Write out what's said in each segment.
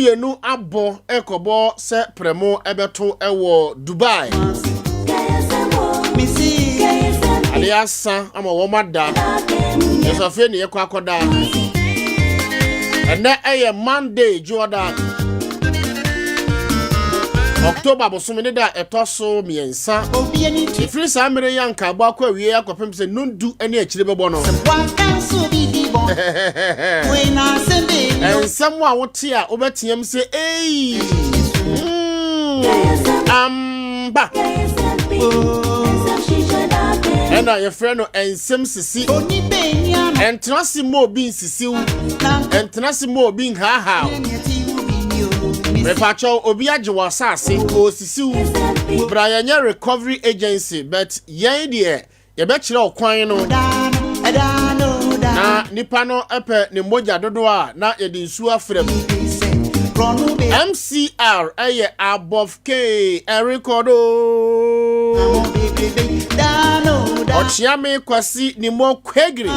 mienu abo ekobo se premo ebeto ewo Dubai. Aliasa ama womada. Esofie ne yekwa akoda. Ene eye Monday Jordan. October bosomene da etoso miensa. Ifri sa mere yanka agba kwa wie akopem se nundu ene akire bebo no. Nsem wa wote a obetiam se ba. Ena your friend no Nsem Sisi. Entrasi mo bin sisiu. Entrasi mo bin ha. Me pacho obi age wasase o sisiu. Brian recovery agency but yen de ye be kire okwan no. Na nipa no epe ne moja dodo a na ye de nsu afrem. MCR aye above K recordo. Ochiame kwasi ni mo kwegri.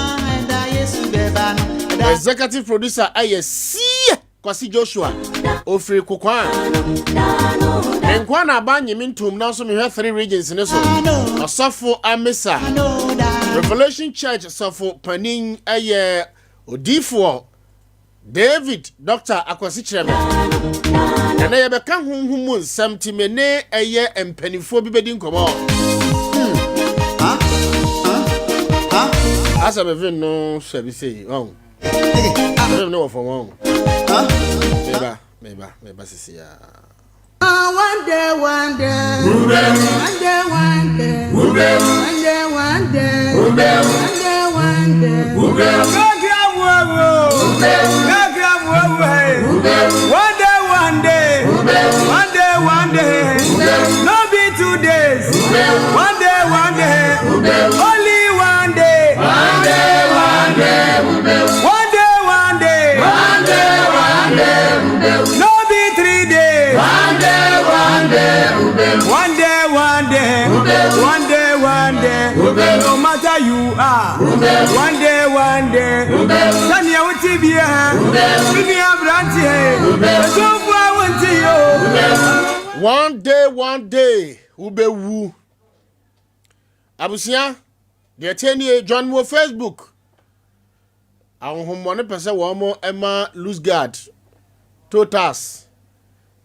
Executive producer aye si kwasi Joshua ofri kokwa. Enkwa na abanye mintum na so me 3 regions ne so. Osofo Amesa. Revelation Church Osofo Panin aye Odifo David Dr. Akwasi Chireme. Na ye be kan hunhum nsam timene aye empanifo bi bedi nkomo. Asa be vin no sabi say oh. No for one. Meba sisi ya. One day. One day. No be 2 days. One day. Only one day. One day. No be 3 days. One day. No matter you are. One day. Sanya utibia. Dunia branti. So far wanti yo. One day. Ubewu. Abusia. De tenie John mo Facebook. Ahomone pese wo mo Emma lose guard. Totas.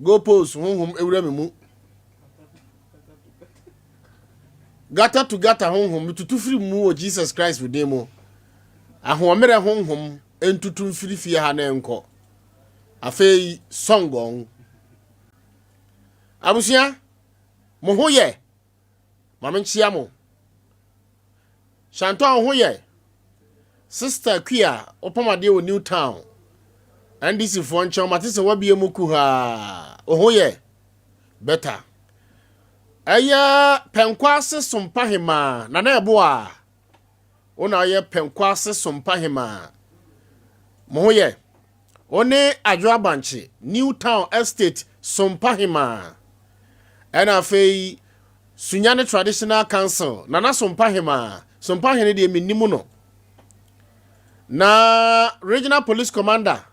Go post honhom ewura memu. Gata to gata honhom tutu firi mu o Jesus Christ we demo. Ahomere honhom entutu firi fie ha na enko. Afei songong. Abusia mo hoye. Mamenchia mo. Shanto hoye. Sister Kia opamade o New Town. And this is for nchom matise wabie muku ha. Ohoye. Better. Aya penkwase sompa hema na na ebo a. Ona aye penkwase sompa hema. Mohoye. One adwa banche New Town Estate sompa hema. Ena fei Sunyani Traditional Council na sompa hema. Sompa hene de minimu no. Na Regional Police Commander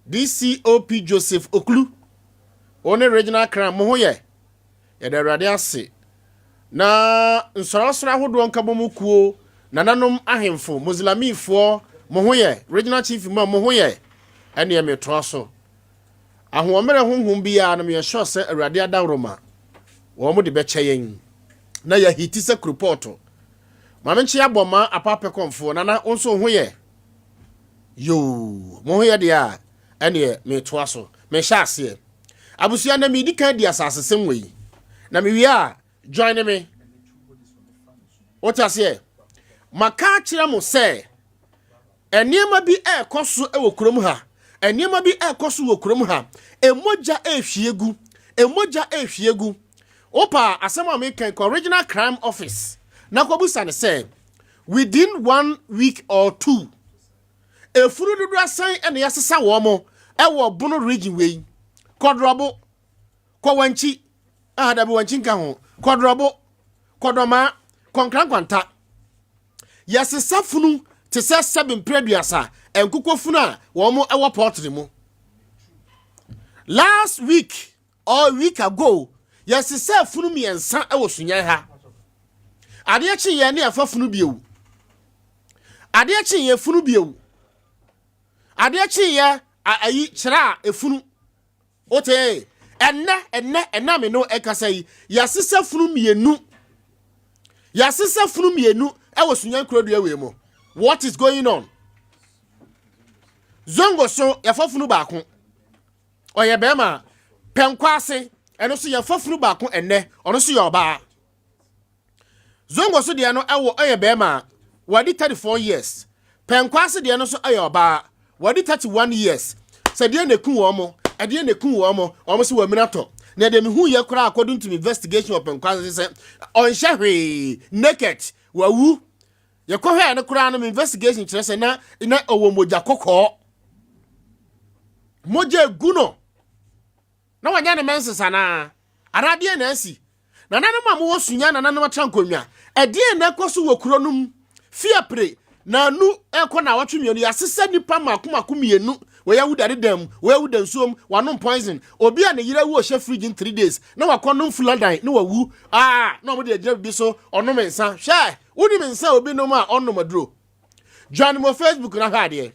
DCOP Joseph Oklu one regional crime mohoye ya da rade ase na nsorosora hodo nkabomukuo nananom ahemfo muslimifo mohoye regional chief ma mohoye ene emeto so ahomere honhom bia na me sure se awrade adawroma wo mo de be cheyen na ya hitise krupoto mamenchi aboma apape konfo nana onso hoye yo mohoye dia ene me to so me hyase abusia na me dika di asase semwe na me wi a join me what I say maka kire mo se eniema bi ekoso e wokurom ha eniema bi ekoso wokurom ha emoja ehwiegu opa asema me kan original crime office na kwabusa ne say within 1 week or 2 efuru dudu asan ene yasesa wo mo ewo bono region wey kodrobo kwawanchi ahadabe wanchi nka ho kodrobo kodoma konkrankwanta yasesa funu te se 7 preduasa enkukofunu a wo mo ewo portrait mu last week or week ago yes say funu miensa e wo Sunyani ha ade a chi ye ne afa funu biewu ade a chi ye funu biewu ade a chi ye ayi kira efunu ote enna me no ekasa yi yasisa funu mienu e wo Sunyani krodua we mo. What is going on? Zongo so yafa funu baako oye bema penkwase eno so yafa funu baako enne ono so yoba zongo so de no ewo oye bema wadi 34 years penkwase de no so ayoba wadi 31 years se de na ku wo mo ade na ku wo mo omo so waminato na de me hu ye kura according to investigation of penkwase se onhwe naked wawu ye ko hwe na kura no investigation kire se na owo moja kokko moja guno na wanya ne mensesa na arade na asi na nanom amwo Sunyani na nanom atrankonwa ade na ekoso wokuro num fiapre na nu eko na watwemienu yasesa nipa makomako mienu we yawudare dam we yawudansuom wanom poison obi a ne yira wu ohye fridge in 3 days na wakonom fuladan na wawu na omo de agira bi so onom nsa hwe wudi mensa obi nom a onom aduro join mo Facebook na hade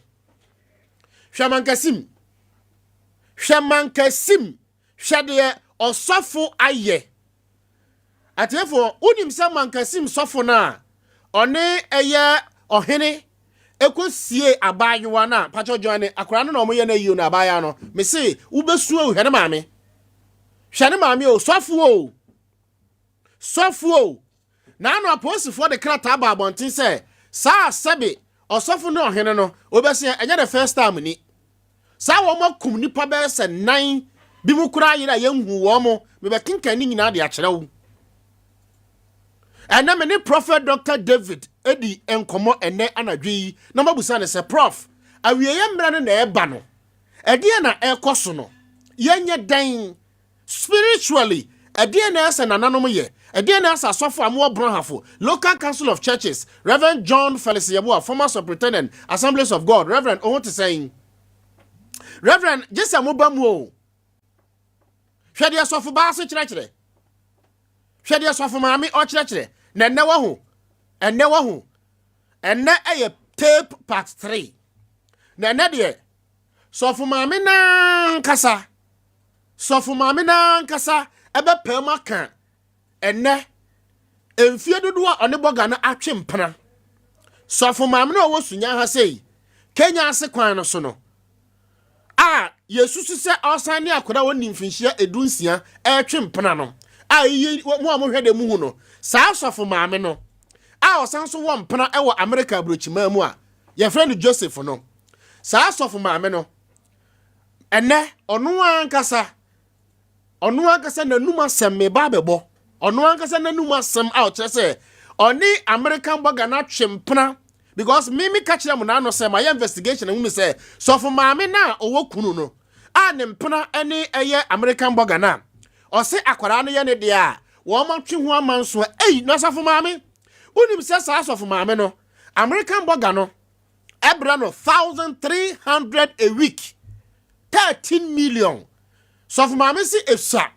hwamankasim hwade osofo aye atefo unim se mankasim sofo na one eye ohene ekosie abayewa na pacho joine akora no omo ye na yiyo na abaya no me se ubesuo hwene maame hwene maame o sofo na no aposifo de krata ba abonten se sa sebe osofo no ohene no obese enye the first time ni sa wo makum nipa be se 9 bi mu kura yira yenhu wo mo me be kinkan ni nyina de akere wo ena me ni prophet Dr. David edi enkomo ene anadwi na mabusa ne se prof awie ye mra ne na eba no ede na ekoso no yenye dan spiritually ede na ese nananom ye ede na asa sofo amo brahafo local council of churches Reverend John Felix Yeboah former superintendent Assemblies of God Reverend Ohoti saying Reverend Jesse Mobamu o hwede asofo ba se kire hwede asofo maami o kire na enne wa ho enne eye tape part 3 na enne de sofo maami na nkasa ebe pema kan enne emfie dodo a one boga na atwe mpana sofo maami na wo Sunyani ha sei Kenya ase kwan no so no Yesu se osan ne akoda woni mfinhia edunsia etwe mpena no mo amohwede mu hu no saa sofo maame no osan so wo mpena ewo America brochima mu ye friend Joseph no saa sofo maame no ene onu ankasa na numa sem me ba bebo onu ankasa na numa sem kire se oni American boga na twe mpena because me catch them na no say my investigation and say so for maame na owo kunu no ne mpena ene eye American boga na o se akwara no ye ne de a wo ma twe ho amanso no so for maame unim say so for maame no American boga no ebra no 1,300 a week 13 million so for maame si efsa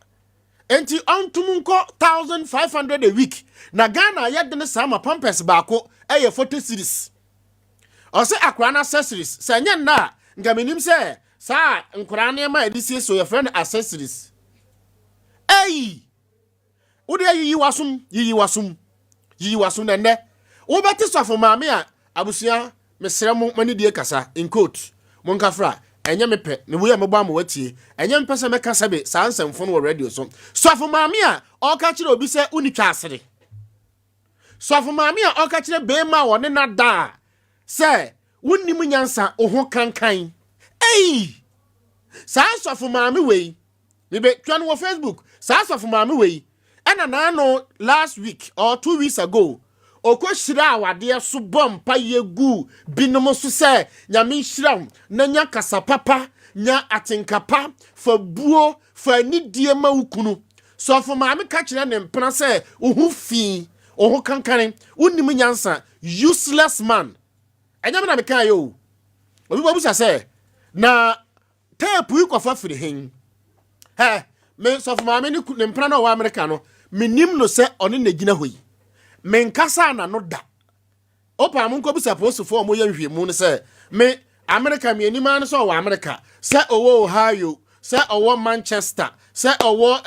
enti ontumunko 1,500 a week na Ghana ye de ne sama pampers baako eye photo series o se akwara na accessories se nya na ngamenim se sa nkwara na ma edisi so your friend accessories udi yiyi wasum nene wo beti sofo maame a abusia mesrem mani die kasa in quote monkafra enye mepe ne wo ye mebo am watie enye mpese meka sabe sa ansamfo no radio so sofo maame a o ka kire obi se unitwa asere sofo maame a o ka kire be ma wo ne na da se wonnim nyansa oho kankan sa sofo maame we be twan wo Facebook sa sofo maame we ena na no last week or 2 weeks ago okoshira awade so bompa yegu binom so se nyame hira na nya kasa papa nya atenkapa fa buo fa nidie ma ukunu sofo maame ka kire ne mpena se ohu fi oho kankan wonnim nyansa useless man enyam na meka yo obi babu sa se na tape yi kofa firi hen Hey, me so for mama ni mpra na wa America no. Menim no se one na gina hoyi. Me nkasa na no da. Opa mo nko bisa posufo mo ye hwemu no se me America me anima no so wa America. Se owo Ohio, se owo Manchester, se owo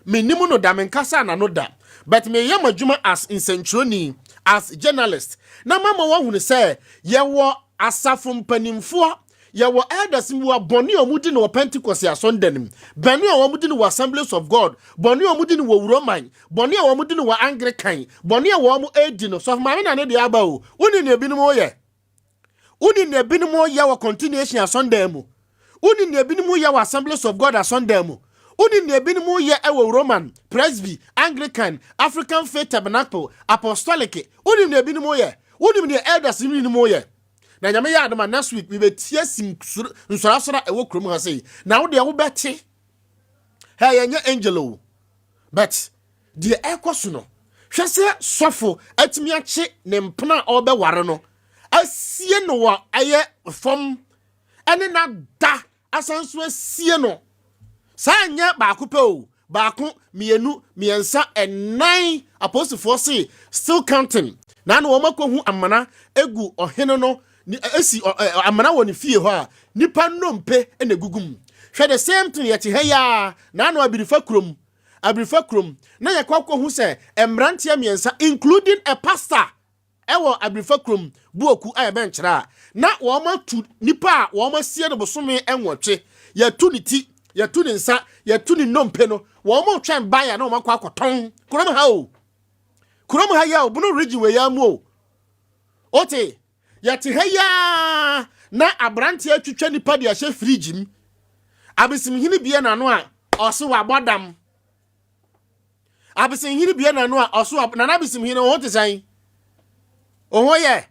menim no da me nkasa na no da. But me yam adwuma as insentroni, as journalist. Na mama wa hunu se ye wo asafo mpanimfo ye wo elders wo boni omudi no Pentecost ya Sunday bani omudi no Assemblies of God boni omudi no Roman boni omudi no Anglican boni wo edi no so ma me na ne de aba o uni ne binom ye wo continuation ya Sunday mu uni ne binom ye wo Assemblies of God ya Sunday mu uni ne binom ye ewo Roman Presby Anglican African Faith Tabernacle Apostolic uni ne binom ye uni ne elders binom ye na nyame ya adama next week we be tie sim nsora ewo krom ha sei na wo de wo beti hey yenye angelo but the ekoso no hwese sofo atimi ache ne mpena obe ware no asie no wa aye fom ene na da asanso asie no sa nya ba ko pe o ba ko mienu miensa enan apostles say still counting na no wo makohu amana egu ohene no ni esi amana woni fie ho a nipa nompe ene gugum hwe the same thing yet he ya na no abirifa krom na yakwa hu se emrantia miensa including a pastor ewo abirifa krom buoku ayebe nkyira na wo ma tu nipa wo ma sie de bosome enwotwe ya tu ni ti ya tu ni nsa ya tu ni nompe no wo ma twen baya na wo makwa akoton krom ha ya obuno region we ya mu o ote yati heya na abranti atwitwa nipa de ahye fridge mi abesimhini bia na no a oso wa bodam abesimhini bia na no a oso na na abesimhini o hote san oho ye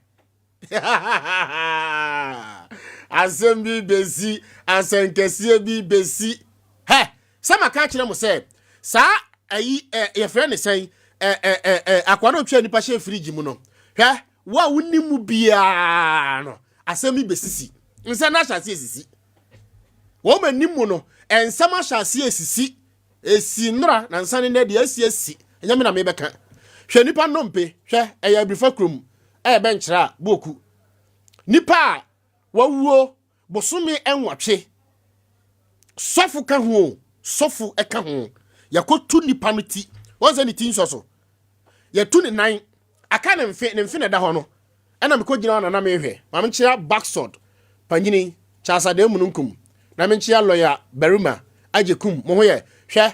asem besi asenkesie bi besi he sama ka kire mo se sa ayi ye frɛ ne san akwa no twa nipa hye fridge mu no hwe wa wunimu bia no asemi besisi nse na hyase esisi wo manimu no ensama hyase esisi esi nra na nsane na de esi enya me na me beka hwe nipa nompe hwe eya brifa krom be nkyira boku nipa wawuo bosome enwotwe sofu ka ho sofu eka ho yakotu nipa no ti wonse ni tin so ya tu ni nan aka ne mfe na da ho no ana me ko gina na me hwe ma me chia backsword panyini chasa de mununkum na me chia lawyer beruma ajekum mo ho ye hwe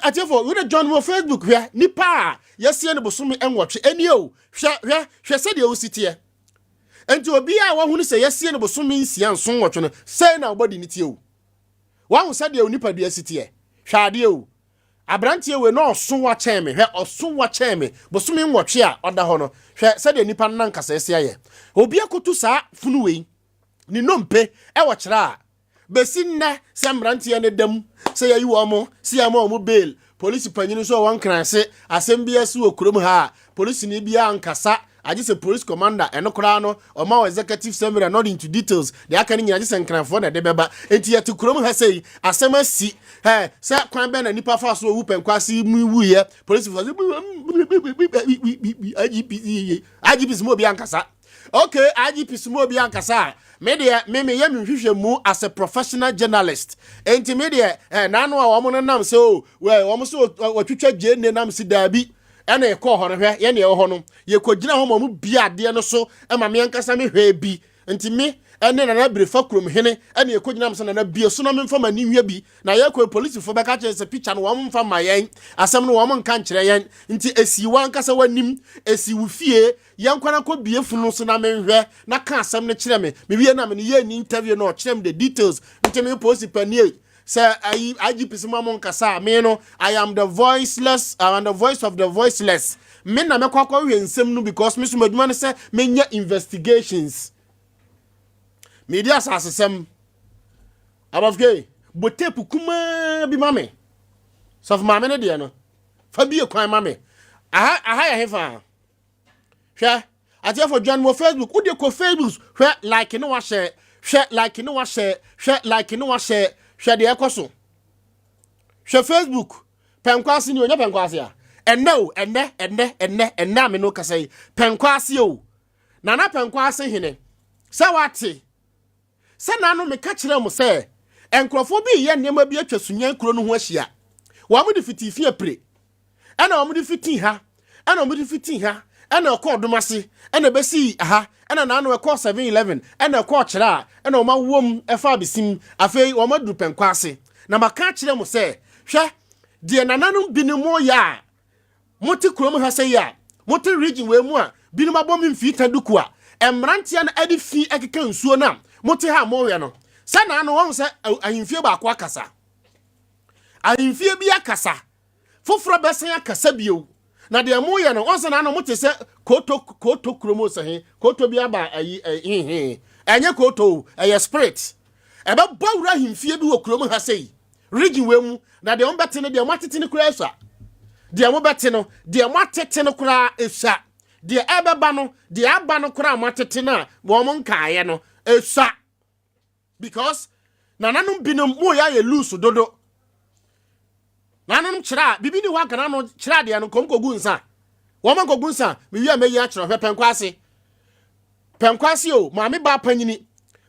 atefo we John mo Facebook hwe nipa yesie ne bosome enwotwe ani o hwe se de o sitie enti obi a wo hu ne se yesie ne bosome nsia nson wotwe no sei na obodi ni tie o wa hu se de o nipa de sitie hwe ade o abrantie we no oso wa cheme hwe oso wa cheme bosome nwotwe a oda ho no hwe se de nipa nan kasa ese aye obi akotu sa funu we ni nompe e wo kira besi nne se mbrantie ne dam se yayi wo mo se ya mo bail police panyini so wan kran se asem bia se okrom ha police ni bia ankasa aje se police commander eno kra no o ma executive summary not into details de aka ni nyaje se nkranfo na de beba enti yati krom ha sei asem asi he se kwan be na nipa fa so wu penkwase mu wu ye police for IGP mo bia ankasa okay IGP mo bia ankasa media me yam hwehwe mu as a professional journalist enti media na no a wo mo nam so we wo mo so watwitwa gye ne nam si dabi ena ekọ ho no hwe ye ne ho no ye kogina ho mo bia ade no so e ma me ankasa me hwe bi enti me ene na na brefa krom hene ena ekogina msa na bia so no me mfa mani hwe bi na ye ko police fo beka che se picture no wo mfa ma yen asem no wo mo nka nkire yen enti esi wa ankasa wanim esi wo fie yen kwana ko bie funu so na me hwe na ka asem no kire me wie na me ye ni interview no kire me the details enti me post panie say IGP Simon Kasa me no I am the voiceless and the voice of the voiceless me na me kwakwa hwe nsem no because me so maduma ne say me nya investigations media sasesem abafke botepu kuma bi mame so mame ne de no fa bi ekwan mame aha ya hefa hwe ati for John mo Facebook wo de ko Facebook hwe like no wa share Share like no one share like no one share the ekoso. Share Facebook. Penkwasi ni onya penkwasi a. Enne me no kasai. Penkwasi o. Nana penkwasi hene. Se wate. Se nanu me ka kire mo se. Enkrofo bi ye nneema bi atwa sunyan kuro no ho ahia. Wa mu de fiti fie pre. Ana wa mu de fiti ha. Ana mu de fiti ha. Ana okọ domase. Ana besi aha. Ana na no ekọ 711. Ana ekọ kire a. Ana o ma wom efa besim. Afei o ma du penkwase. Na maka kire mo se. Hwe de nananum binimo ya. Moti kurom ha se ya. Moti region we mu a binum abom mfi taduku a. Emrantia na adi fi ekeka nsuo na. Moti ha mo we no. Sana no won se ahimfie ba akwa kasa. Ahimfie bi akasa. Foforo besen akasa bio. Na de mo ye no won se na no moti se koto kromo se he. Koto bi aba enye koto spirit. Ebe bawura ahimfie bi wo kromo ha sei. Region we mu na de on bete no de matete no kura esa. De mo bete no de matete no kura esa. De ebeba no de aba no kura matete na wo mo nkae no esa. Because nananum binum mo ya ye loose dodo. Nananum chira bibini wa kana no chira de no komko gunsa. Wo man ko gunsa me wi ameyi a chiro penkwase. Penkwase o maame ba panyini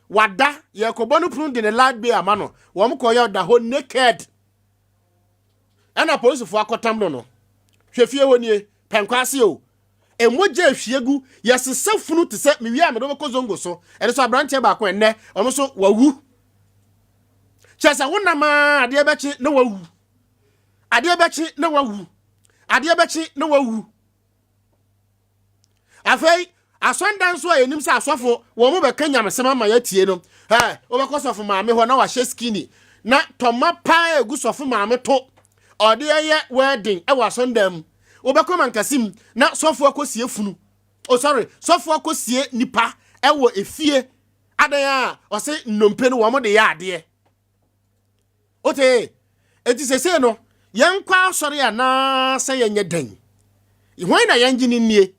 wada ye ko bonu prun de ne lad be amano. Wo mo ko ya da ho naked. Ana police fo akotam no. Hwefie wonie penkwase o. Emoje ahwiegu yesesafunu te se me wi a me do ko zongo so. Ene so abranche ba ko enne omo so wawu. Chesa wonama ade bechi na wawu. Ade bechi na wawu. Ade bechi na wawu. Afei asondan so enim se asofo wo mo be kanya mesema ma yatie no. Obekosofo maame ho na wa hye skinny. Na toma pa egu sofo maame to. Ode ye wedding e wa sondam. Obekoma nkasim na sofo akosie funu. Oh sorry, sofo akosie nipa e wo efie. Adan a o se nnompe no wo mo de ya ade. Ote eti sese no yenkwa asori a na se yenye den. Hwan na yenjini nie?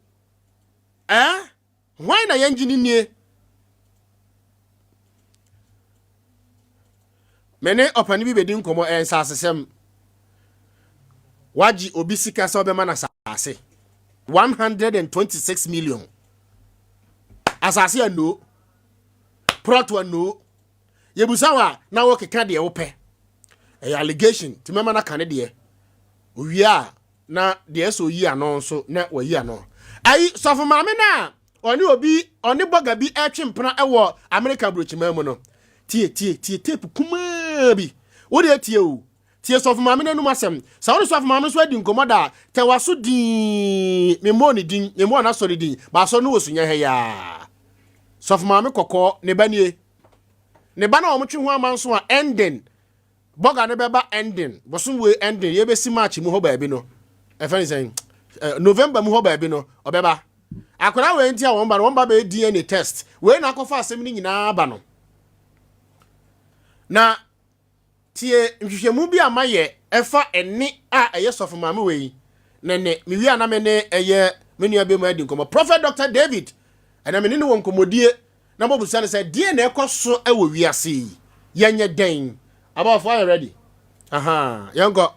Hwan na yenjini nie? Mene opani bi bedin komo ensasesem. Waji obisika sa obema na sase 126 million. Asase no. Protwa no. Yebusawa na wo keka de wo pe. Allegation ti mema na kane de. Owia na de so yi ano so na wa yi ano. Ai sofo maame na oni boga bi etwempena ewo America brochima no. Tie tape kuma bi. Wo de tie o. Tie sofo maame na numa sem. Sa wo sofo maame so adi nkomoda te waso din memo ni din memo na sori din. Ba so no wosunya he ya. Sofo maame kokko ne banie. Ne ba na omtwe ho amanso a ending. Boga ne beba ending. Bosun we ending ye be si match mu ho ba bi no. E fa ni sen November mu ho ba bi no obeba. Akora we ntia won ba be DNA test. We na akofa asem ni nyina ba no. Na tie nhwehwemu bi amaye efa eni a eye sofo maame we nene mi wi ana me ne eye menua be mu adi nkomo Prophet Dr. David ana me ne won komodie na bobusa ne say die na ekoso e wo wiase yenye den about fire ready yango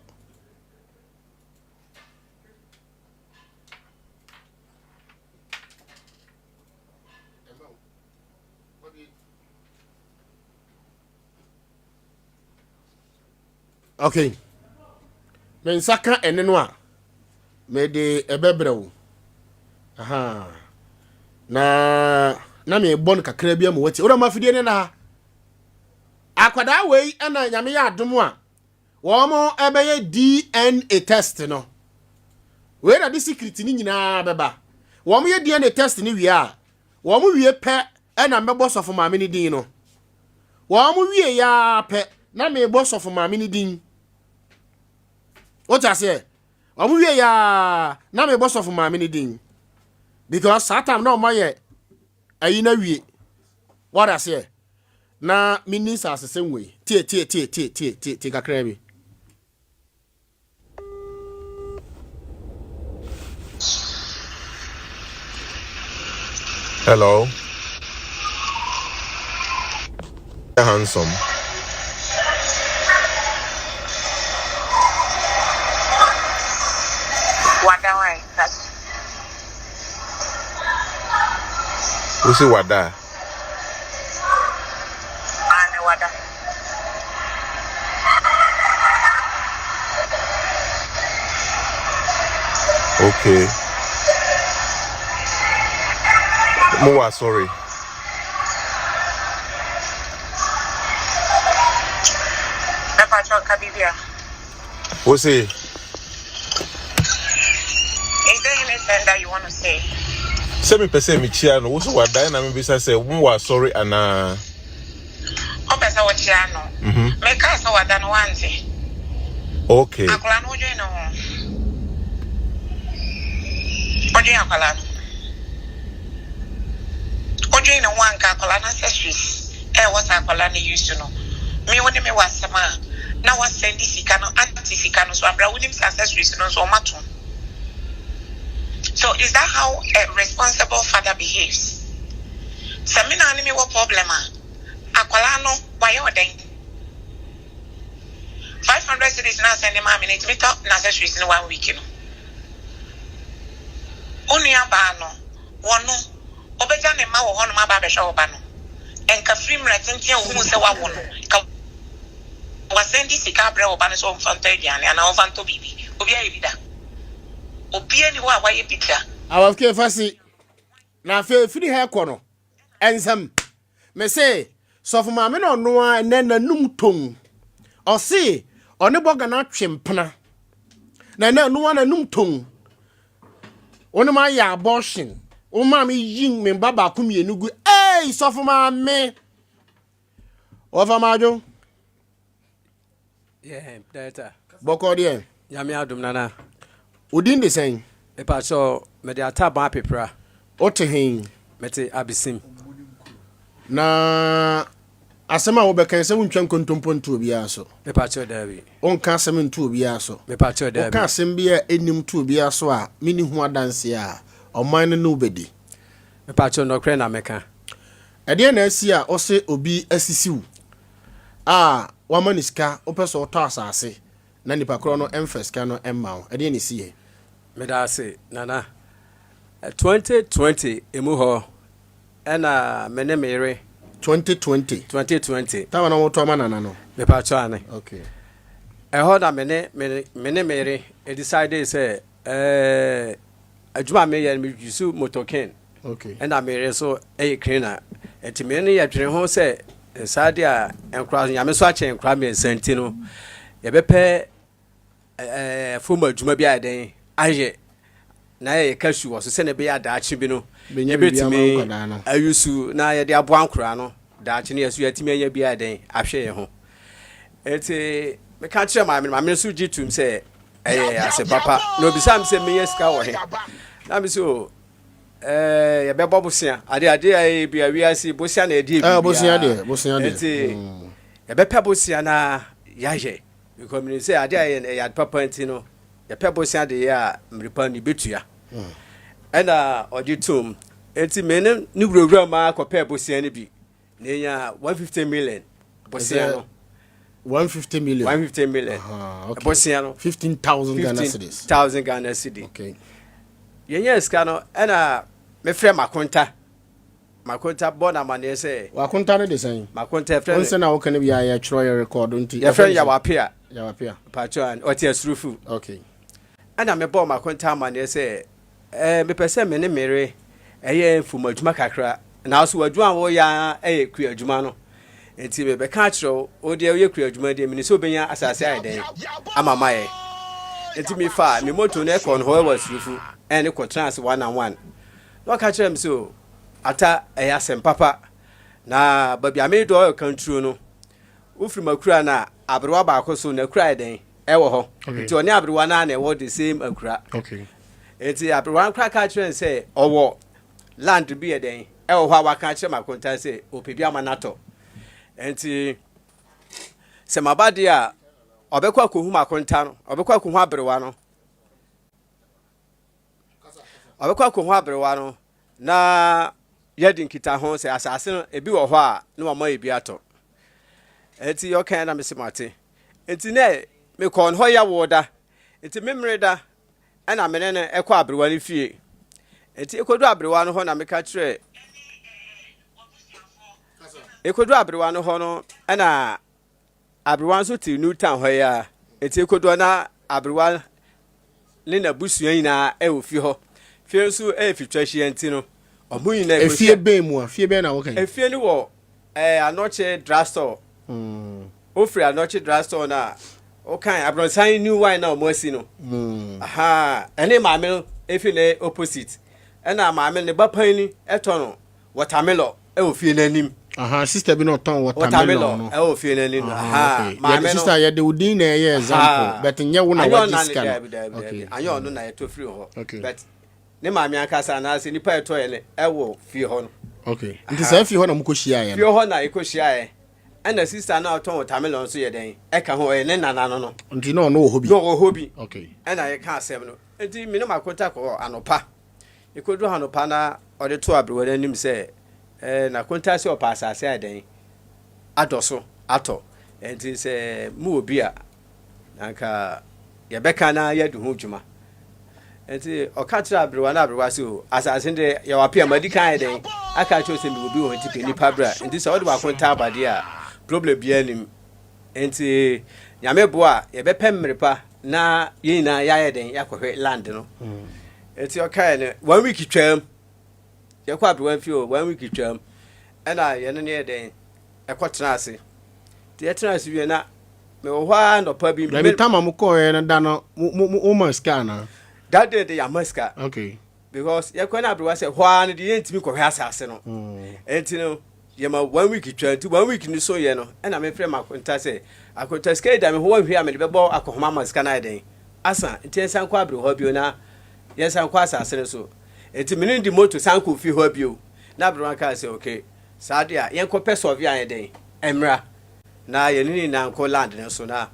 okay. Men saka ene no a me de ebebrewo. Na me bon kakra bia mo wati. Ora mafidie ne na. Akwada wei ana nyame ya adom a. Wo mo ebeye DNA test no. We na di secret ni nyina beba. Wo mo ye DNA test ni wi a. Wo mo wie pe ana mebo sofo maame ni din no. Wo mo wie ya pe na me bo sofo maame ni din. What I say? Omu wie ya na me boss of maame ni din. Because Satan no my ayi na wie. What I say? Na meanings as the same way. Tie kakra bi. Hello. Handsome. Who say Wada? Wada. Okay. Mowa, sorry. Who say? Is there anything that you want to say? Say me pese me chia no. Who say Wada na me bisa say mowa sorry ana. O pese wo chia no. Me ka so Wada no wanze. Okay. Akola no join no. Ojo akola. Ojo no wan ka akola na accessories. What akola ni used to know. Me woni me wasama. Na was send this ikano anti-ikano so abra wonim accessories no so mato. So is that how a responsible father behaves? Samina ani me wo problem akwala no why oden 500 cities na send them me to meet up accessories in 1 week no. Onia ba no wono obeja ne ma wo hono ma ba be hwe wo ba no. Enka free mretentia wo hu se wa wo no. Wasendi sikabre obane so mfanta ediane ana mfanto bibi obi ayebida obi ani wa waye bida awafke fasi na fe firi ha kono ensam me say so for ma me no no a na nanum ton o se one boga na twempena na no a nanum ton one ma ya abortion o ma me yin me baba kumienu gu so for ma me over majo. Yeah, data. Boko de. Yami adum nana. Udin de sen. E pa so me de ataba pepra. Ote hin. Mete abisim. Na asema wo be kan se wuntwan kontompo ntu obi aso. Me pa cho dawi. On ka asem ntu obi aso. Me pa cho dawi. O ka asem bia enim tu obi aso a mini hu adanse a oman no obedi. Me pa cho no kre na meka. Ede na asi a o se obi asisiw. Wamaniska opeso oto asase na nipa kro no emfeska no emma ede ne sie me da se nana 2020 emu ho ena mene mere 2020 tawa na woto ma nana no me pa cho ane okay ho da mene mere e decide say adwuma me ye me yusu motoken okay ena mere so e cleaner enti me ne ye dwene ho say Sadia and cross Yamiso and Crammy and Sentino. Yebepe Fuma Jumabia day. Aye, Nay, Cashew was a Senabia Dachibino. Benyabit me, I used to Naya de Abuan Crano, Dachinias, you had to me a day. I share home. It's a catcher, my Suji to say, I said, Papa, no, besides, say me a scour. Now, so. Ya be bobusia ade bia wiase bosia na edi bia bosia de ya be pebosia na yaje because me say ade ya papa ntino ya pebosia de ya mripa ni betua na ojitum enti me ni wurowura ma akopɛ bosia ne bi na nya 150 million bosia no 150 million okay. Bosia no 15,000 Ghana cedis 1000 Ghana cedis okay yenya ska no na me frɛ makonta bona mane say wakonta no de san makonta frɛ onse na wo kan bia ya chro your record nti ya frɛ ya wapia pacho an oti asurufu okay ana me bo makonta mane say me pese me ne mere eye fuma adwuma kakra na so adwuma wo ya ku adwuma no enti me be ka chro o de ye ku adwuma de me ni so benya asase ai den amamaye enti me fa me moto na ekon ho wa asurufu ene ko trans 1-on-1 no ka chere me so ata eyasem papa na babi amedo o kantru no ufiri makura na abrewa ba akoso na kura den ewo ho nti oni abrewa na na ewo the same akura okay enti abrewa kura ka chere say owo land bi eden ewo ho awaka chere makonta say opebi amanato enti se mabade a obekwa kohu makonta no obekwa kohu abrewa no obekwa kohu abrewa no na yedi nkita ho se asase no ebi wo ho a na wama ebi ato enti yo kan na mesimate enti ne me kon ho ya woda enti memreda ana menene ekọ abrewa ne fie enti ekodu abrewa no ho na meka kire ekodu abrewa no ho no ana abrewa so ti new town ho ya enti ekodu na abrewa ne na busua nyina e ofie ho fie nso e fitwa hie enti no omu nyina e fie be mu a fie be na wo kan e fie ni wo anoche drugstore ofri anoche drugstore na okay abronsan new wine na omosi no aha ene maame efi ne opposite ena maame ne bapan ni etono watermelon e ofie nanim aha sister bi no ton watermelon no e ofie nanim aha maame sister ye de udin na ye example but nye wo na wajiska okay anyo no na ye to free ho but ne maame akasa na ase nipa eto ye ne e wo fie ho no okay nti sa fie ho na mukohia ye fie ho na ekohia ye and sister na ton watermelon so ye den e ka ho ye ne nana no nti no no hobi no hobi okay and I can say no nti me no makota ko anopa ikodu anopa na ode to abrewa anim se na konta se opa asase aden adoso ato nti se mu obi a nanka ye beka na ye du ho dwuma nti okatra abrewa na abrewa se o asase de ye wapia madika den aka cho se mi obi wo nti peni pabra nti se ode wa konta abade a problem bi anim nti nyame boa ye be pemmrepa na yina ya den yakohwe land no enti okay ne 1 week twam ye kwa abrewa fio 1 week twam ena ye ne den ekotena ase ti etena ase wie na me wo hwa no pa bi me tama mu ko ye na da no mu maska na that day the maska okay because ye kwa na abrewa se hwa ne de yentimi kohwe asase no enti no ye ma 1 week twam ti 1 week ni so ye no ena me frɛ makonta se akonta skate da me ho hwe a me de bebo akohoma maska na den asa enti ensan kwa abrewa bio na yensan kwa asase ne so enti me ndi moto sanko fi ho bio na abrewa ka se okay saade a yen ko peso via yen den emra na yenini na nko land ne so na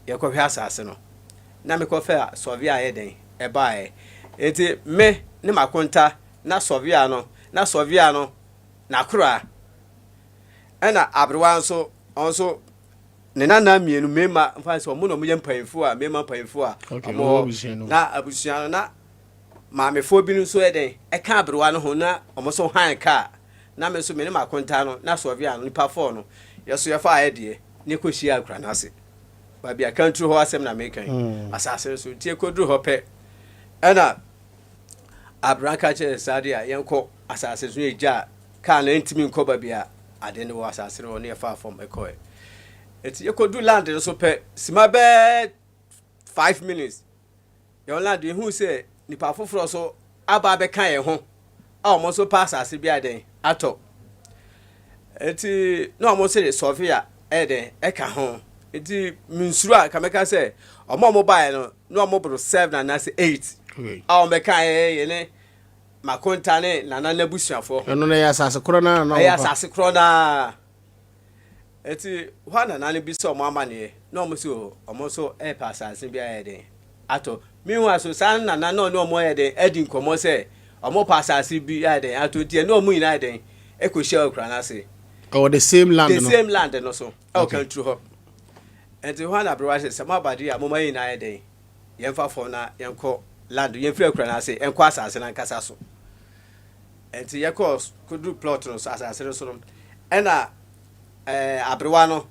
ye ko hwe asase no na me ko fa sovia yen den e bae enti me ne makonta na sovia no na kura ana abrewa nso onso ne nana mienu mema mfanse omo no mo ye mpanfo a mema mpanfo a na abusuano na maamefo bi nso eden e ka abrewa no ho na omo so han ka na me so me ne makonta no na so via no nipa fo no yeso ye fa ayede ne ko hia akura na ase ba bia country ho asem na mekan asase so tie kodru ho pe ana abranka che sade a yenko asase so eja ka na ntimi nko ba bia ade ne wo asase no ne fa fom ekoe eti yekodu land no so pe sima be 5 minutes your land you who say nipa foforo so aba be kan ye ho a omo so pass ase bia den ato eti no omo say Sofia eden e ka ho eti minsuru a kameka say omo buy no omo bro 7 na say 8 a omo kan ye ne makonta ne nana na busuafo eno na ya asase kro na no ya asase kro na eti hwana nane bi so mo amane no mo so omo so e pass asase bia ye den ato miwa so san nana no no mo ye den edi nkomo say omo pass asase bi ye den ato tie no mo ina den e ko share okra na say oh the same land no so o kan true ho enti hwana bro wa say sama bade a mo ma ina ye den yemfa fo na yenko land yemfira okra na say enko asase na nkasa so enti yekos kudu plot no asase no so no ena abrewa no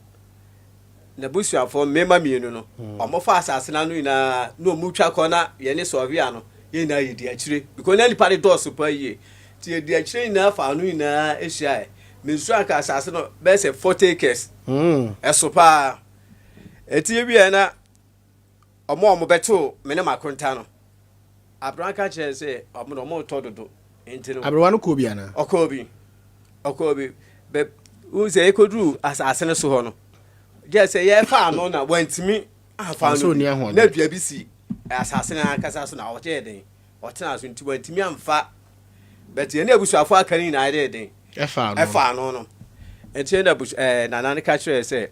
na busuafo mema mienu no omo fa asase na no ina no mu twa kona ye ne Sofia no ye na ye di akire because na lipa de dosu pa ye ti ye di akire na fa no ina ehia mensu aka asase no be se 40 acres esopa eti ye bia na omo beto me ne makonta no abrewa ka che se omo tododo enti no abrewa no ko bia na okobi be uze ekodru asase ne so ho no je se ye fa no na wantimi afa no na dua bi si asase na kasa so na oche den otena so nti wantimi amfa but ye na abusuafo akani na ide den efa no enti na nana ne ka kire se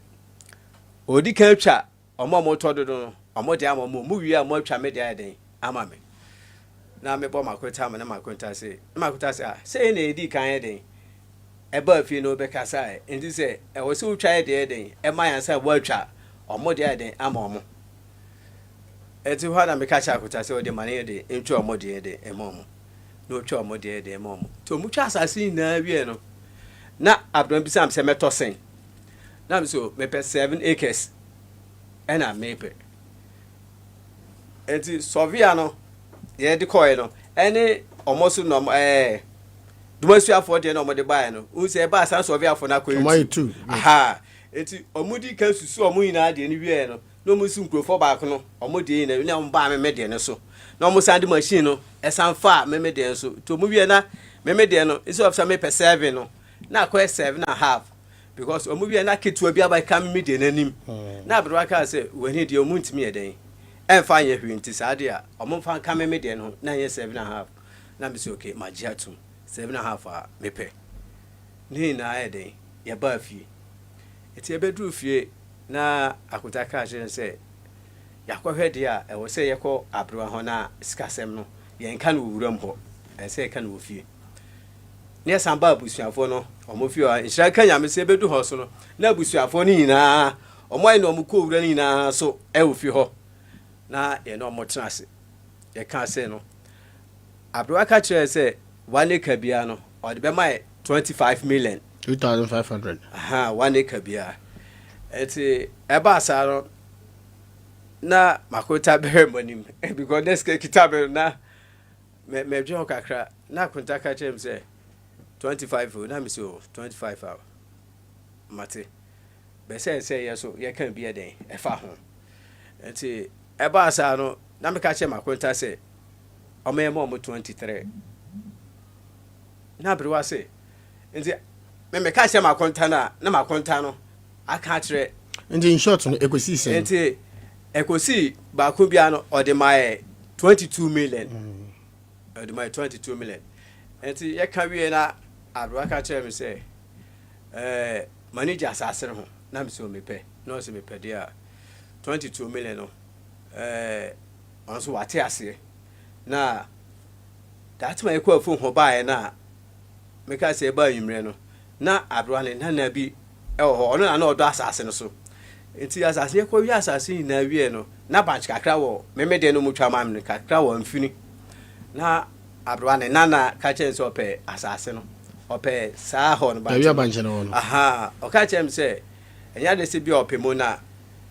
odi ka twa omo tododo no omo de ama mu wi a mo twa me de den ama me na me bo makweta me na makweta se say na edi kan den eba fi no be kasa enti se e wo se utwa de den e ma yan sa wo atwa omo de den ama omo enti ho na me ka cha akuta se o de mane de ntwa omo de den e ma omo no twa omo de den e ma omo to mu twa asase na wie no na abdon bi sam se meto sen na me so me pe 7 acres ena me pe enti sovia no ye de koy no ene omo so no dumasu afọ de na omo de bae no u se ba san sovia afọ na koy tu aha enti omudi kan susu omo ina de ni wie no no mu su nkrofo ba ko no omo de na na omo ba me de ne so na omo sand machine no esan fa me de so to mu wie na me de no isi of some per 7 no na ko 7.5 because omo wie na ketua bi aba kam me de nanim na abro aka se wani de omo ntimi e den emfa ye hwinti sade a omo fa kam me de no na ye 7.5 na bi se okay magia tum 7.5 a mepe ni na e den ye ba fie eti ebedu fie na akutaka je se yakɔhwɛ de a ɛwɔ sɛ yɛkɔ abroa ho na sikasɛm no yɛnka no wuram hɔ ɛsɛ yɛka no wofie ne yɛsan ba abusuafoɔ no ɔmo fie a nhyira ka nyame sɛ ebedu hɔ so no na abusuafoɔ no nyinaa ɔmo ayɛ no ɔmo kɔ wura no nyinaa so ɛwɔ fie hɔ na yɛne ɔmo tena ase yɛka sɛ no abroa ka kyerɛ sɛ 1 acre bia no ɔde bɛma 25 million 2500 aha 1 acre bia ɛti ɛba asa no na makota bear money because this kitabe na me dwe kakra na konta ka chem say 25 na me say 25 hour mate be say yeso ye kan bi eden e fa ho enti e ba sa no na me ka chem makonta say o me mo 23 na brewa say enti me ka chem makonta na makonta no aka kire enti in short no ekosi say enti ekosi ba ko bia no ode mai 22 million ode mai 22 million enti ye ka wie na abro aka kire me say manager asase ho na me so me pe no se me pe dia 22 million no onso wate ase na that my ko afun ho bae na me ka say ba yimre no na abro na bi e ho ono na odo asase no so enti asase ko wi asase na wie no na banch kakra wo memede no mutwa mam ne kakra wo amfini na abroane nana ka chen so pe asase no ope saa ho no banch wi banch no aha o ka chen se enya de se bi opemo na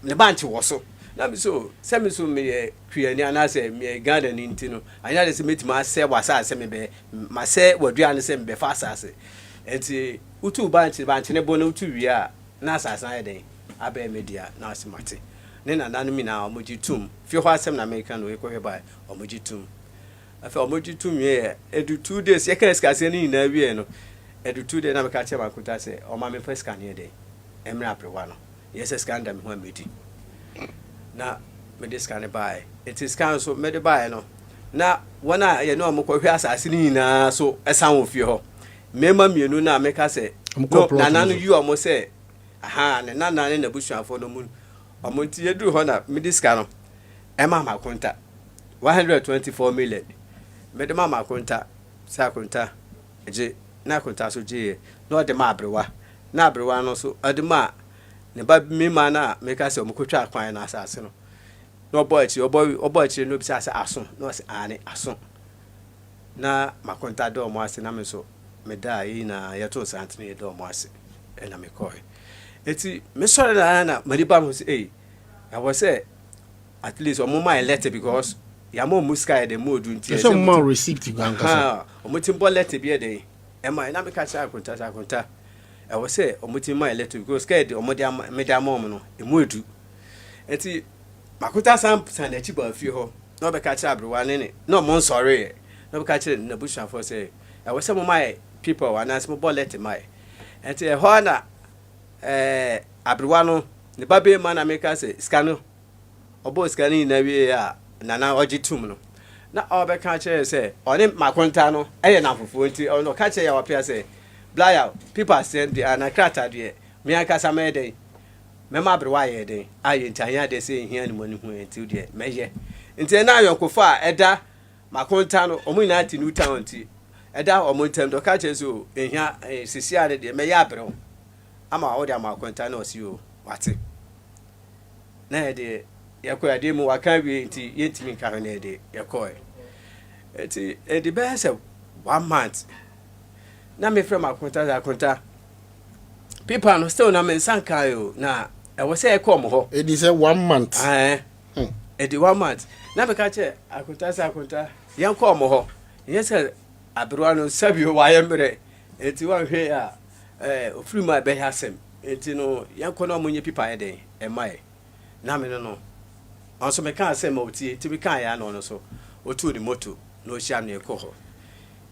ne banch wo so na mi so se mi so me kuani ana se me gada ni ntino anya de se metima se wasa se me be ma se wadua ne se me be fa asase enti utu banch ne bo na utu wi a na asase aye den abe media na asimate ne nanu mi na omojitum fi ho asem na American we ko heba omojitum afa omojitum ye edu 2 days ye kan skase ni na wie no edu 2 days na me ka che makuta se o ma me first scan ye dey emra aprewa no yes scan da me ho amedi na me dey scan by it is scan so me dey by no na wona ye no mo ko hwe asase ni na so esan wo fie ho mema mienu na me ka se na nanu yu o mo se aha ne nana ne na busuafo no mu omonti yedu ho na mediska no ema makonta 124 million mede ma makonta sa konta eje na konta so je no de ma abrewa na abrewa no so ade ma ne ba mi ma na me ka se omukotwa kwan na asase no no oboachi no bi sa aso no se ane aso na makonta do mo ase na me so me da yi na yeto santene do mo ase na me koi eti me sorry na mariba mo say I was say at least omo my letter because ya mo muska de mo du nti so mo receipt go anka so omo timbo letter bi de e ma na me ka cha akonta I was say omo tim my letter because scared omo de me da mom no e mo edu eti makuta sam san na chi ba fi ho no be ka cha abrewa ne no mo sorry no be ka cha na busha for say I was say mo my people and as mo letter my enti e ho na abrewa no ne babe ma na meka se skano obo skani na wie a nana ojitum no na obeka kire se oni makonta no eye na fofo nti ono ka kire ya wapia se blaya people send the anakrata de me aka sama den me ma abrewa ye den aye nti anya de se hia ni moni hu nti de meye nti na ayonkofo a eda makonta no omu ina ati new town nti eda o montem do ka cheso ehia sisi ade de me ya abrɛ ama wo de ama kwanta na osi o wate na de yakɔ ade mu waka wi nti yentimi ka ho na de yakɔ eti edi be se 1 month na me frɛ ma kwanta people no still na me sanka yo na e wo se yakɔ mo ho edi say 1 month edi 1 month na me ka che akwanta yankɔ mo ho yes abirwa no sabio wa yembre eti wan hwe a ofiri ma be hasem eti no yankɔ no monye pipa eden e mai na me no onso me kan asem otie ti bi kan ya no so otu ni moto no hia me ekɔ ho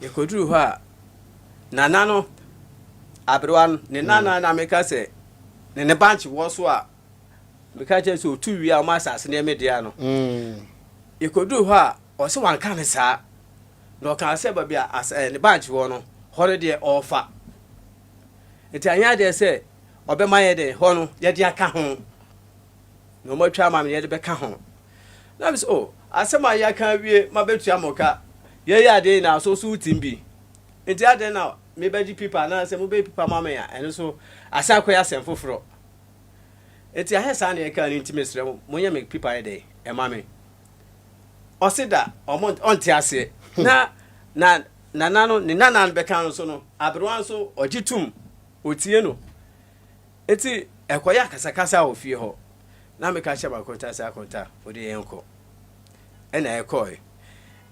ekoduru ho a nana no abirwa no ne nana na me ka se ne banchi wo so a me ka che so otu wi a ma asase ne me dia no ekoduru ho a o se wan kan sa no kan se ba bia as ne banchi wo no hore de ofa enti anya de se obema ye de ho no ye de aka ho no mo twa ma me ye de be ka ho na me so asema ya kan wie ma betu amoka ye ya de na so so timbi enti ade na me beji pipa na se mo be pipa ma me ya eno so asa koya sem foforo enti ahesa na ye kan ni intimate mo ye me pipa ye de e ma me osida omont onti ase na no ni nana be kan so no abroan so ogitum otie no eti ekoya kasakasa ofie ho na me ka sheba konta sa konta odi yenko ena ekoi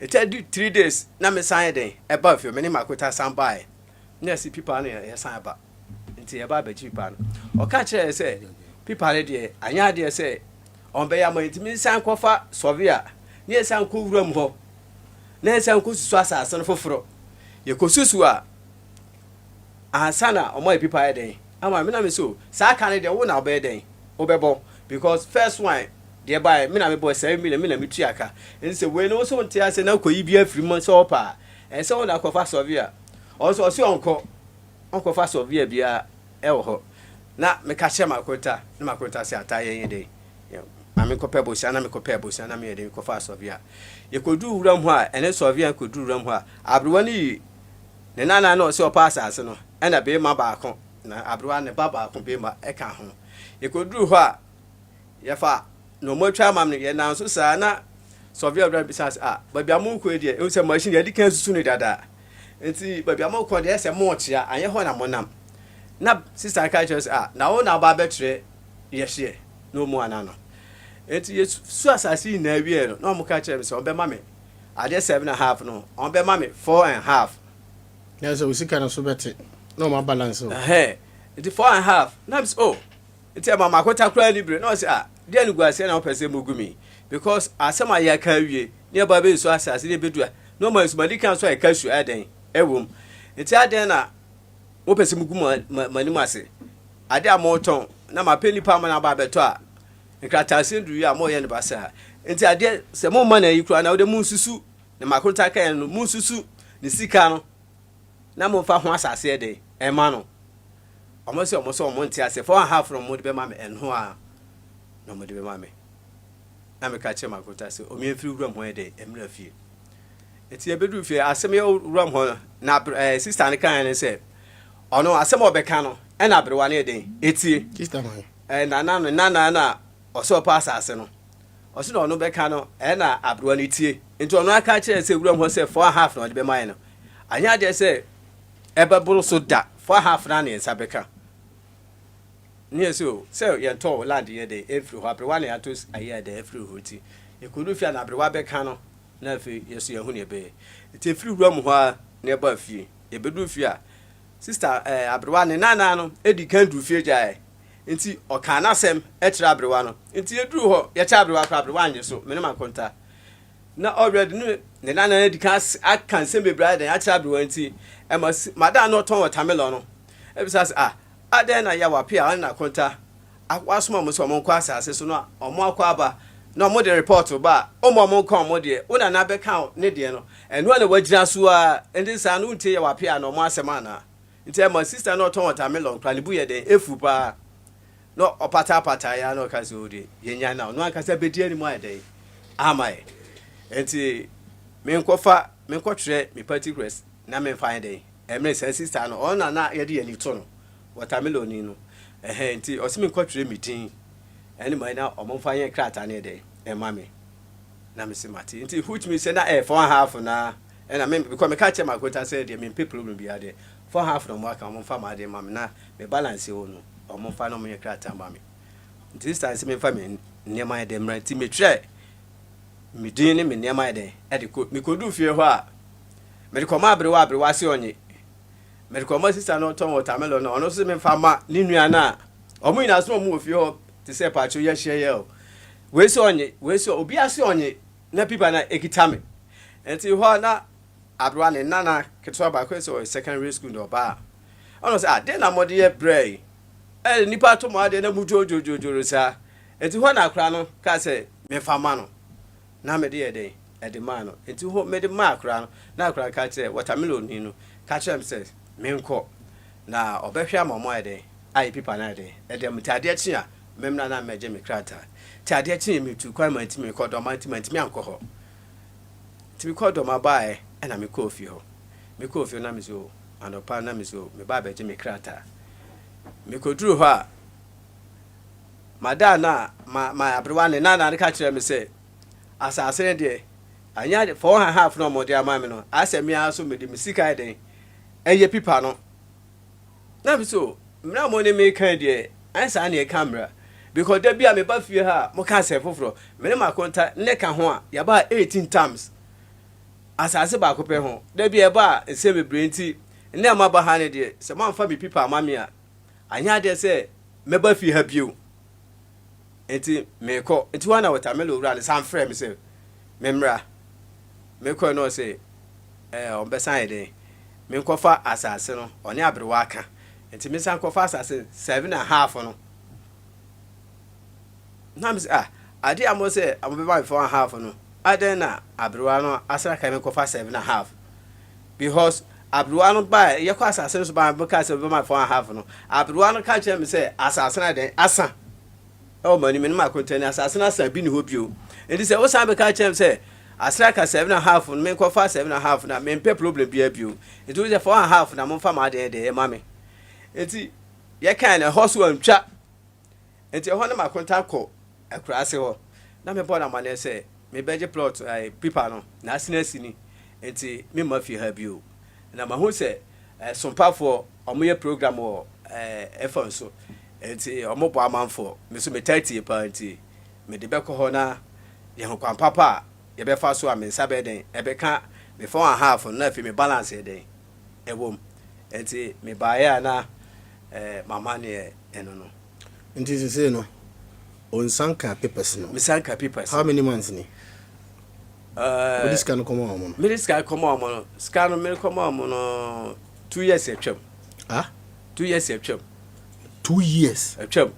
eti do 3 days na me san den e ba fie me ni makota san bai na si pipa no ye san ba nti e ba ba chi pipa no o ka kire se pipa le de anya de se on be ya mo nti me san kofa sovia ni san ko wuram ho na san ko susu asase no foforo ye ko susu a asana o mo pipa den ama me na me so sa ka ne de wo na be den obebo because first one dey buy me na me boy 7 million me na me tuaka and say we no so ntia say na koyi bia free man so pa and say na kofa sovia also so onko fa sovia bia e wo ho na me ka che makota na makota say ataye yen dey ame ko pebo sia na me ko pebo sia na me dey kofa sovia ye kodu wuram ho a ene sovia kodu wuram ho a abrewa ni ne nana na o se o pa asase no e na be ma ba ko na abrewa ne baba ko be ma e ka ho ye kodu ho a ye fa no mo twa mam ne ye na so sa na sovia bra bisas babi amonko e de e se machine ye di kan susu ne dada enti babi amonko de se mo chia anye ho na monam na sister ka just na wo na ba betre ye hye no mo ana no enti ye su asasi na wie no na mo ka kire me se on be ma me ade 7.5 no on be ma me 4.5 na so we sika na so bete no ma balance o enti 4.5 na be enti ma makota kra libre no se dia nugu ase na opese mogumi because asema ya ka wie ne ba be so asase ne bedua no ma so madi kan so e ka su aden ewom enti aden na opese mogum mani ase ade amoton na ma peni pa ma na ba beto a nkrata se ndu ya mo ye ne ba sa enti ade se mo ma na yi kura na wo de munsusu ne makota kan no munsusu ne sika no na mo fa ho asase ede e ma no omo ntia se 4.5 from mo de be ma me enho a no mo de be ma me na me ka che makota se o me firi wuram ho ede emra fie eti e bedu fie asem ye wuram ho na sister ne kan ne se ono asem obeka no e na abrewa ne ede eti sister man nana oso pass ase no oso no no beka no e na abrewa ne tie enti ono aka che se wuram ho se 4.5 no de be ma no anya de se e beburu so da 4.5 na ne nsa beka ni so ye to land ye de every ho abrewa ne atos aye de every hoti e kodu fia na abrewa beka no na fi yeso ye hu ne be eti free wuram ho a ne ba fie ye bedu fie a sister abrewa ne nana no edi kan du fie jae enti o kan asem e kira abrewa no enti eduru ho ye kira abrewa kra abrewa anye so me ne makonta na already ne nana edi kan akan sem be brother ya kira abrewa enti e madam no ton watermelon no e bisa aden na ya wapia na konta akwasoma mo so mo kwa asase so no omo akwa aba na omo de report ba omo ko omo de una na be kan ne de no eno na wagina so a ndi sa no ntie ya wapia na omo asema na ntie my sister no ton watermelon kra libu ye de efu pa no opata ya no ka so de yenya na no akasa bedi ani mo ade amai enti me nkotwe me particulars na me find day emre say sister no on na ye de ani to no watermelon ni no nti o se me kwatwere meeting ene mai na o mo fa yen krata na de e ma me na me se mate nti which me say na 4.5 na and me because me catch my quota say de me pay problem bi ade 4.5 no mo aka mo fa ma de ma me na me balance o no o mo fa no mo yen krata ma me nti this time se me fa me niam de mra nti me try me din ni me niam de e de ko me kodu fie ho a me de ko ma abre wa se onye me de ko ma sister no ton watermelon no ono se me fa ma ni nua na o mo ina so mo fie ho ti se pa cho ye hye ye o we se obi ase onye na pipa na ekitame enti ho na abroa ne nana ketwa ba kwe so secondary school no ba ono se ade na mode ye bray nipa to mo ade na mujojojojo sa enti ho na akra no ka se me fama no na me de ye de e de ma no enti ho me de ma akra no na akra ka che watermelon ni no ka che me se me nko na obehwe amamo ade ai pipa na ade e de mtade achi a memna na meje me krata tade achi me tu kwa manti me kodo manti me anko ti me kodo ma bae e na me kofi ho na me so anopa na me so me ba beje me krata me koduru ho a mada na ma abrewa ne na ka kire me se asase de anya 4.5 no mo de ama me no asemi aso me de me sika den eye pipa no na me so mra mo ne me kan de ansa na e camera because there be a me ba fie ha mo ka se foforo me ne ma konta ne ka ho a ya ba 18 times asase ba ko pe ho there be e ba se me brenti ne ma ba ha ne de se ma fa bi pipa amame a anya de se me ba fie ha bio enti me ko enti wana watermelon ura ne san frɛ me se memra me ko no se on be san de me ko fa asase no one abrewa aka enti me san ko fa asase 7.5 no na me se ade amo se amo be ba 4.5 no ade na abrewa no asra ka me ko fa 7.5 because abrewa no ba ye ko asase no so ba be ka se be ma 4.5 no abrewa no ka che me se asase na den asa o mani me ma kontani asase na asa bi ni ho bio enti se wo san be ka che me se asra ka 7.5 no me ko fa 7.5 na me pe problem bia bio enti wo se 4.5 na mo fa ma de e ma me enti ye kan na hoso antwa enti ho na ma konta ko akurase ho na me bona mane se me beje plot pipa no na asini enti me ma fi ha bio na ma ho se sompa for omoye program o efon so enti omobo amanfo me so me 30 pa enti me de beko ho na ye ho kwan papa ye be fa so a me nsabe den e be ka me 4.5 na fi me balance den e wom enti me ba ya na mama ne eno no nti se no on sanka papers no me sanka papers how many months ni this can come on me this can come on scan me come on no 2 years atwam 2 years atwam 2 years atwam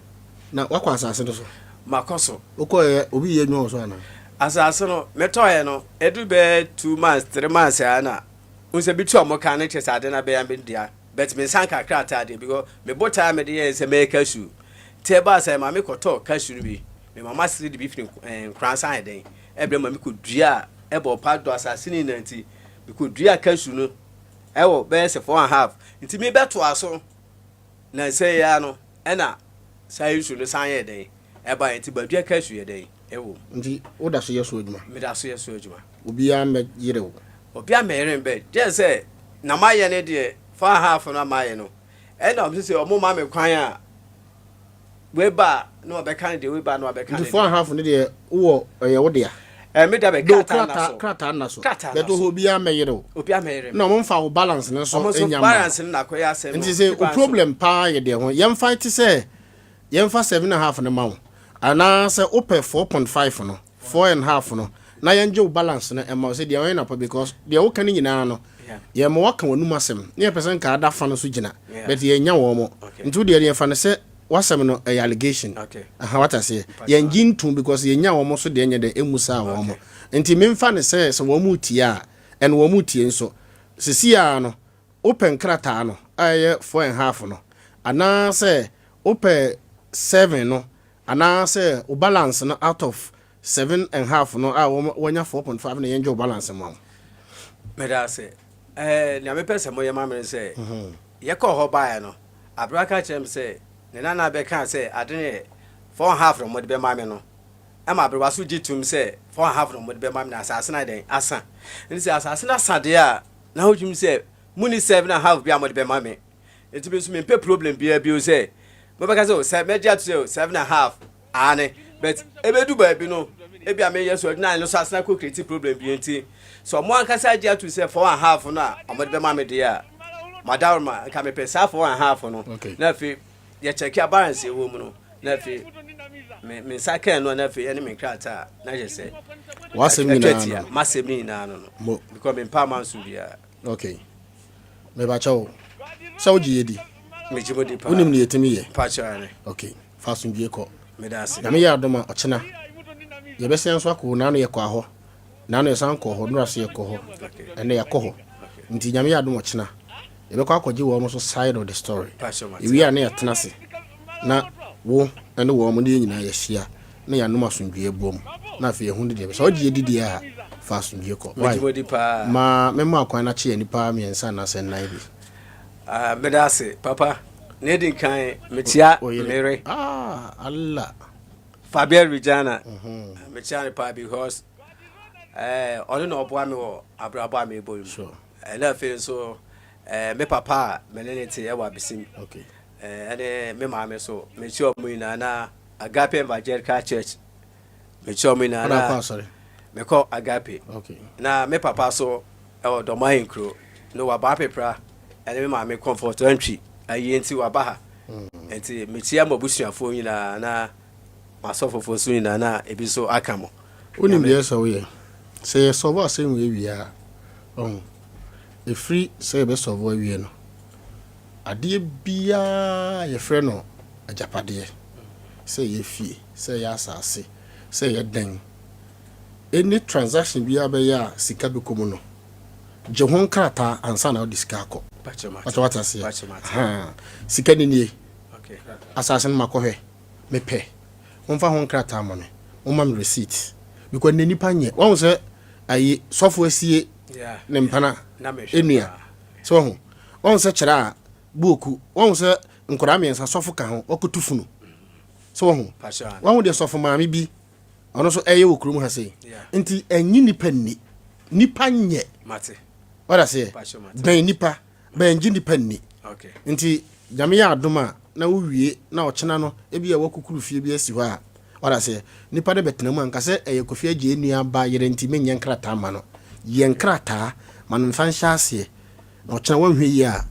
na wakwa asase no so makoso okoye obi ye nwo so ana asase no metoye no edu be 2 months 3 months ana unse bitu amoka na chese ade na be ya be dia but me sanka krata ade because me bota me de se me cashew te ba say ma me koto cashew bi me mama siri de bi fin kransan eden ebre ma me ko dua e bo pado asase ni nanti me ko dua cashew no e wo be se 4.5 nti me beto aso na say ya no e na say su no san eden e ba nti ba dua cashew eden e wo nti oda so yeso adwuma me da so yeso adwuma obi a me yire wo obi a me ren be je say na ma ye ne de 4.5 na ma ye no e na o se o mo ma me kwan a we ba no be kan de we ba no be kan de 4.5 ne de wo ye wo de a me da be krata na so beto obi a me yire wo obi a me yire no mo mfa wo balance ne so enyama balance na ko ya se nti se o problem pa ye de ho ye mfa ti se ye mfa 7.5 ne ma wo ana se ope 4.5 no 4.5 no na ye nje balance no e ma se de na pa because de wo kan nyina no ye mo waka wonu masem ne person ka da fa no so gina but ye nya wo mo nti de ye fa ne se wasem no allegation what say ye njintu because ye nya wo mo so de nya de emusa wo mo nti me mfa ne se wo mu tie a en wo mu tie nso sisi a no open krata no aye 4.5 no ana se open 7 no ana se o balance no out of 7.5 no a wonya 4.5 na ye nje balance mo me da se na me pese mo ye ma me say ye ko ho ba no abraka chem say ne na be kan say adene 4.5 no mo de be ma me no ama abrewa so gitum say 4.5 no mo de be ma me na asase na den asa ni say asase na sade a na ho jum say muni 7.5 bia mo de be ma me enti be so me pe problem bia bi o say mo be ka say media to 7.5 ane but ebedu ba bi no ebi a me yeso na no so asana ko create problem bi enti so mo ankasa agia to say 4.5 no a mo de be ma me de a madam ka me pesa 4.5 no na fi ye check your balance e wo mu no na fi me saka no na fi ene me krata na je say wasemi na masemi na no because me pa man so bia okay me ba chawo so ji yedi me jibodi pa unim ne yetimi ye pa chaane okay faso bie ko me da se na me ya adoma ochena ye be sen so akọ na no ye kwa ho na no ye san ko ho no aso ye ko ho ene ye ko ho nti nyame ya adoma ochena ye be kwa akọje wo no so side of the story we are na ya tenase na wo ene wo mo de nyina ye hia na ya no masundue bom na afi ehunde de so ji yedi a faso bie ko me jibodi pa ma me ma akwan na che nipa miensa na sen nai bi medase papa nedin kan metia mere Allah Fabian Regina metia pa because only no boa me wo abraba me bo sure na fe so me papa menenete e wa bisim okay ene me ma me so metia mu ina na Agape Evangelical Church metia mu ina na me call Agape okay na me papa so e wo do my nkro no wa ba pepra ene me ma me comfort entry ayi enti wa ba ha enti metia mabusuafo nyina na masofofo so nyina na ebi so akamo oni bi eso we say so bo asem we wia e free say be so bo wie no ade bia ye frɛ no ajapade say ye fie say ya asase say ye den any transaction bia be ya sika be komu no je ho nkrata ansa na odiska akọ what I say sika ni nie okay asase no makohwe mepe wonfa ho nkrata ma me wonma me receipt because nipa nye won say ayi sofo asie ne mpana enua so ho won say kira boku won say nkora me nsa sofo ka ho okotufunu so ho won de sofo ma me bi ono so eye wo krum ha sei nti enyi nipa nye mate what I say ben nipa ben ji nipa ni okay nti nyame ya adoma na wo wie na ochena no ebi ya wakukuru fie bi asi ho a ora se nipa de betena mu anka se eye kofie gie enua ba yere nti menye nkrata ma no ye nkrata ma no mfa nhya ase na ochena wanhwe yi a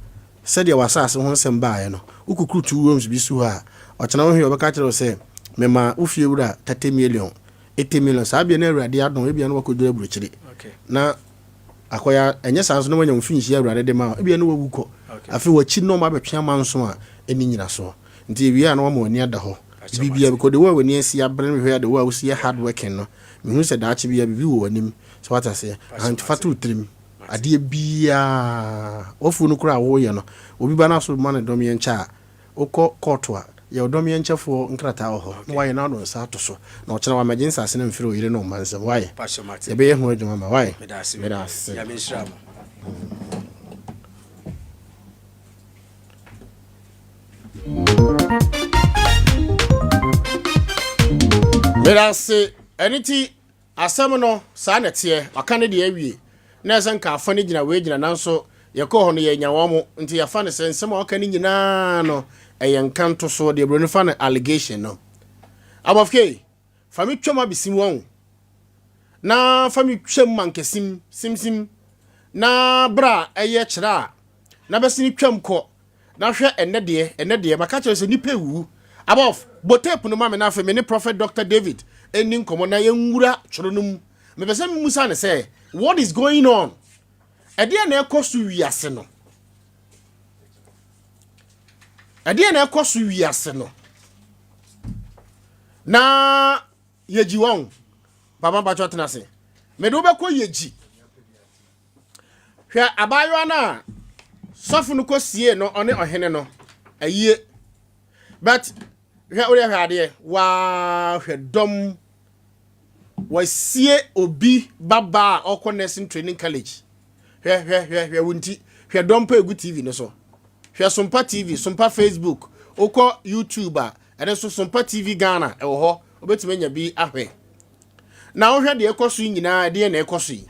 se de wasase ho nsem ba ye no ukukuru two rooms bi su ha ochena wanhwe obeka kire se mema ufie wura 30 million 80 million sabe na awurade adon ebi na wakodura buruchiri okay na akoya enye sanso no wanya mfinhia awurade de ma ebi na wawuko afi wachi no ma betwa manso a eni nyina so nti wi a na wama wani ada ho bibia because the way wani asi abren me hwe the way we hard working no me hu se daachi bia bibi wo wanim so what I say and fatu trim ade bia ofu no kura wo ye no obi ba na so ma na dom ye ncha okọ court a ye odom ye nchafo nkrata ho no waye na no sa to so na ochena wa emergency ase na mfiri oyire no mansem waye ye be ye hu adwuma ma waye medase ya minshram medase eniti asem no sa na tie aka ne de awie na ese nka afa ne gina we gina nanso ye ko ho no ye nyawo mo nti ya fa ne sensem aka ne nyina no eyenkanto so de broni fa na allegation no abofke fami twoma bisim won na fami twam mankesim simsim na bra eye kira na besini twam ko na hwe enede maka kire se nipa wu abof botep no ma me na fa me ne prophet Dr. David eni nkomo na yenwura chorunum me pese me musa ne say what is going on ede na ekosu wiase no ade na ekosu wiase no na yeji won baba bacho tenase me do be ko yeji hwe abayo na sofu no ko sie no one ohene no aye but hwe ore hwe ade wa hwe dom wa sie obi baba okọ nursing training college hwe wunti hwe dompa egu TV no so hwe Sompa TV Sompa Facebook okọ YouTube a ene so Sompa TV Ghana ewo ho obetime nya bi ahwe na wo hwe de ekoso nyina de na ekoso yi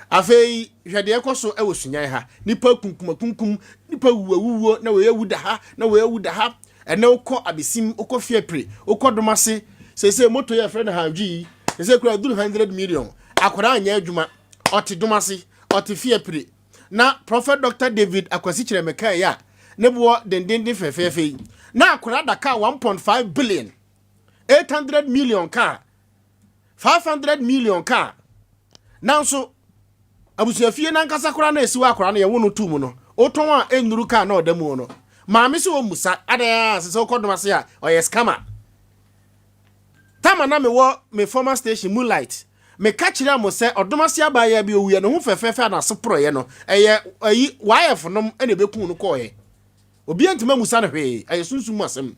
afei hwe de ekoso ewo sunyan ha nipa kunkum nipa wuwo na we yewuda ha ene okọ abesim okọ fiepre okọ domase sese moto ya friend ha dwi sese kura 100 million akwara anya adwuma oti domase oti fiepre na Prophet Dr. David akwasi kiremeka ya ne bo dendende fefefe na akwara daka 1.5 billion 800 million car 500 million car nanso abusuafie na nkasa kora na esiwa akwara na ye wono tumu no oton a enuru car na odamu no maame se wo musa ada sese okodomase a oye scammer tama na me former station Moonlight me kachiri amose odomase abaya bi owuye no ho fefefe na sepro ye no eye ayi YF nom ene bekun no koye obi antima musa na hwe aye sunsum asem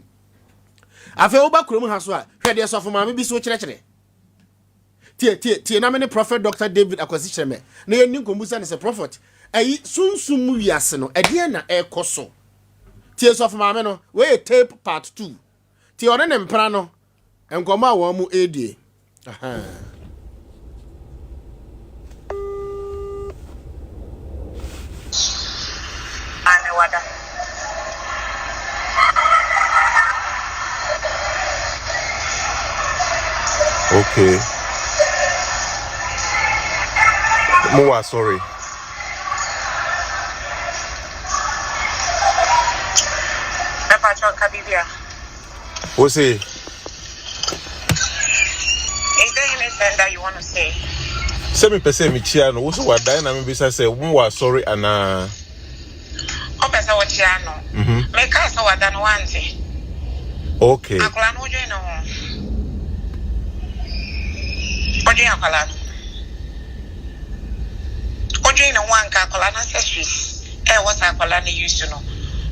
afa oba kurom ha so a hwe de sofo maame bi so kirekire tie na me ne Prophet Dr. David akwasi kireme na ye ninkomusa ne se prophet ayi sunsum wiase no ede na ekoso tie sofo maame no we tape part 2 tie one ne mpra no enkoma wo mu edie aha Wada. Okay. Mowa, sorry. What's it? Is there anything that you want to say? Semi pese mi chia no. What's what dying? I mean, besides say, mowa, sorry, and Pesa wachiano. Meka sa wadano wanzi. Okay. Akola no ojo ino. Ojo akola. Ojo ino wanka akola na accessories. Wasa akola ni used to know.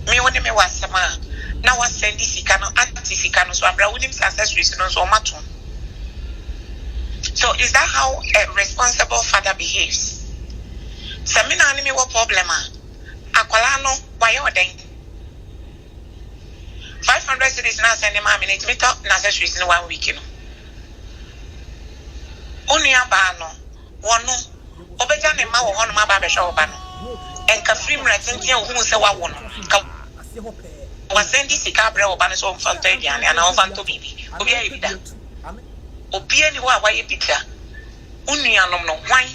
Me woni me wasema na wasendi sikano antifika so abra woni me accessories no so mato. So is that how a responsible father behaves? Samina ni me wo problema. Akwala no why oden 500 cities na send them a minute meter na accessories in 1 week no onia ba no wono obeja ne ma wo hono ma ba be hwe oba no enka free mratentia ohun se wa wo no ka wasendi sika bre oba no so mfanta ediane ana mfanto bibi obi ayi bida obi ani wa ye bida onia nom no hwan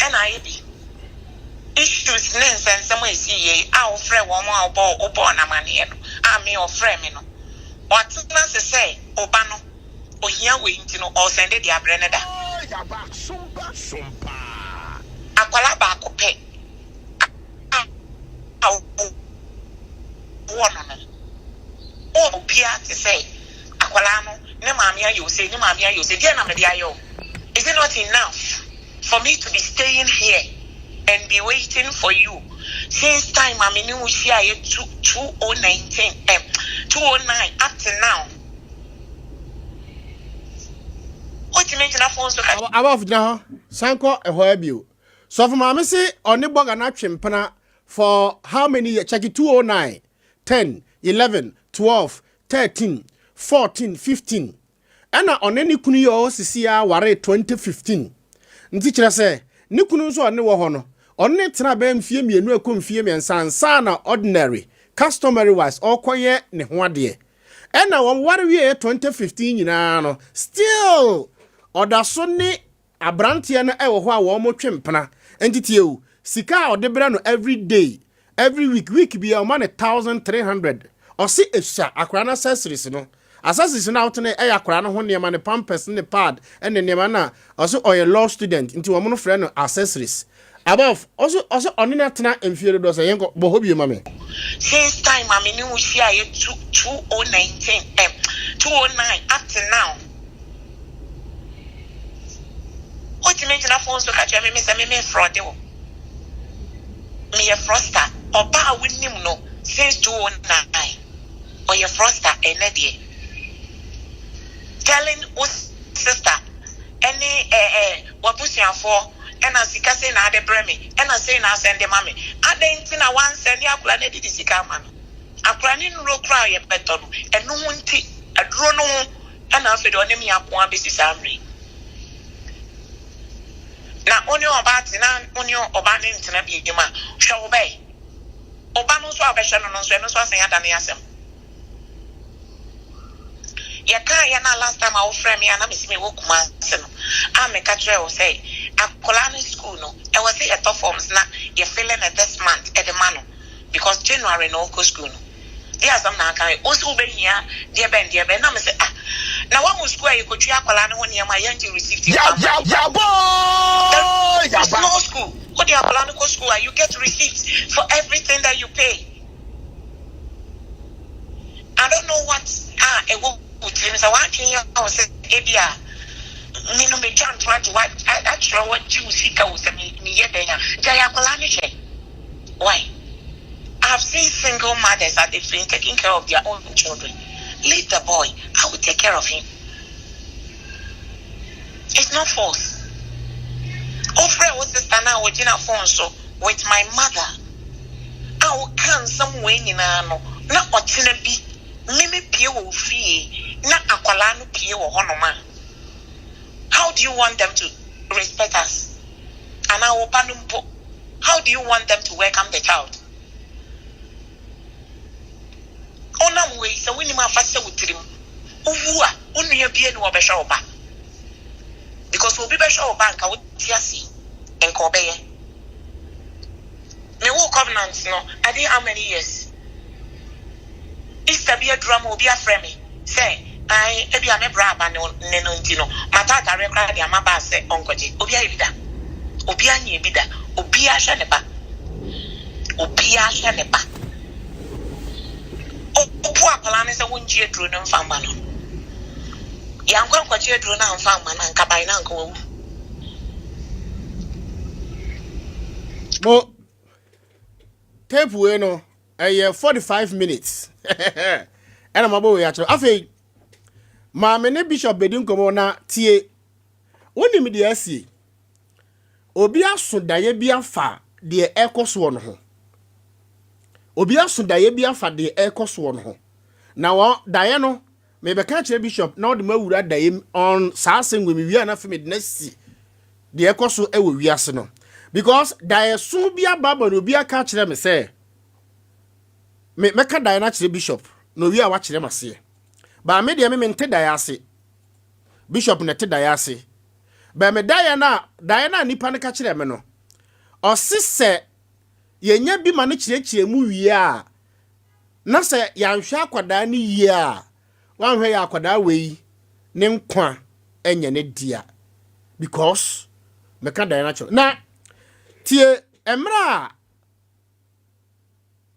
ena ayi bi issues Nsem Sisi a ofre wo mo obo na mane no a me ofre me no watena se say oba no ohia we nti no o send the abrene da Sompa akwala ba ko pe wono no o bia te say akwala no ne maame ayo say ne maame ayo say dia na me dia yo. Is it not enough for me to be staying here and be waiting for you since time I'm in Ushia 2009 up to now? What you mention phone so above now sanko ehobio so for mama say oni boga na twempena for how many years? Check it 209 10 11 12 13 14 15 ana oneni kunu yo sisia ware 2015 nti kire say ni kunu so oni wo ho no onne tena ba mfie mienu akomfie miensansa na ordinary customary wise okoye ne ho ade ena wo ware wie 2015 nyina no still odaso ni abrantie na ewo ho a wo mo twempena entity ewu sika odebra no every day every week be o man 1300 o si esha akra na accessories no accessories na out na akra no ho ne ma ne pampers ne pad ene ne ma na o so oye law student nti wo mo no frɛ no accessories above also onina tena emfiere do say yenko bo hobi mame since time I'm in Ushia 2009 up to now. What you mention phone so catch me say me fraud me a froster oba winnim no since 2009 or your froster enedie telling us sister any wabusia for and I sika say na de bremi, and I say na send the mommy. I didn't think I want send the akula ne di sika man. Akula ni no cry e beto no, and no nti adro no, and I feel on me akwa besi samri. Na only about na only about ntina bi ejuma, show be. Oba no so abehwe no so no so asen ya dane asem. Ya kan ya na last time I was friend me na me si me wo kuma se no. A me ka kire o say akola no school no. E was say eto forms na you feeling at this month at the man because January no go school no. There some na kan o so be hia dia ben na me say na wa mu school you go twa akola no ho ne ma yan receipt. Ya boy. No school. What you apply to school, you get receipts for everything that you pay. I don't know what it will put him. So I can say, Abia, me no me can't try to what I try what you see goes me yet. Why? I've seen single mothers that they've been taking care of their own children. Leave the boy, I will take care of him. It's not false. Offer was sister now with a phone so with my mother. I will come somewhere in ano. Na otina bi mimi pie wo fie na akwala no pie wo honoma. How do you want them to respect us? And our panumpo. How do you want them to welcome the child? Onam we so we ni ma fase wutirim. Owu a onua bie no obehwe oba. Because we'll be sure bank I would see and Kobe. Me will covenants no, I didn't how many years. Easter be a drum will be a frame. Say, I be a brab and no, my tata record the amaba say Uncle Obia Bida. Obia ni bida, Obia Shanepa. Obia Shanepa. Oh, poor Palanis a won't you drew no famano. Yang kwa kwa chie drona mfa man anka bai na nko wu. Mo tape we no 45 minutes. Ena mabo we acho. Afei ma me ne Bishop Bedin komo na tie. Woni me de asie. Obi aso daye bi afa de ekoso no ho. Obi aso daye bi afa de ekoso no ho. Na wo daye no me be catch Bishop now the mawura daim on sasen we wi na fe me de nasi de ekoso e we wiase no because dae so bia baba no bia catch me say me ka dae na kire Bishop no wi a wa kire mase ba me de me nte dae ase Bishop ne te dae ase ba me dae na nipa ne ka kire me no o sise yenya bi ma ne kire mu wi a na se yanhwa akwada ne yi a wan hwe ya akwada wei ne nkwa enye ne dia because me ka dan natural na tie emra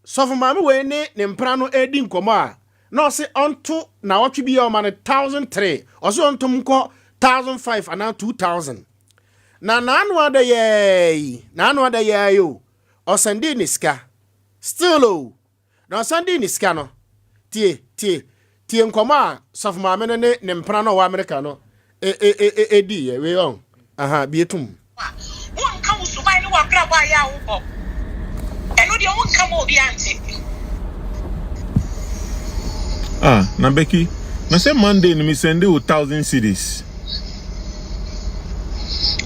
sofu mama wei ne mpra no edi nkomo a na se onto na wotwe bi o ma ne 1003 o se onto mko 1005 and 2000 na nanu ada ye yo o sende ni ska still o na sende ni ska no tie nkoma sofu maame ne mpra no wa America no edi we on aha bietum won kan usubai ni wa bra ba ya wo bo eno de won kan mo bi anti na Becky na say Monday ni me send you 1000 cedis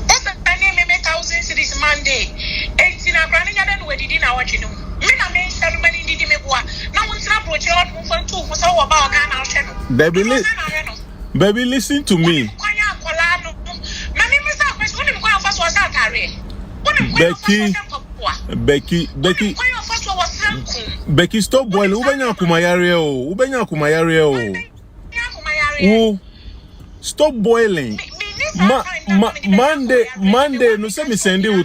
esa tani me 1000 cedis Monday 18 na brand nya den wedidi na watch no me na me sell many didi me boa na won tra broche lot mo fan tu for so wo ba o ga na hwe no baby listen to me Becky stop boiling ubenya kumayare o stop boiling Monday no say me send you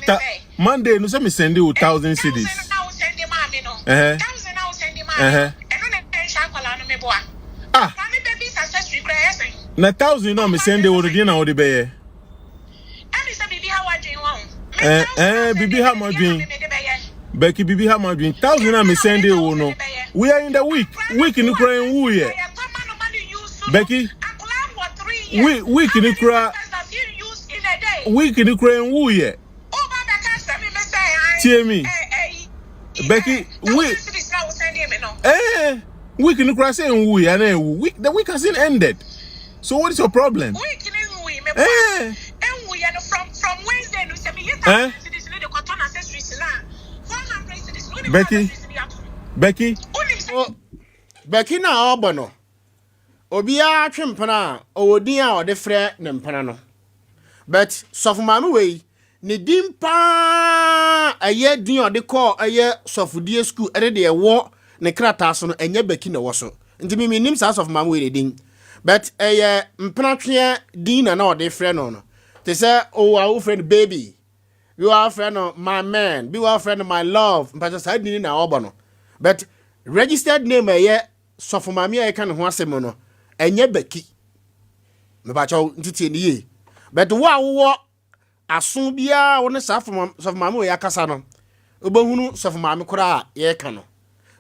Monday no say me send you 1000 cedis na 1000 no me send you the na o de be bibi ha madwin Becky bibi ha madwin 1000 na me send you no we are in the week ni crying who here Becky week ni cry who here Tear me. Becky, week in the cross and we and the week hasn't ended. So what is your problem? From Wednesday no say me the cotton accessories na 400 cedis no Becky na obono obia twempana owodin a ode frɛ ne mpana no but sofumame wei ne dimpa aye din ode call aye sofudie school ede de wo ne krata so no enye Becky na wo so nti mi nim sa sofumame wei ne din but aye mpana twe din na ode frɛ no they say oh our friend baby you are friend of my man be our friend of my love but say din na obono but registered name aye sofumame aye kan ho asem no enye Becky me ba chaw ntiti ni ye but wo aso bia wo ne sofumame we akasa no obohunu sofumame kora ye ka no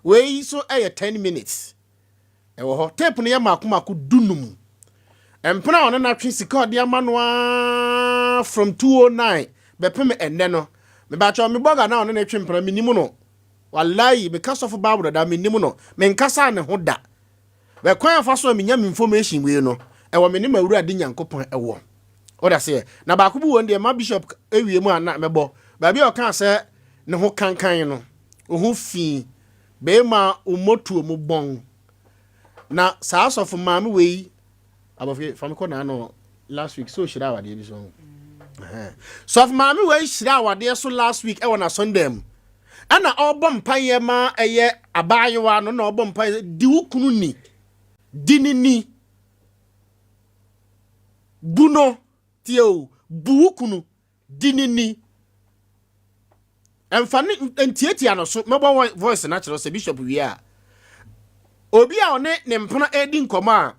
we so 10 minutes e wo ho tape no ye makomako dunum empena one na twe sika ode amanoa from 209 be pem enne no me ba chaw me boga na one na twe mpra minimu no wallahi because of Bible da minimu no me nkasa ne ho da we kwan fa so me nya information we no e wo me ne mawura de Nyankopon e wo o da se na ba ko bu won de ma bishop ewie mu ana mebo ba bi o kan se ne ho kankan no o ho fi be ma o motu mu bon na sa so for mama we abofe fam ko na no last week so shira wade bi so so for mama we shira wade so last week e wona Sunday ana obom paye ma eye abayewa no na obom paye di wukunu ni dinini buno tio buukunu dinini emfani entieti ano so mebo voice natural se bishop wi a obi a one ne mpona edi nkoma a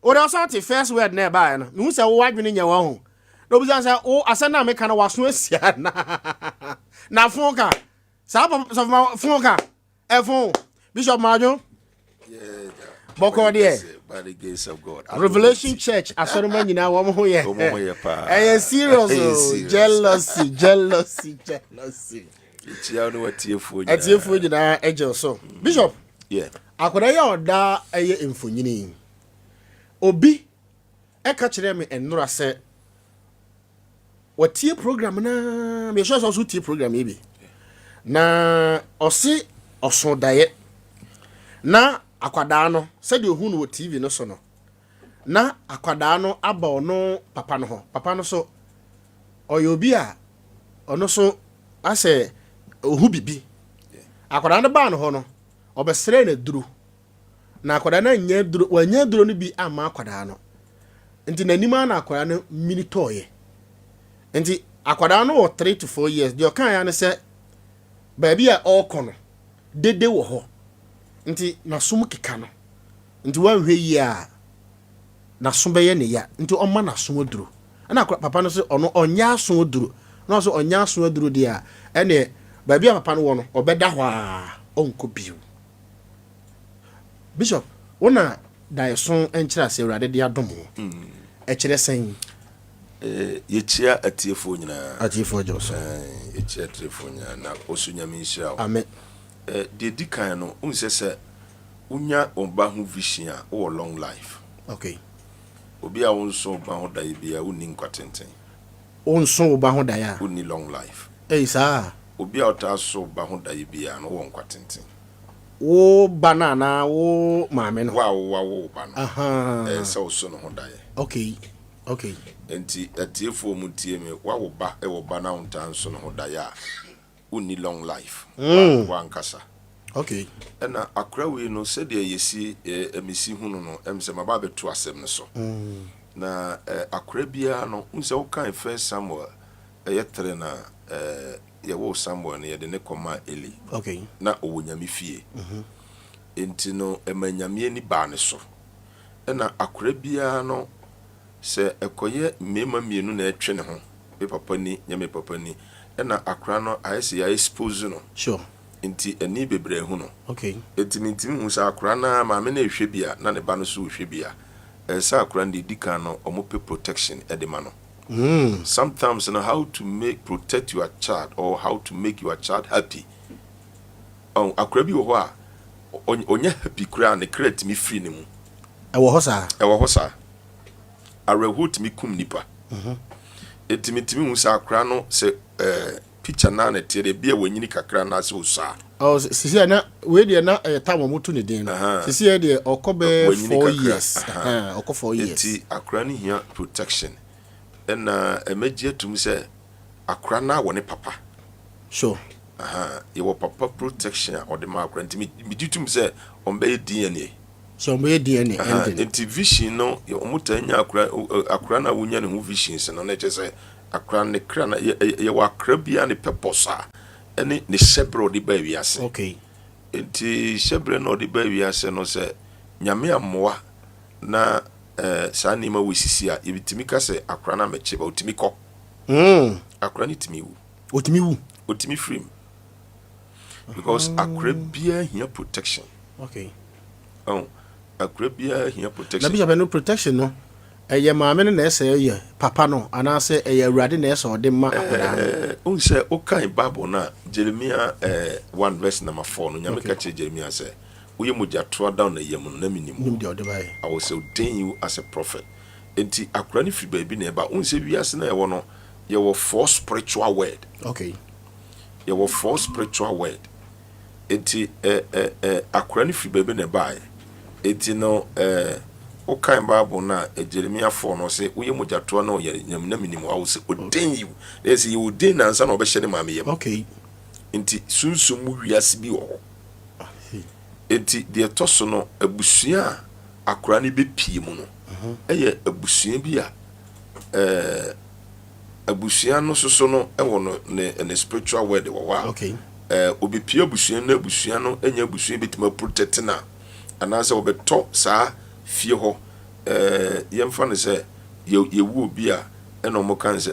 o da so te first word na ba no hu se wo adwene nya wa ho no bi say o asana me kana waso asia na fonka sa fonka efon bishop majo boko de by the grace of God. Revelation Church asoroma nyina wo ho ye serious jealousy Ichia no atiefo nyina ejel so bishop akoda ya oda eye emfonyini obi e ka kire me enura se watie program na me so tie program e bi na osi osodaye na akwada no se de ohunu wo TV no so no na akwada no aba ono papa no ho papa no so oyobi a ono so ase ohu bibi akwada no ba no ho no obesere na duru na akwada na nya duru wanya duru no bi ama akwada no nti nanima na akwada no mini toye nti akwada no 3 to 4 years de okan ya ne se baabi a okono dede wo ho nti nasum keka no nti wanhwe yi a nasum be ye ne ya nti omma nasum oduro ana papa no so ono onya aso oduro no so onya aso oduro dia ene baabi a papa no wo no obeda ho a onko biu bishop wona daeson enkyira se urade dia domo ekire sen ye chia atiefo nyina atiefo joso ye chia atiefo nyina na osunyame nhyira amen de dikan no unsese unya omba hu vision a o long life okay obi a wonso ba ho dai bia uni nkwatenten onso ba ho dai a uni long life sa obi a otaso ba ho dai bia no won kwatenten wo banana wo maame no wo ba no so so no ho dai okay enti atiefo mu tie me wo ba e wo ba na untanso no ho dai a uni long life wan kasa okay na akra we no se de yesi emisi hunu no emse maba beto asem ne so na akra bia no unse wo kan first Samuel yetre na ye wo Samuel ne ye de ne koma Eli okay na owonyame fie enti no emanyame ni ba ne so na akra bia no se ekoye mema mienu na etwe ne ho be papa ni nyame papa ni na akra no ayese ya expose no sure enti ani bebre hu no okay enti hu sa akra na ma me na ehwe bia na ne ba no so ehwe bia sa akra ndi dikan no omo pe protection edema no Sometimes, how to protect your child or how to make your child happy. Akrabi wo onye happy kura ne create me free ne mu. Ewo ho sa. Arehut mi kum nipa. Etimitimi hu sa akra no se picture na na tere bia wanyini kakra na se usa. Oh, sisi na we dey na time mo to ne din no. Sisi dey okobe 4 years. Oko 4 years. Eti akra ni hia protection. Na emeje tum se akra na woni papa. Sure. Your papa protection or the mark rent me tum se on be DNA. So on be DNA and vision no your mutanya akra na wunya ne hu visions no na che se akra ne kra na ye wa akra bia ne peposa ene ne shebre de ba wiase. Okay. Enti shebre no de ba wiase no se nyame amoa na sa nima wesisi a yebitimi ka se akra na meche ba otimi kɔ. Akra ni timi wu. Otimi free. Because akrabia here protection. Okay. Akrabia here protection. Na bi no protection no. Eye maame no na ese ye papa no ana se eye awurade na ese ode ma akoda. On say o kan Bible na Jeremiah 1 verse number 4 no nyame ka che Jeremiah say we moja to down na yem no na minimu. I will ordain you as a prophet. Enti akra ni free baby na ba on say wiase na ye wo no ye wo for spiritual word. Okay. Ye wo for spiritual word. Enti akra ni free baby na ba enti no o kan Bible na Jeremiah 4 no say we moja to na ye nyam na minimu I will say ordain you. They say you ordain na nsa na obehye ne maame yem. Okay. Enti sunsum mu wiase bi wo. Enti de toso no abusua akra ni be pie mu no. Eye abusua bi a abusua no soso no ewo no ne spiritual word wo wa. Okay. Obi pie abusua na abusua no enya abusua bitima protect na anase obeto saa fie ho yemfa ne se yewu obi a eno mo kan se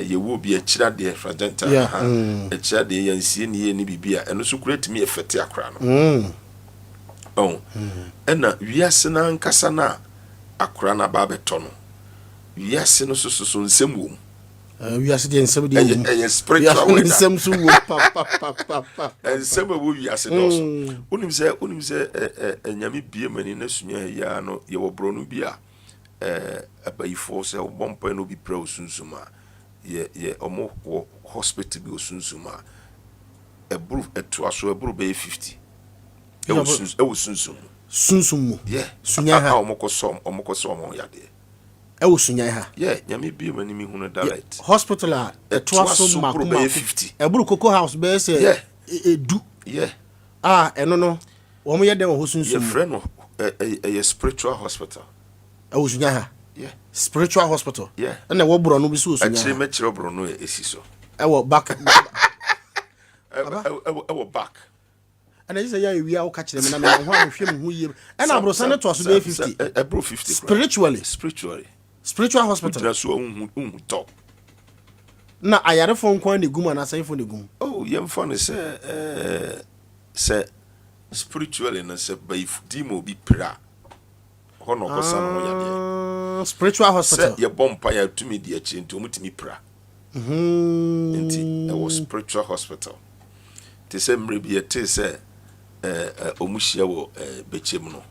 yewu obi a kira de fragenta a kira de yansie ne ye ni bibia eno so kura timi efete akra no. Ena wiase na nkasa na akra na ba beto no wiase no so nsem wom. Wiase de nsem de wom. Spiritual word nsem so wom pa. Nsem wo wiase dos. Unim se nyame bie mani na sunya ya no ye wo bro no bia abayifo se obompa no bi pra osunsuma ye omo hospital bi osunsuma ebru etuaso ebru be 50 ewo sunsum yeah sunya ha omokosom yade ewo sunya ha yeah nyame bie mani mi hunu direct hospital a etuaso makoma 50 ebru coco house be se edu eno no wo mo ye den wo sunsum ye friend no a spiritual hospital ewo sunya ha yeah spiritual hospital yeah na wo bro no bi so sunya actually me kire bro no esi so ewo back ewo back and I say yeah we are ka kire me na me ho ahwe me ho yie na abro sane to so be 50 ebro 50 spiritual hospital na so top na ayare fo nkwan ne gum na san fo ne gum yemfa ne se spiritually na se by demo bi pra hono ko san ho yade spiritual hospital se ye bompa ya tumi di achi nti omutimi pra nti was spiritual hospital te se mre bi ete se omuhia wo bechem no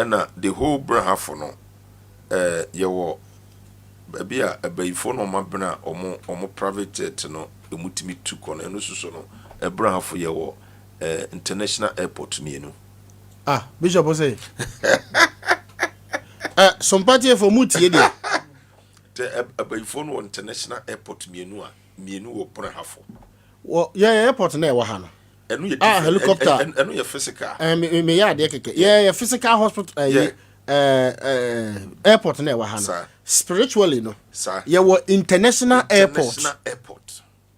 na the whole brahafo no ye wo bia abayifo no mabena omo private jet no omutimi tuko no eno suso no brahafo ye wo international airport mienu bishop say Sompa for mutie de the abayifo no international airport mienu wo brahafo wo airport na e wa ha no eno ye helicopter eno ye physical me ya de keke ye physical hospital airport na e wa ha no spiritually no ye wo international airport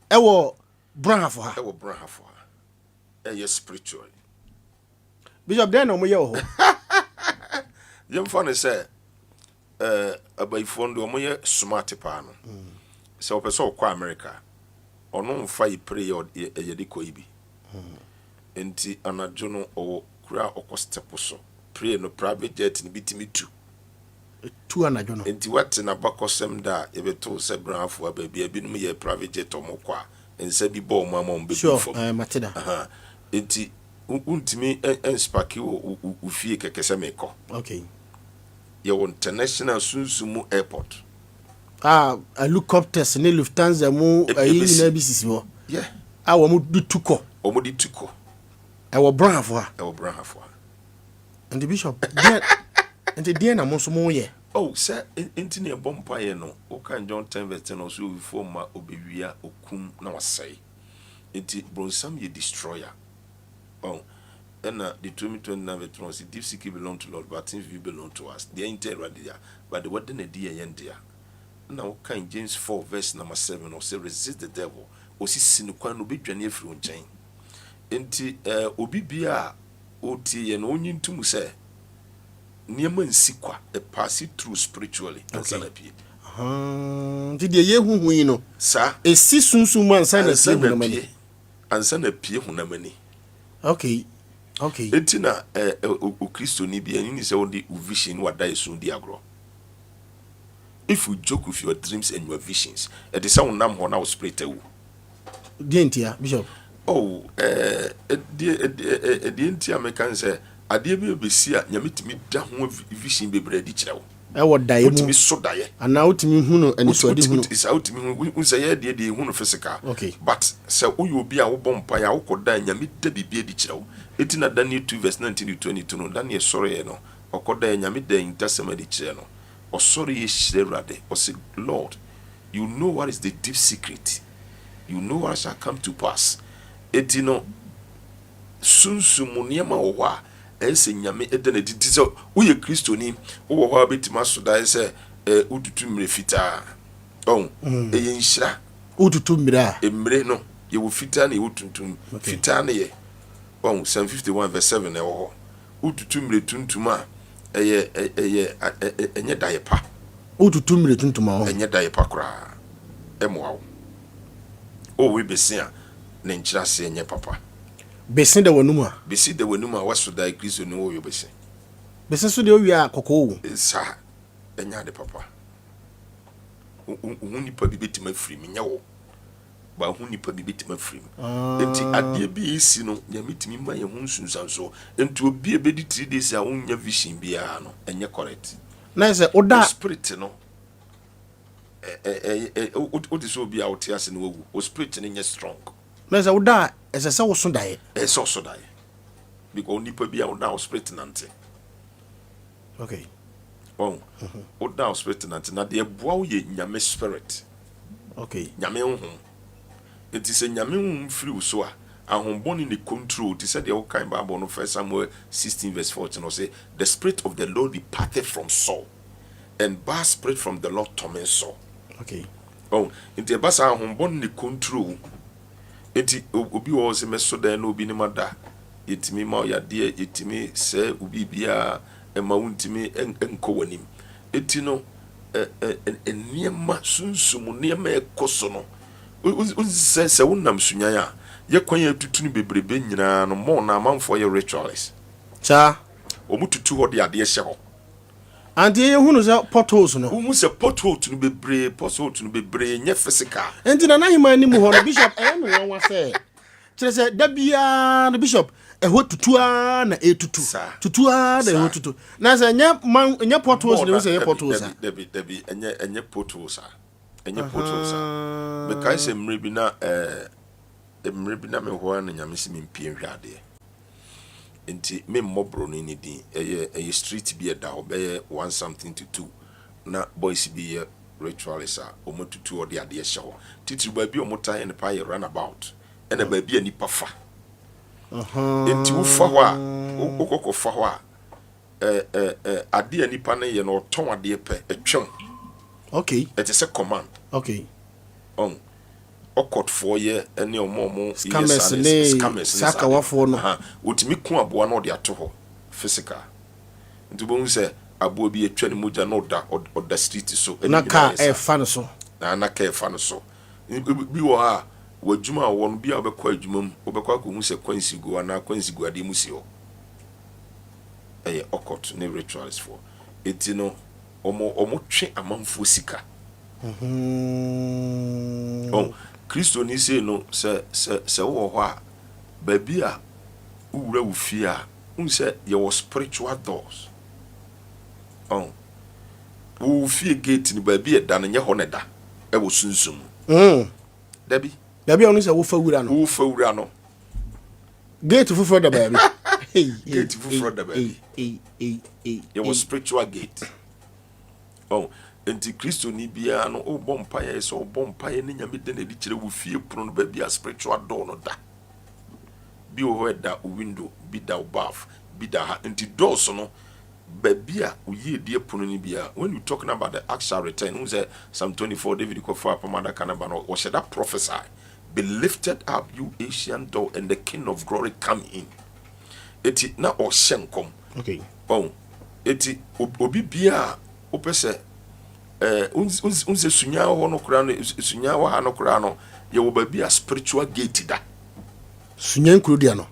e wo brahafo ha yes spiritually bishop den no mo ye ho yemfa ne say abayifo ndo mo ye smart pa no se o pese o kwa America ono mfa yi prayer ye de ko ibi enti anajo no o kura okọ step so pray no private jet ni bitimi tu 2 anadwo no enti what na bakosem da ye beto se branfo ababia binum ye private jet omokwa ensa bi bo mama on be sure mateda enti untimi enspaki wo fie kekese meko okay ye international sunsumu airport helicopters ne Lufthansa mu ayi na bisisi ho yeah wo mu dutuko omudi tuko wo branfo and the bishop and the na mo so mo ye sir enti ne bompa ye no o kan John 10:10 no so before ma obewia okum na wasai enti bronsam ye destroyer and the 2029 veterans deep seeking belong to Lord but if you belong to us the interior but the word na dia yendia now kan James 4 verse number 7 or say resist the devil o si sinu kwan no bedwane afiri nchen enti obi bia oti ye no onyintum se niema nsikwa pass it through spiritually ansana pie did ye huhu yi no sa esi sunsun ansana pie hunamani ansana pie hunamani okay enti na o Kristo ni bia ni se won di vision wada esu di agro. If you joke with your dreams and your visions, it is sound nam ho na spirit ewu. Dientia bishop. Dientia me kan say ade bi obesia nyametimi da ho vision bebre di kire wo. Wo dae mu. Utimi so dae. Ana utimi hu no ani so de hu. Is utimi hu say ye de hu no physical. Okay. But say uyo obi a wo bompa ya wo koda nyameda bibie di kire wo. Etina Daniel 2 verse 19 to 22 no Daniel sorry no. Okoda nyameda intasema di kire no. Or sorry, or say, Lord, you know what is the deep secret. You know what shall come to pass. Etino sunsumuniama owa ense nyame edene didi so uye Kristo ni wo ho abetima so da se ututu mre fita eye nshira ututu mre emre no ye wo fita na ye ututu fita na ye Psalm 51 verse 7 e wo ho ututu mre tuntuma enye dayepa ututu mre tuntuma ho enye dayepa kra emwa o we besia na nkyira se enye papa besin de wonum a besi de wonum a waso da Kristo no wo yo besin besin so de owi a kokoo sa enya de papa uni pa bi betima firi nya wo ba hu nipa bi betima firi enti ade bi isi no ya mitimi ma ye hu nsunsanso enti obi ebedi 3 days a wonya vision bia no enye correct na se oda spirit no o de so obi a otiase no wu o spirit no nye strong na se oda ese se wo so dae so dae because nipa bia oda o spirit nante okay oda o spirit nante na de boa wo ye nyame spirit okay nyame hu enti se nyame hu free so a ahomboni ne control ti said the kind Bible no 1 Samuel 16 verse 14 no say the spirit of the Lord departed from Saul and bad spirit from the Lord torment Saul. Okay. Enti basa ahomboni ne control enti obi wo se meso dan no obi ne mada yetimi ma ya de yetimi se obi bia ema wuntimi enko wanim enti no eniema sunsum niema ekoso no se wonam sunyaya ye kwan ya tutunu bebrebe nyina no mo na amanfo ye rituals cha omututu ho de ade hye ho ante ye hunu se potholes no umu se potholes no bebre nye physical enti na hima ni mu ho no bishop me won wa se kire se da bia no bishop ho tutua na etutu tutua na ho tutu na se nye potholes no se ye potholes debi enye potholes enye potholes me kai se mrebi na me ho na nyame se mempie hwade enti me mobro no ni din eye street bi da ho be 1 something to 2 na boys bi ye rituals a omotutu ode ade hye ho titiri ba bi omota en pa ye runabout ena ba bi ani pafa enti wo fa ho a okoko fa ho a ade ani pa na ye no ton ade pe etwem okay it is a command okay okot for ye ene omomo scammers saka wafo no otimi ku aboa no de ato ho physical ntubo nse aboa bi etwa ne moja no da oda street so na ka e fa no so na ka e fa no so bi wo ha wadwuma wo no bi a obekwa adwuma mu obekwa ko hu se kwansigo na kwansigo ade mu si ho okot ne rituals for etino omo twe amanfo sika Kristo ni say no se wo ho a baabi a uwura wo fie a unse ye was spiritual doors wo fie gate ni baabi e da no nye ho ne da e wo sunsum dabi onu se wo fa wura no gate fufuro da baabi gate fufuro da baabi ye was spiritual gate enti Kristo ni bia no o bompa ye so bompa ye ne nyame de na di kire wo fie puno no baabi a spiritual door no da bi o da window bi da bath bi da ha enti doors no baabi a uye die puno ni bia when you talking about the actual return who say Psalm 24 David ko fa pamada kanaba no o should that prophesy be lifted up you ancient door and the King of glory come in eti na o shenkom okay eti obi bia o pese unse sunya ho no kura no sunya ho ha no kura no ye wo baabi a spiritual gate da sunya nkrodia no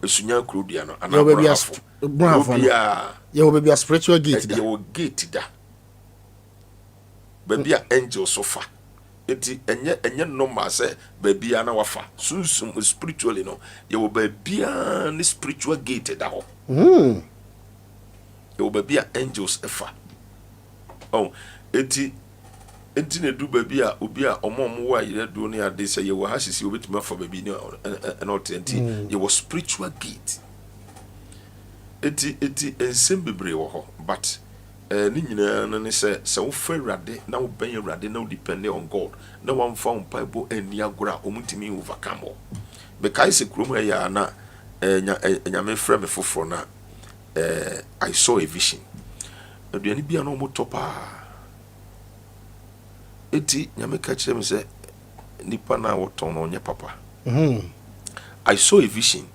ana baabi a ye wo baabi a spiritual gate da ye wo gate da baabi a angels sofa eti enye normal say baabi a na wafa sunsum spiritually no ye wo baabi a ni spiritual gate da ho ye wo baabi a angels efa eti ne du baabi a obi a omo wa yire du ne ade say ye wo ha sisi obetuma fa baabi ne enti ye wo spiritual gate eti ensem bebre wo ho but ni nyina no ne se wo fa Awurade na wo ben Awurade na wo depend on God na wo mfa wo Bible ani agora omutimi overcome be kai se krom ya na nyame frɛ me foforo na I saw a vision aduani bia no mo topa eti nyame ka kyerɛ me sɛ nipa na woton no nye papa I saw a vision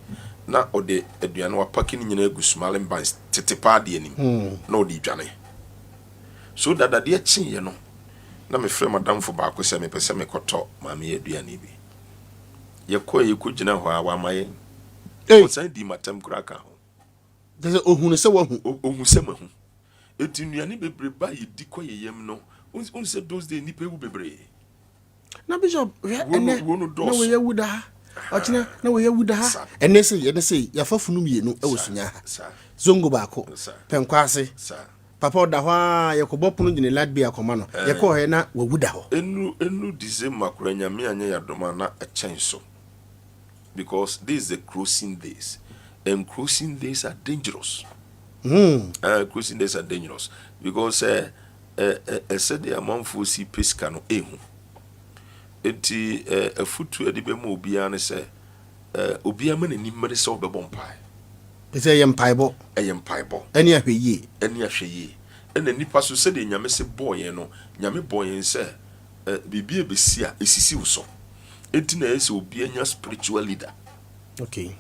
na ode aduane wa paki ni nyina gu smiling bands tetepa de anim na ode dwane so dada de chin ye no na me frɛ madam fo ba ko sɛ me pese me kɔtɔ ma me aduane bi ye ko gyina hɔ a wa maye o san di matam kura ka ho de ohunu sɛ wo ohun sɛ mahu eti nuane bebre ba ye di ko ye yem no un se those day ni pe wu bebre na bishop ene na we yewuda ọchina na we yewuda ha ene se ya fafunu mienu e wosunya ha zongo baako penkwase papa oda ho a yekobopono gine ladbia koma no yekọ he na wawuda ho enu December kura nyame anya ya doma na a change because this is the crossing days and crossing days are dangerous crossing days are dangerous because said the amount for si pesca no ehu enti afutu ade be mo obia ne se obia ma nani mmere se obebɔ mpae ese yɛ mpaebɔ ɛne ahwɛyie ɛna nipa so sɛ de nyame se bɔɔyɛ no nyame bɔɔyɛ sɛ bibia besi a esisi wo so enti na ɛsɛ obia nya spiritual leader okay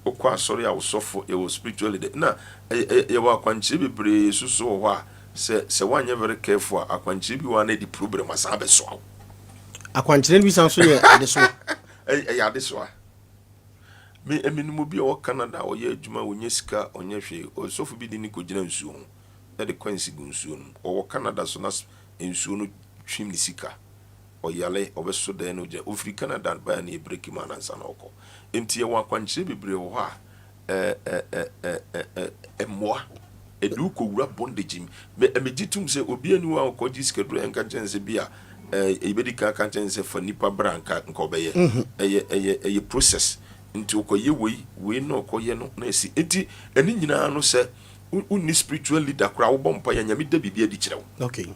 okwa sorry a wo sɔfo ye wo spiritual leader na ye wa kwankyere bebre susu wo hɔ a se wanye very careful akwankyere bi wa na di problem asa be so akwankyere bi san so ye ade so ade so me eminu bi o Canada o ye adwuma onye sika onye hwe o sofo bi di ni ko gina nsuo na de kwansi gu nsuo no o Canada so na nsuo no twim ni sika o yale o be so da no je o firi Canada ba na e break man ansa na okọ enti ye wa kwankyere bebre wo ha emoa edu ko wura bondage me emegitum se obi anu a ko giskadro enka chense bia ebedi ka kan chense fa nipa branka nka obeye eye process nti okoye we no okoye no na esi enti eni nyina no se unni spiritual leader kura wo bompa ya nyame da bibia di kirewo okay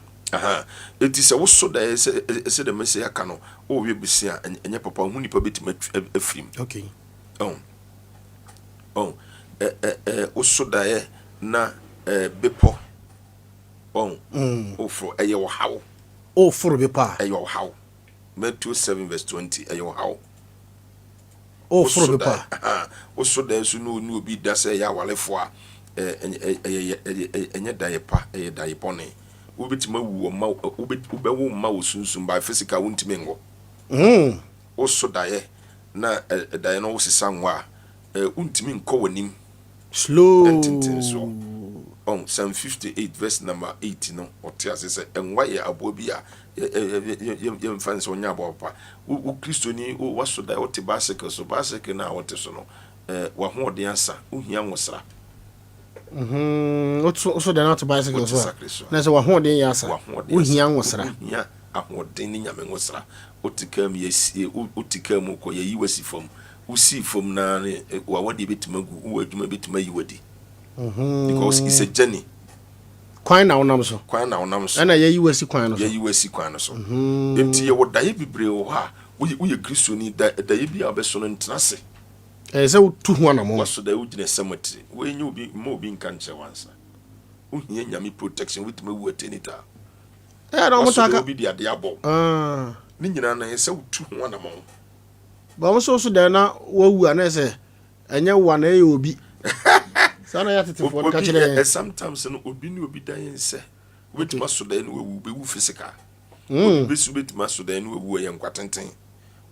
enti se wo so da se de mese aka no o we bisia enye papa hu nipa betima afrim okay o so da na bepo ofro eye wo hawo ofro bepa eye wo hawo Matthew 7 verse 20 eye wo hawo ofro bepa o so da su no ni obi da se ya walefo a enye dayepa eye dayepone obetima wu ma obewu ma wo sunsun by physical wontime ngo o so daye na daye no wo sesa nwa wontime nko wanim slow entintin so on Psalm 58 verse number 8 no otia say enwa ye abo bi a ye mfanse onya abo pa wo kristoni wo wasoda wo te bicycle so bicycle na wo te so no wa ho ode ansa wo hia nwosra so da not bicycle so na so wa ho ode ansa wo hia nwosra hia ahoden ni nyame nwosra otikam yesi otikam ko ye yiwasi fam wo si fam na wa wode betimagu wo adwuma betima yiwadi because it's a journey. Kwan na wonam so. Na ye yiwasi kwan no so. Ye yiwasi kwan no so. Enti ye wodaye bibre wo ha. Wo ye kristoni da ye bia obeso no ntenase. Se wo tu ho anamo. Waso da wo gine samati. Wo enye obi mo obi nkanche wansa. Wo hia nyame protection with me wo atenita. Na mo taka obi dia de abo. Ni nyina na se wo tu ho anamo. Ba mo so da na wo wu ana se enye wo na ye obi. Sana ya tete for ka kire sometimes no obi ni obi dan nse wetima so dan no wu be wu physical be su betima so dan no wu ye nkwatenten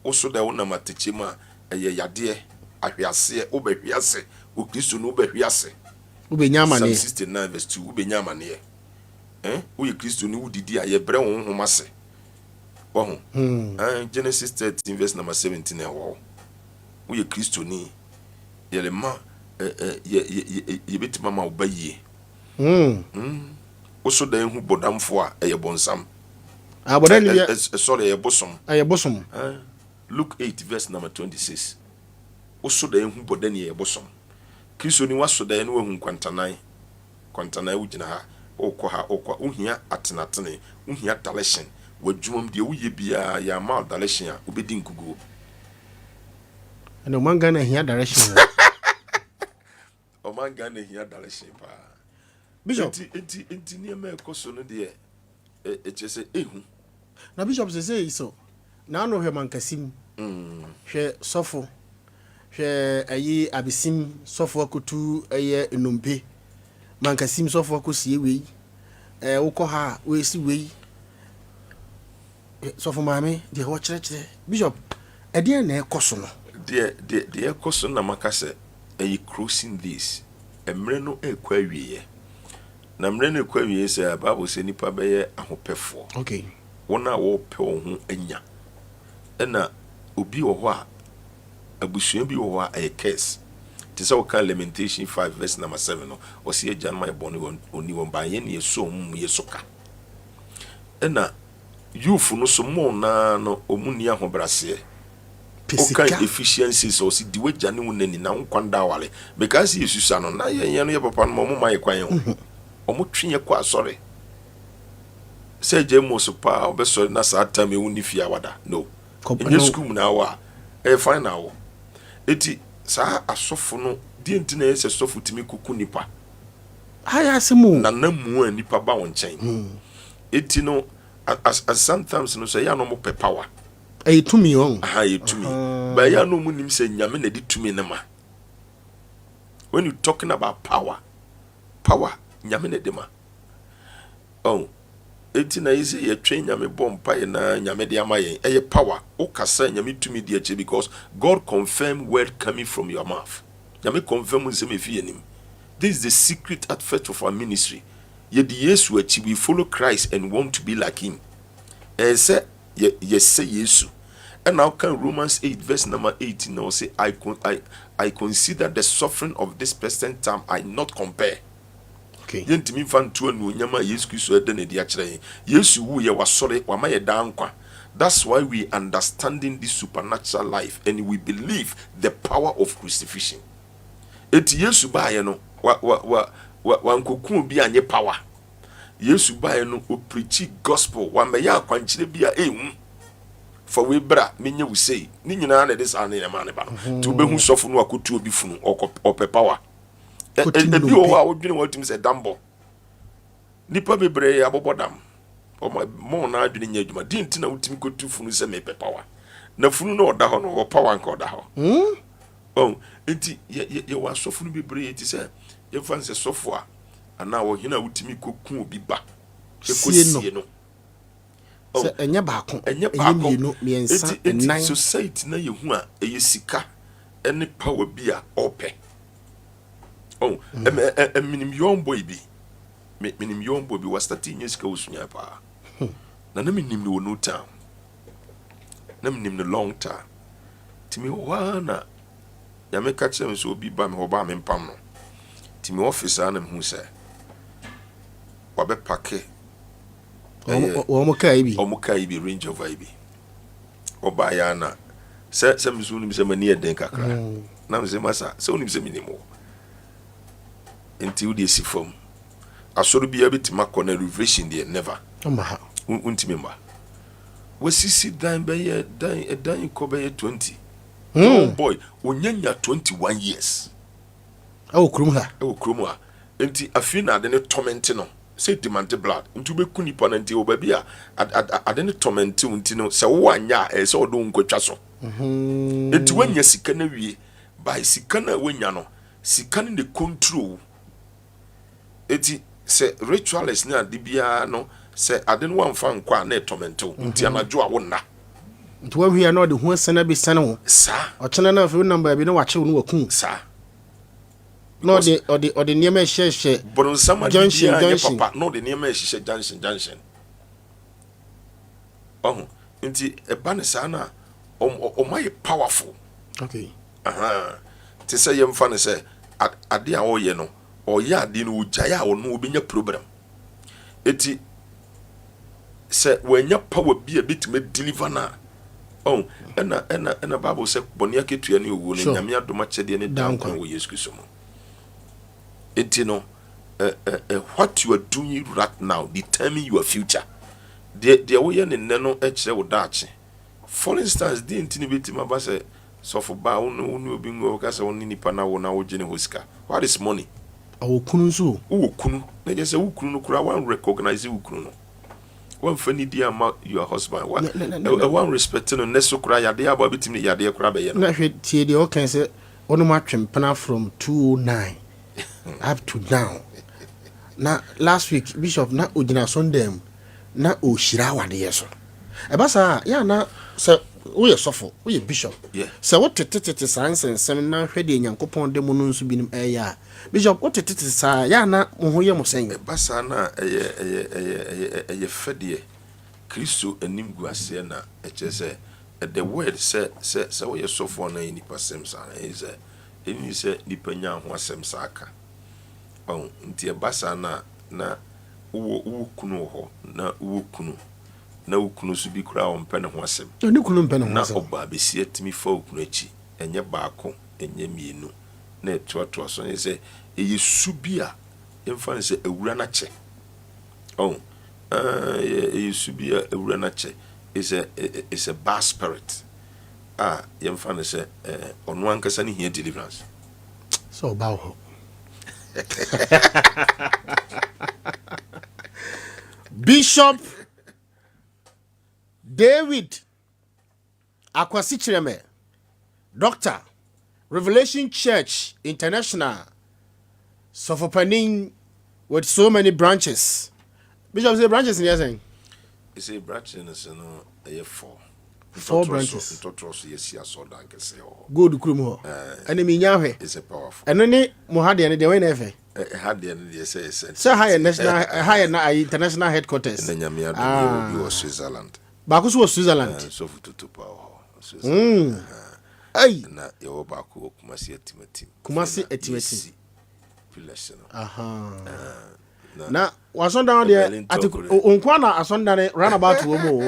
wo so dan wona mateche ma eye yade ahwiase wo be hwiase wo kristo no be hwiase wo be nyama ne 69 verse 2 wo be nyama ne wo ye kristo ni wo didi a ye bre wo homase wo ho Genesis 13 verse number 17 e wo ye kristo ni ye le ma ye betima ma obaye oso dan hu bodamfo a eye bonsam bodan ni sorry eye bosom Luke 8 verse number 26 oso dan hu bodan eye bosom kristo ni waso dan no hu kwantanai ugina ha okwa uhia atenatene uhia daleshin wadwumam de uye bia ya ma daleshin a obedi nkugo no manga na hia direction Omanga na hia direction pa Bishop enti niema ekoso no de echese ehu na Bishop say so na no hwe mankasim hwe sofo hwe ayi abisim sofo akotu eye enompe mankasim sofo akosie wei wokọ ha we si wei sofo maame de ho kire Bishop ede na ekoso no de ekoso na makase ayi crossing this emre no ekwa wiye na mre no ekwa wiye se Bible se nipa beye ahopefo okay wona wo pe wo ho anya na obi wo ho a abusua bi wo ho a e case tisa wo kan Lamentation 5 verse number 7 no o se agyan my boni oni won ba ye ne so mu ye soka na youth no so mo na no omuni ahobrase okay efficiencies or see the way jani wonani na nkwanda wale because yesusa no na ye no ye papa no mo mai kwan ho omo twenye kwa sorry say je mo so pa obeso na sa time e woni fia wada no enye school na wa e fine na wo eti sa asofo no die ntina ye se sofo timi kuku nipa aya semu na namu nipa ba won chen eti no as sometimes no say ya no mo pe power ay tumi on ye tumi ba ya no munim se nyame na di tumi ne ma when you talking about power nyame na de ma eti na ise ye twen nyame bompa ye na nyame de amaye eye power o kasa nyame tumi de ache because God confirm word coming from your mouth nyame confirm nsem efi enim. This is the secret at first of our ministry. Ye di Yesu achi we follow Christ and want to be like him. Say yes say Yesu. And now can Romans 8 verse number 18 now say I consider the suffering of this present time I not compare. Okay. Yentimi fantu anu nyama Yesu Kristo ede ne dia kire. Yesu wu ye wasore wa ma ye dankwa. That's why we understanding this supernatural life and we believe the power of crucifixion. Eti Yesu ba ye no wa nkoku bi anye power. Yesu ba ye no o preach gospel wa me ya akwankyere bi a ehu. For we bra menye we say ni nyina na this ane ma ne ba no. To be hu sofo no akotu obi funu ope power. Ebi o wa odwene watum se dambo nipa bebre abobodam o mo na adwene nya adwuma di ntina wutimi kotu funu se me power na funu no oda ho no o power nka oda ho enti ye wa sofo no bebre eti se ye fanse sofo a ana wo hina wutimi koku obi ba ekosie no se enye baako mienu miensa enan society na ye hu a eye sika ene power bi a ope minim young boy bi minim yombo bi was 13 years ka usunya pa na minim no no town na minim no long time timi wa na ya me ka kyerɛ me so obi ba me ho ba me mpam no timi office ana me hu sɛ wabe pake omo kai bi Range Rover bi oba ya na sɛ me so nim sɛ mani eden kakra na me sɛ masa sɛ onim sɛ minimo enti wodi esi fam asoro bia betima kɔ na revision de never amaha untimi mba wasisi dan bɛyɛ dan kɔ bɛyɛ 20 oh boy onyanya 21 years awo krum ha enti afi na ade ne torment no say demand blood nti be kuni pa na nti o ba bia ade ne torment nti no sɛ wo anya sɛ odo nkotwa so enti wanya sika na wie by sika na wanya no sika ne control enti sɛ ritualist na ade bia no sɛ ade no wamfa nkwa na torment nti anajo a wonna nti wa hwia na de ho sene bi sene ho sa ɔkyena na afi number bi na wache wo no wakun sa no de niema hye but some junction papa no de niema hye junction oh nti eba ne sa na o my powerful okay te say yem fa ne say ade a wo ye no o ye ade no ugya a wo no obenya problem eti say wanya power bi a bit me deliver na oh ena Bible say bonia ketua ne owo ne nyame adoma kyede ne dankwan wo Yesu Kristo mo enti no what you are doing right now determine your future the way ne no e kire wo daache for instance the ntini betima ba say so for ba wonu obi ngo ka say woni nipa na wo na wo gene hoska what is money awo kunu so wo kunu na je say wo kunu no kura one recognize wo kunu no one funny dia ma your husband one respect no neso kura yade aba bitimi yade kura be ye na hwe tie de o kan say onu ma twempena from 209 up to now. Now last week Bishop na ojina Sunday na o shira wade yeso. Eba sa ya na se wo ye sofo, wo ye bishop. Yeah. Se wo tetete sansensem na hwede Nyankopon de mo no nso binim eya. Bishop wo tetete sa ya na mo ho ye mo sen. Eba sa na eye fedie. Kristo anim guase na eche se the word say wo ye sofo na ni pasem sa na is eni se nipanya ho asem sa aka. Oh, nti ebasa na wo kunu ho na wo kunu so bi kura o mpene ho asem ni kunu mpene ho na asem oba besi atimi fa okunu achi enye baako enye mienu na etoto so ne se eye subia emfa ne se ewura na che oh eye subia ewura na che is a bad spirit yemfa ne se ono ankasa ne hia deliverance so ba ho Bishop David Akwasi Chireme, Doctor, Revelation Church International, Sofopanin with so many branches. Bishop say branches in here. You say branches no 4 branches. Yes, so that can say good krumo. Enemy nyawe. It's a powerful. And only Mohadi and the way never. Had the end say So high national high international headquarters. And then you was Switzerland. Bakus was Switzerland. So to power. Hey. Na yo baku Kumasi etimeti. Kumasi etimeti. Relation. Na wason down there at unkwana asondane runabout wo mo.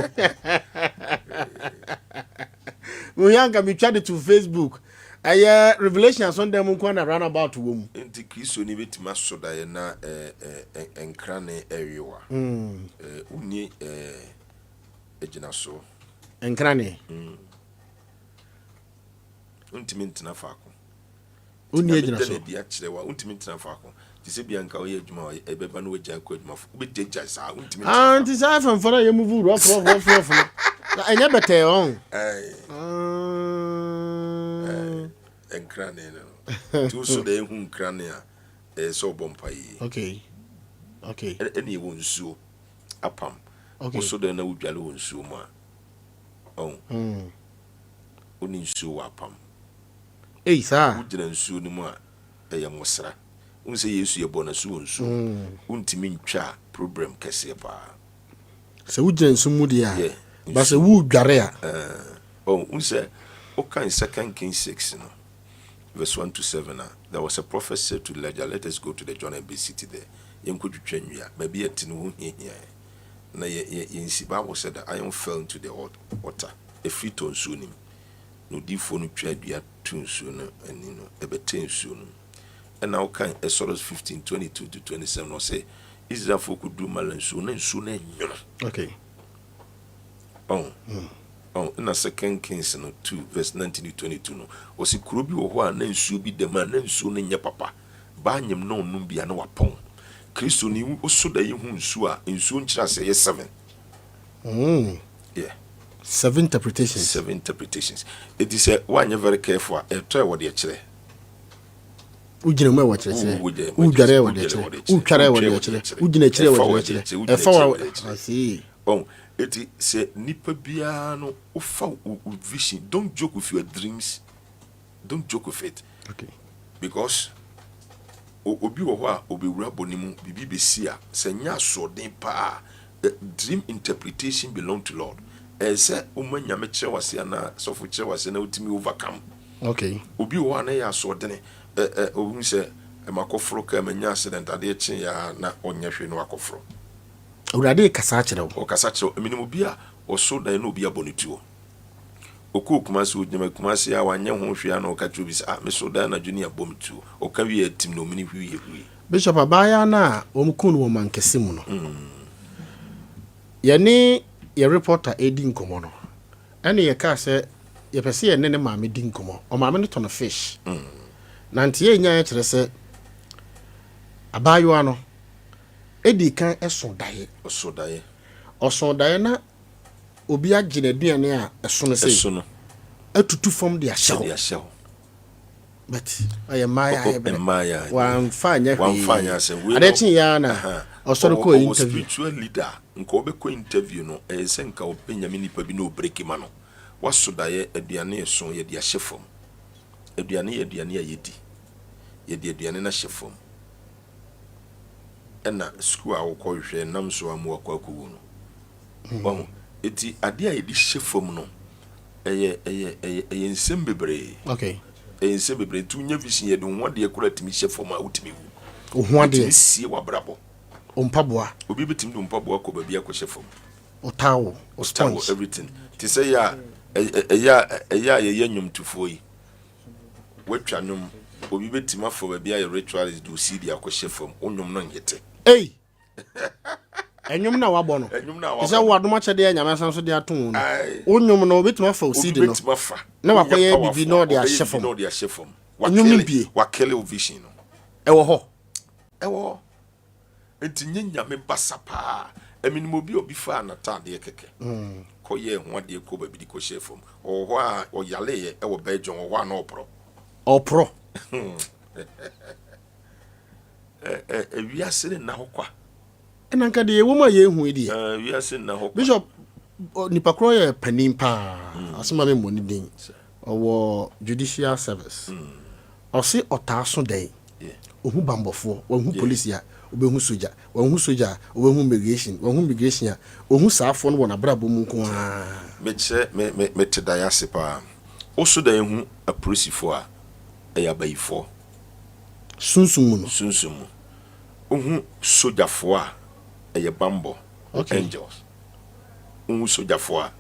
We yanga mi try to Facebook. Revelation asonde mu unkwana runabout wo mu. Enti Kristo ni betima soda ye na enkrane ewiwa. Uni ejina so. Enkrane. Untimi ntina faako. Uni ejina so. Dia kire wa untimi ntina faako. Tise bianka we adwuma ebeba no wagya ko adwuma fo be deja sa untimi anti sa fan fora ye move rough na enya bete on enkrane no tu so de hu nkrane a so bompa yi okay eni wo nsuo apam okay so de na wudwale wo nsuo mu a oni nsuo apam sa wudira nsuo ni mu a eye mosra unse Yesu ye bona so nsu untimi ntwa problem kese pa se wugye nsu mu dia ba se wu dware a unse okay in 2 Kings 6 no verse 1 to 7 there was a prophet said to Elijah, let us go to the Jordan city there yenkotwetwa nwia ba bi atino ho hia na ye Bible said that iron fell into the water a feet on sunim no difo no twa dua tunsu no ani no ebetensu no and now can Exodus 15:22 to 27 no say Israel folk could do malansu na nsu na enyo okay in a 2 Kings no 2 verse 19 to 22 no osi kuro bi wo ho a na nsu bi de ma na nsu no nya papa ba nyem no num bia na wapon Kristo ni oso da yehu nsu a nsu nkyira se ye 7 yeah 7 interpretations it is a one you very careful e to e wo de kire ugina mu e wo kire ugare e wo de kire utware e wo de kire ugina kire e wo de kire e fa wa see it say nipa bia no ufa vision. Don't joke with your dreams, don't joke with it, okay, because obi wo ho a obi wura bonimu bibi besia se nya so den pa dream interpretation belong to Lord. Say umanya me kire wase na so fu kire wase na utimi overcome, okay, obi wo na ya so den ohun se makofro ka manya accident ade chi ya na onya hwe no akofro urade kasa kire wo kasa kire minimum bia oso dan no bia bonituo oku kumase ojema kumase ya wanye ho hwe ya na okacho bi sa me so dan na junior bomtuo okawi atim no mini hwi Bishop abaya na omkunu wo mankese mu no ye reporter edi nkomo no ene ye ka se ye pese ye ne maame di nkomo o maame no tono fish na ntie ye nya ye kire se abayo ano edi kan oso dae na obi agine duane a eso no se atutu fom de ahyew but ayemaya wan fanya se adechi ya na osoro ko interview spiritual leader nko be ko interview no se nka openyame nipa bi no break ma no waso dae aduane eso ye de ahyefom aduane ayedi ye de aduane na hyefom na school a wo hwe nam so amu akwakuwu no bon eti ade a yedi hyefom no eye nsem bebre okay nsem bebre tu nya vision ye de ho de ekura timi hyefom a utimi wu ho de sie wabrabo ompaboa obi betim de ompaboa ko babia ko hyefom otawo everything ti say ya ye nyum tufo yi watwa nyum obi betim afo babia ye rituals do see dia ko hyefom onyum no nyete enyum na wabo no isa wadoma chede nyame san so de aton no onyum no betima fa osidi no na wakoye bibi no de ahyefom enyum bie wakele vision no ewo enti nyame basapa emini mo bi obi fa na tade keke koye ho de ko babi di ko hyefom ho a oyale ye ewo bejon ho a na opro wiase na hokwa enanka de wo ma ye hu edi wiase na hokwa Bishop nipa kro ye panimpa asema me moni din owo judicial service osi otaso den ohu bambofo ohu police ya obehu soja obehu immigration ya ohu saafo no wona brabo mu nko a me teda ya sepa oso da ehu apolicefo a eyabayifo sunsumu ohu sojafo a eyabambo okay. Angels ohu sojafo a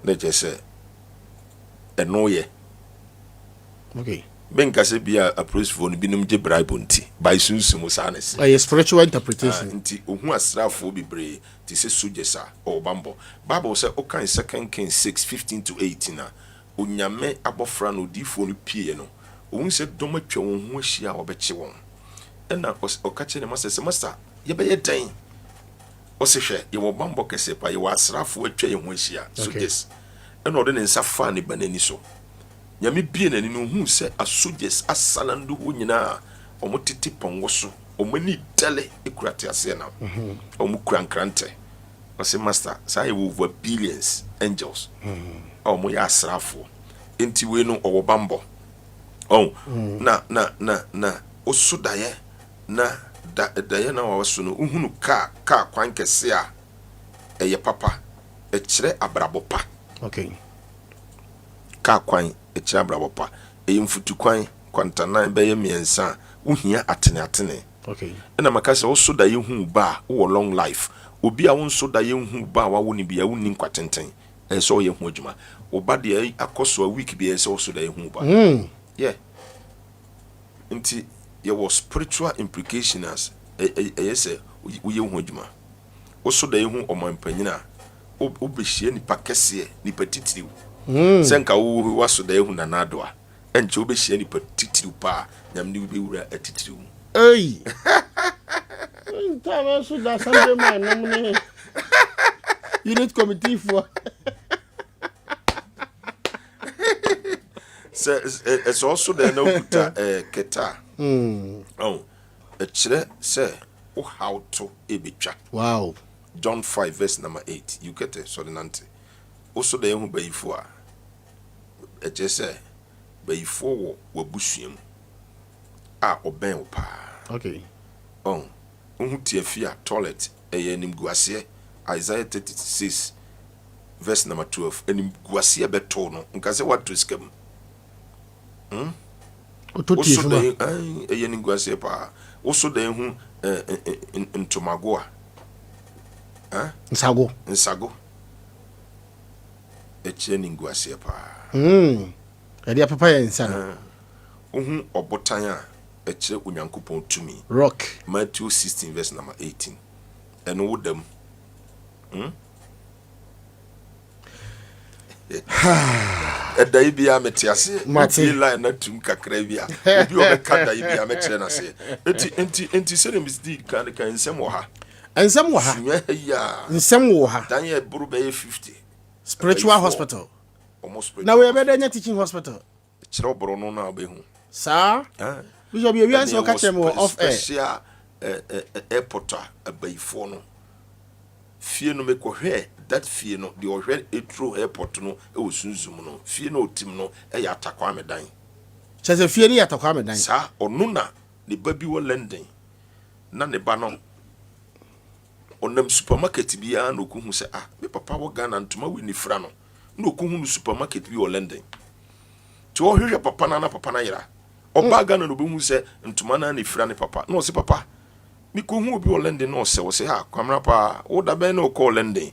na jese enoye okay benka se bia apolicefo no binum je bribe nti by sunsumu sanes spiritual interpretation nti ohu asrafo bibre ti se sojesa o bambo Bible say o kan 2 Kings 6:15 to 18 na onyame abofra no difo no pie no ohun se dom atwa won ho ahia obeche won ena okache ne master ye be ye dan o se hwe ye wo bambo kese pa ye wasrafo atwa ye ho ahia so this ena ode ne nsa fa ne banani so nyame bie nani no hu se asojes asalandu ho nyina omotiti pongo so omani dale ekurate ase na omukura nkrante o se master say we over billions angels omo ya asrafo enti we no owo bambo na osudaye na da ye na wa so no uhunu ka kwan kese a eye papa e kire abrabo pa. Okay. Ka kwan e kire abrabo pa eye mfutu kwan kwantana be ye miensa uhia atene. Okay. Na makasa wo so da ye hu ba wo long life obi a wo so da ye hu ba wa wo ni bia wo ni kwatenten e so ye hu adwuma oba de akoso a week bia so so da ye hu ba. Yeah. Nti there was spiritual implications yes wo ye hu adwuma wo so da ye hu omanpanyina o be hie ni pakese ni patitiriw senka wo waso da ye hu nanado a enche wo be hie ni patitiriw pa nyamni wo be wura atitiriw. Hey. Time so that Sunday man nominee. Unit committee for. So it's also the no kuta keta. Oh, a chile say how to ebitwa. Wow. John 5 verse number 8. You get it, so the nante. Also the who be for. A just say be for wo busuem. Ah oben pa. Okay. Oh, unhu tiafia toilet enim guase Isaiah 36 verse number 12 enim guase beto no nka se what to scam. Ototi fuma. Enim guase pa. Also the hu ntomago a. Nsago. Enim guase pa. Ade papa ya nsa. Unhu obotan a echire onyankopon tumi rock Matthew 16 verse number 18 and wo dem dai bia metiase mati line na tum kakra bia obi o be kada bia mekire na se enti sere misdi kan nsem wo ha nsem wo ha dan ye buru be 50 spiritual hospital almost na we be dey teaching hospital chiro boro no na be hu sa Bishop, you are so catch them off air. Airport abayfo no. Fie no meko hwe that fie no the ohwe etro airport no e osunzum no. Fie no otim no e ya atakwa medan. Chese fie ni atakwa medan. Sa onu na ne ba bi wo London. Na ne ba no onam supermarket bi ya no kuhu se me papa wo Ghana ntoma we ni fra no. No kuhu no supermarket bi wo London. Ti o hwe papa na papa na yira. Obaga no be hu se ntuma na ne fira ne papa no se papa mi ko hu obi o London no se wo se ha kwamra pa wo da ben no ko London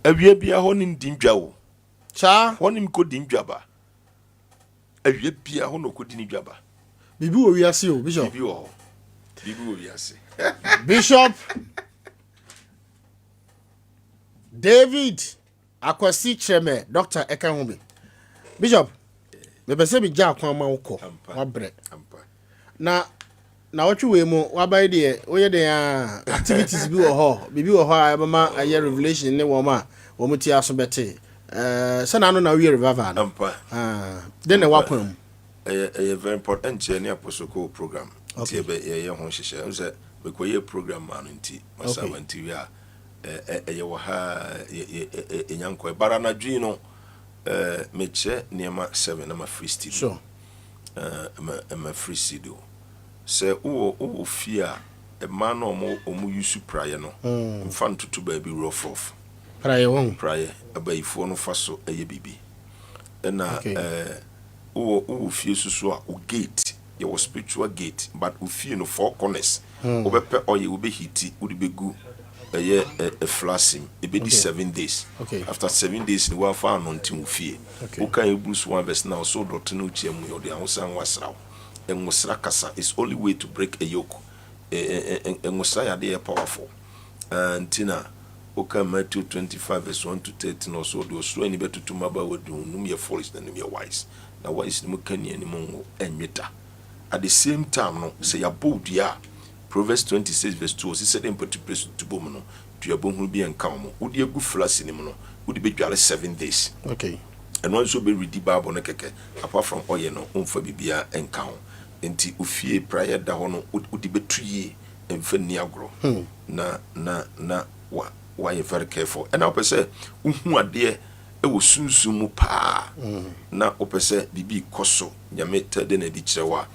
awia bia ho ni ndindwa wo cha ho ni ko dindwa ba awia bia ho no ko dindwa ba bibi wo wiase o bishop bibi wo wiase Bishop David Akwasi Cheme Dr. Ekanhumi Bishop me pese bi ja akwan ma woko wa bre na wotwe we mu wa bai de oye de activities bi wo ho bibi wo ho a ma aye revelation ne wo ma wo muti aso bete se na no na we revival no then na wakwan a very important journey apostle program tie be ye ho hihye nse be koye program ma no nti masa wanti wi a ye wo ha enyanko bara na dwi no meche niema 7 na ma free studio sure ma free studio se o fia e ma no omu yusu prayer no mfa ntutu ba bi rough off prayer abayifo no faso eye bibi na o fie susu a o gate your spiritual gate but o fie no four corners o be pe oye o be hiti o de begu a flashing it be 7 days after 7 days we found on tim fie o kan Hebrews 1 verse now so dot no chiam yo de ahosan wasraw enwosra kasa is only way to break a yoke enwosra ya de powerful antina o kan Matthew 25 verse 1 to 13 no so do so any betutu maba wadu num ye foolish than ye wise na wise ni mukani ani mo enweta at the same time no say ya bold ya Proverbs 26 verse 2 said in particular to boom to your bone will be encounter would you go flash in no would be 7 days and also be read the Bible keke apart from oye no umfa bibia encounter enti ufie prayer da hono would be 3 years and feni agro na why you very careful and I say uhu ade e wo sunsumu pa na opese bibi koso nyame tade na di kirewa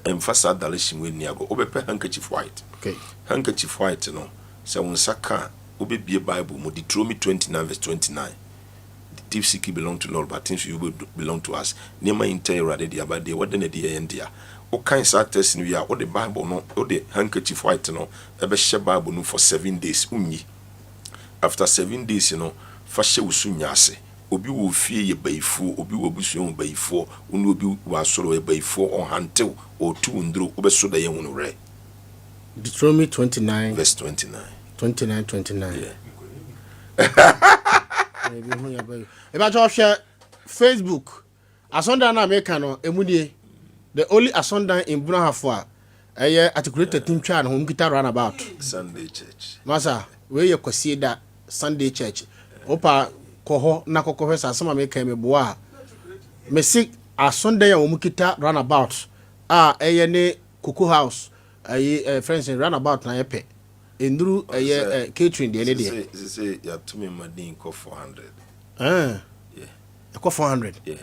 emphasize dalation we niago obepe handkerchief white. Okay. Handkerchief white no se unsaka obebie Bible mo Deuteronomy 29 verse 29. The deep seeking belong to Lord, but things you will belong to us. Nema inte rade dia ba de wode na de endia. O kan sa test ni ya o the Bible no o the handkerchief white no ebe she Bible no for 7 days unyi. After 7 days you know fa she usunya ase. Obi wo fie ye baifo, obi wo busu ye baifo, unu obi wa soro ye baifo on hantew o tu ndro obeso da ye hunu re. Deuteronomy 29 verse 29. 29. Yeah. Eba jo share Facebook. Asonda na America no emudie. The only asonda in Bunahafo a eye articulated team twa na hom kita runabout. Sunday church. Masa, we ye kwasi da Sunday church. Opa koho na kokohwe sa sama me kan me boa. Me sig asonda ya hom kita runabout. Eye ne Cocoa House. Friends in runabout na yepe. Enduru catering de ne de. Say ya to me madin ko 400. Yeah. Ko 400. Yeah.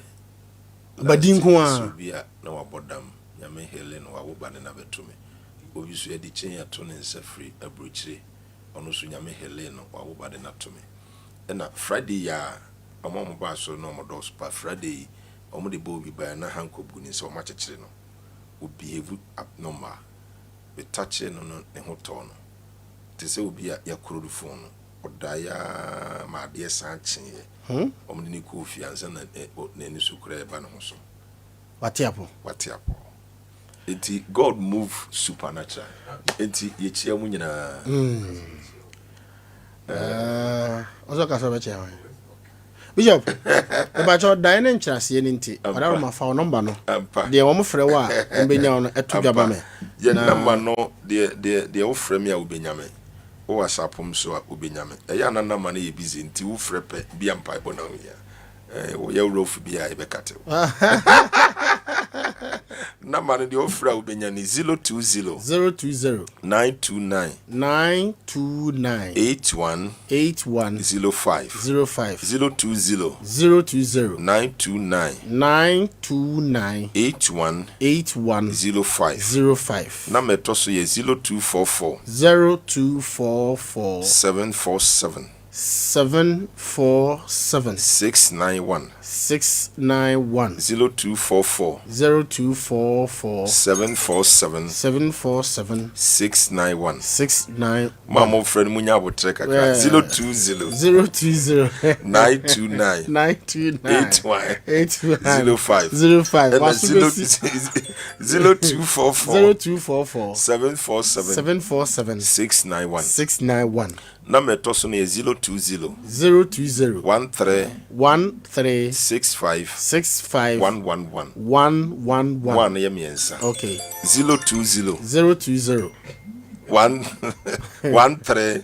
Badin ko a bia na wabodam ya me Helen wa wo bane na betumi. Obi so ya di chen ya to ne nsa free abrochire. Ono so nya me Helen wa wo bane na to me. Na Friday ya omo ba so no mo dos pa Friday omo de bo bi ba na hanko bu ni so ma chechire no. Obi evu abnormal. Be touch no ne hoto no. Te se obi ya korodu phone no. Odaya ma de sanchen ye. Omo ni ko fi ansa na ni sukura e ba no so. Watiapo. God move supernatural. Enti ye chia mu nyina. Ozo ka so be chia. Bishop, eba cho dine nchase ni nti. Ora ma fa number no. De wo mo frɛ wo a mbenya no etu dwaba me. Ye number no de wo frɛ me a ubenya me. O wasapom so a ubenya me. E ya na number na ye busy nti wo frɛ pe bia mpa ibo na wo ya. Wo ye rof bia e be kate. Number the offer ubenya ni 020 929 81 05 020 929 81 05 number toso ye 0244 747 691 0244 747 691 Mama friend munya botre kaka 020 929 81 05 0244 747 691 Number toso ne 020 13 65 111 1 yemiensa. Okay. 020 13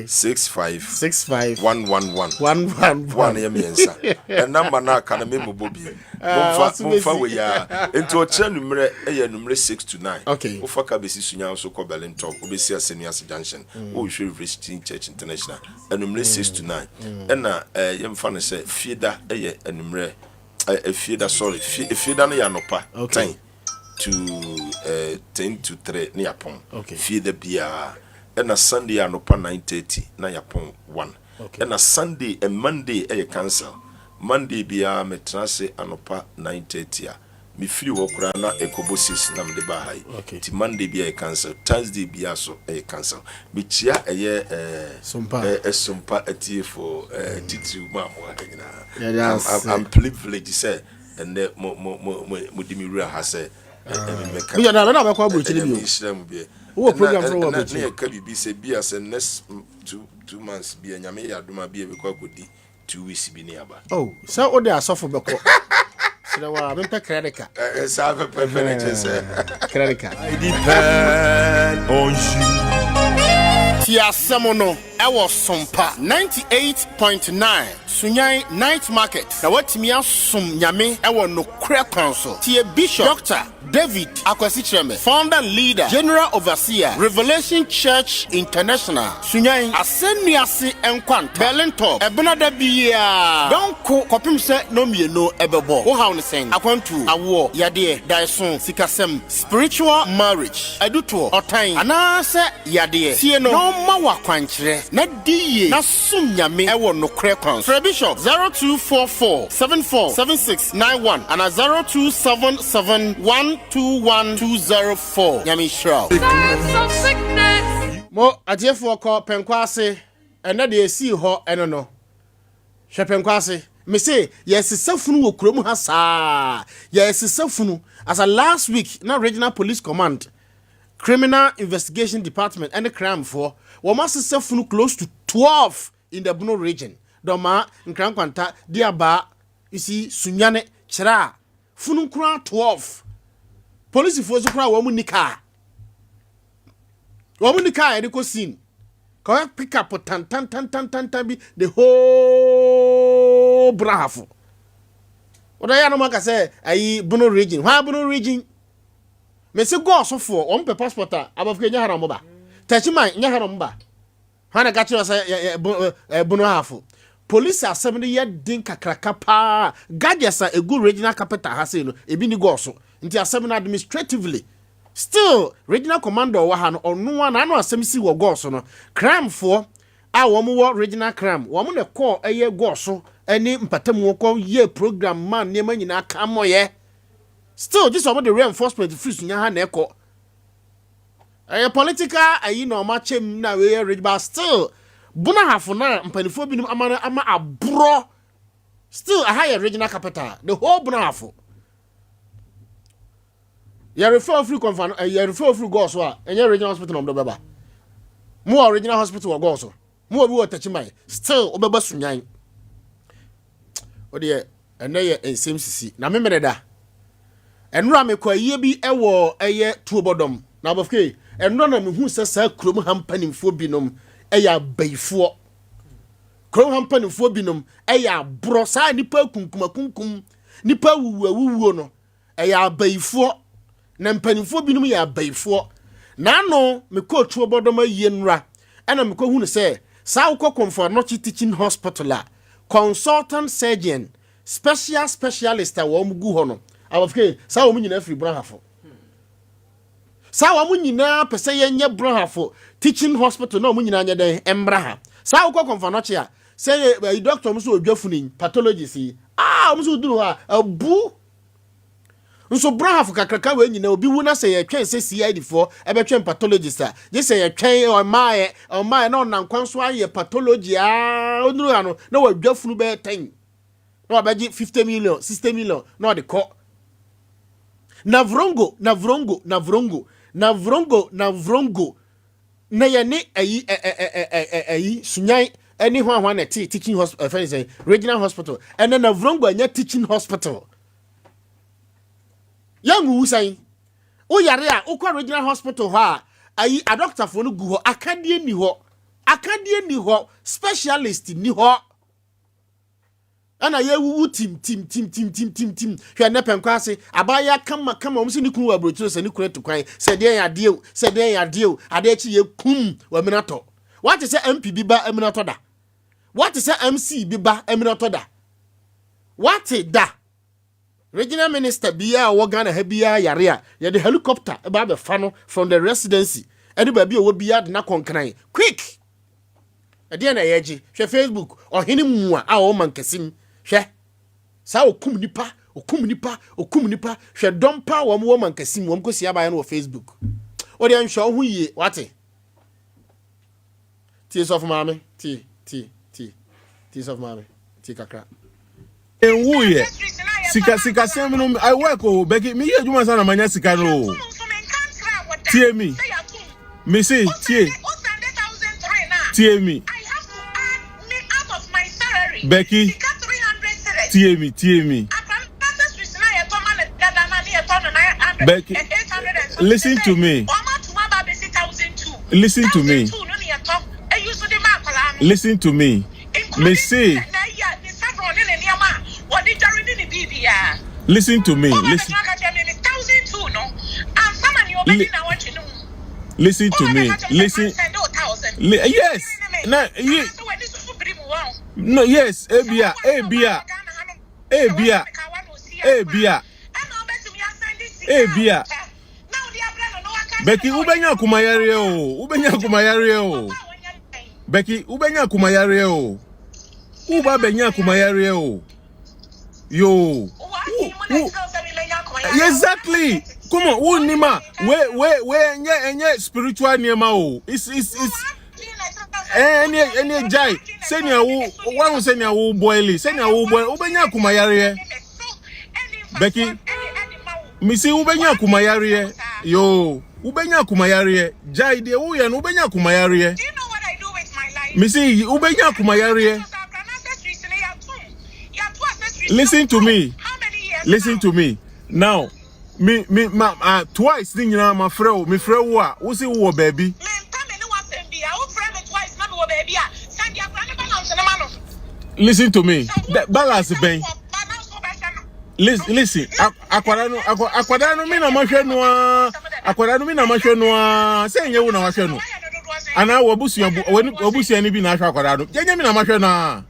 65 111 1 yemiensa. And number na kana memo bobi. Mfa we ya. Enti o che numere eye numere 6 to 9. Okay. O faka besi sunya so ko Berlin talk. O besi Asenias Junction. O hwe Christian Church International. Numere 6 to 9. Na yemfa no se fieda eye numere fieda sorry. Fieda no ya nopa. Okay. 10 to 3 na yapon. Okay. Fieda bia. Na Sunday anopa 9:30 na yapon 1. Okay. Na Sunday and Monday cancel. Monday bia metrase anopa 9:30 a me free wo kura na ekobosis na mde ba hai. Okay. Ti Monday bia cancel, Thursday bia so cancel. Me chia Sompa for titu ma mo agina. I'm privileged say and mo dimira ha say me na ba kwa buchiri bi. Wo program for wo buchiri. Na ka bibi say bia say next 2 months bia nyame ya doma bia be kwa kodi 2 weeks bi ni aba. Oh, so o de asofo beko. So wa me pe credit card. Sa fe pe say credit card. I depend on you. Tia Semono, Ewo Sompa 98.9 Sunyani Night Market. Na watimi asum nyame ewo no kra council. Tia Bishop Dr. David Akwasicheme, founder leader, general overseer, Revelation Church International. Sunyani asenuase enkwanta. Belento ebunada biya. Donko kopim se no mieno ebebo. Wo hawo ne sen. Akwantu awo yade daison sikasem spiritual marriage. Eduto otan ana se yade. Tie no ma wa kwankyere na diye na sum nyame ewo no kra council. Bishop 0244 747691 and 0277121204. Nyame shroud. Mo adiefo ko penkwase ene de esi ho eno no. Hwe penkwase me say yes safunu wo kurom ha saa. Yes safunu as a last week na regional police command criminal investigation department and the crime for we must safunu close to 12 in the Bono region. Doma nkrankwanta diaba isi sunyane chira funu kura 12 police force kura wo munika ediko scene ko pick up tan bi the whole bravo oda ya no maka say ayi Bono region why Bono region me se go so for on pe passport abafike nya haram ba tachiman nya haram ba hana gachi say Bono hafu police assembly ye din kakraka pa gadgesa egu regional capital ha say no ebi ni go so nti assembly administratively still regional commander wa ha no onu na no Nsem Sisi wo go so no crime for a wo mo regional crime wo mo ne call eye go so ani mpatam wo ko ye program man ne ma nyina ka moye still this one the reinforcement free sunya ha na eko political ayi no ma chem na we regional still Buna hafu na mpanifo binim ama abro still a higher regional capital the whole buna hafu ya refer free confirm ya refer free go so a enye regional hospital no beba mo original hospital go so mo obi wo tachimai still obeba sunyan ode ene ye Nsem Sisi na memeda enura me kwa ye bi ewo eye tuobodom na abofke enura na me hu sesa krom hampanimfo binom eya bayfo krom hampanimfo binom eya bro sa nipa kunkum nipa wuwo no eya bayfo na mpanimfo binom ya bayfo na no me ko tuobodom aye nura ena me ko hu ne se sa wo comfort no teaching hospital consultant surgeon specialist a wo mgu ho no abofke sa wo nyina free brahafo sa wo nyina pese ye nye brahafo teaching hospital no nyina nya den embraha sa wo comfort no chia say doctor mso odwafunin pathologist mso duru ha abu nso brahafo kakraka we nyina obi wu na say ye twen say CID4 ebe twen pathologist je say ye twen o maaye na nankwanso aye pathology onuru ha no na wadwafunu be 10 na wabaji 50 million 60 million na de ko navrongo na ye ne ayi sunyan any hwan na teaching hospital regional hospital and then navrongo anya teaching hospital yangu usain o yare a ukwa regional hospital ha ayi a doctor for no gu ho akadie ni ho specialist ni ho ana ye wu tim hwe na penkwase abaya kama omsi ni kunu abrochiro se ni kunu tukwan se den ya de ade chi ye kum wa minato what is MP bi ba eminato da what is MC bi ba eminato da what da regional minister biya wo Ghana ha biya yare a ye the helicopter e ba be fa no from the residency edi ba bi wo biya de na konkran quick ade na yeji hwe Facebook ohini mu a wo mankesim hwe sa okum nipa hwe dompa wo mo mankesim wo mkosi aba ya no Facebook odi an hwe hu yie wate tis of mame tis of mame ti kakra enwuye sika sem no I work beki me ye juma sana manya sika no tie me say tie me Becky tie me Becky listen to me Listen to me. Me say. Listen to me. Listen to me. Listen. Yes. No. Yes. Abia. Becky, ubenya kumayare o. Becky, ubenya kumayare o. Uba benya kumayare o. Yo. Exactly. Come on, who nima? We enye spiritual nima o. It's any jai. Senya wo one senya wo boily. Senya wo boy. Ubenya kumayare. Becky, misi ubenya kumayare. Yo, ubenya kumayare. Jai de uye no ubenya kumayare. Do you know what I do with my life? Misi ubenya kumayare. Listen to me. How many years? Listen to me. Now, twice nyina ma frɛ me frɛ wo a wo se wo baby. Listen to me. Balance ben. Listen. Akwara no me na mahwɛ no a. Akwara no me na mahwɛ no a. Sɛ nyɛ wo na mahwɛ no. Ana wo busia ni bi na ahwɛ akwara no. Nyɛ me na mahwɛ no a.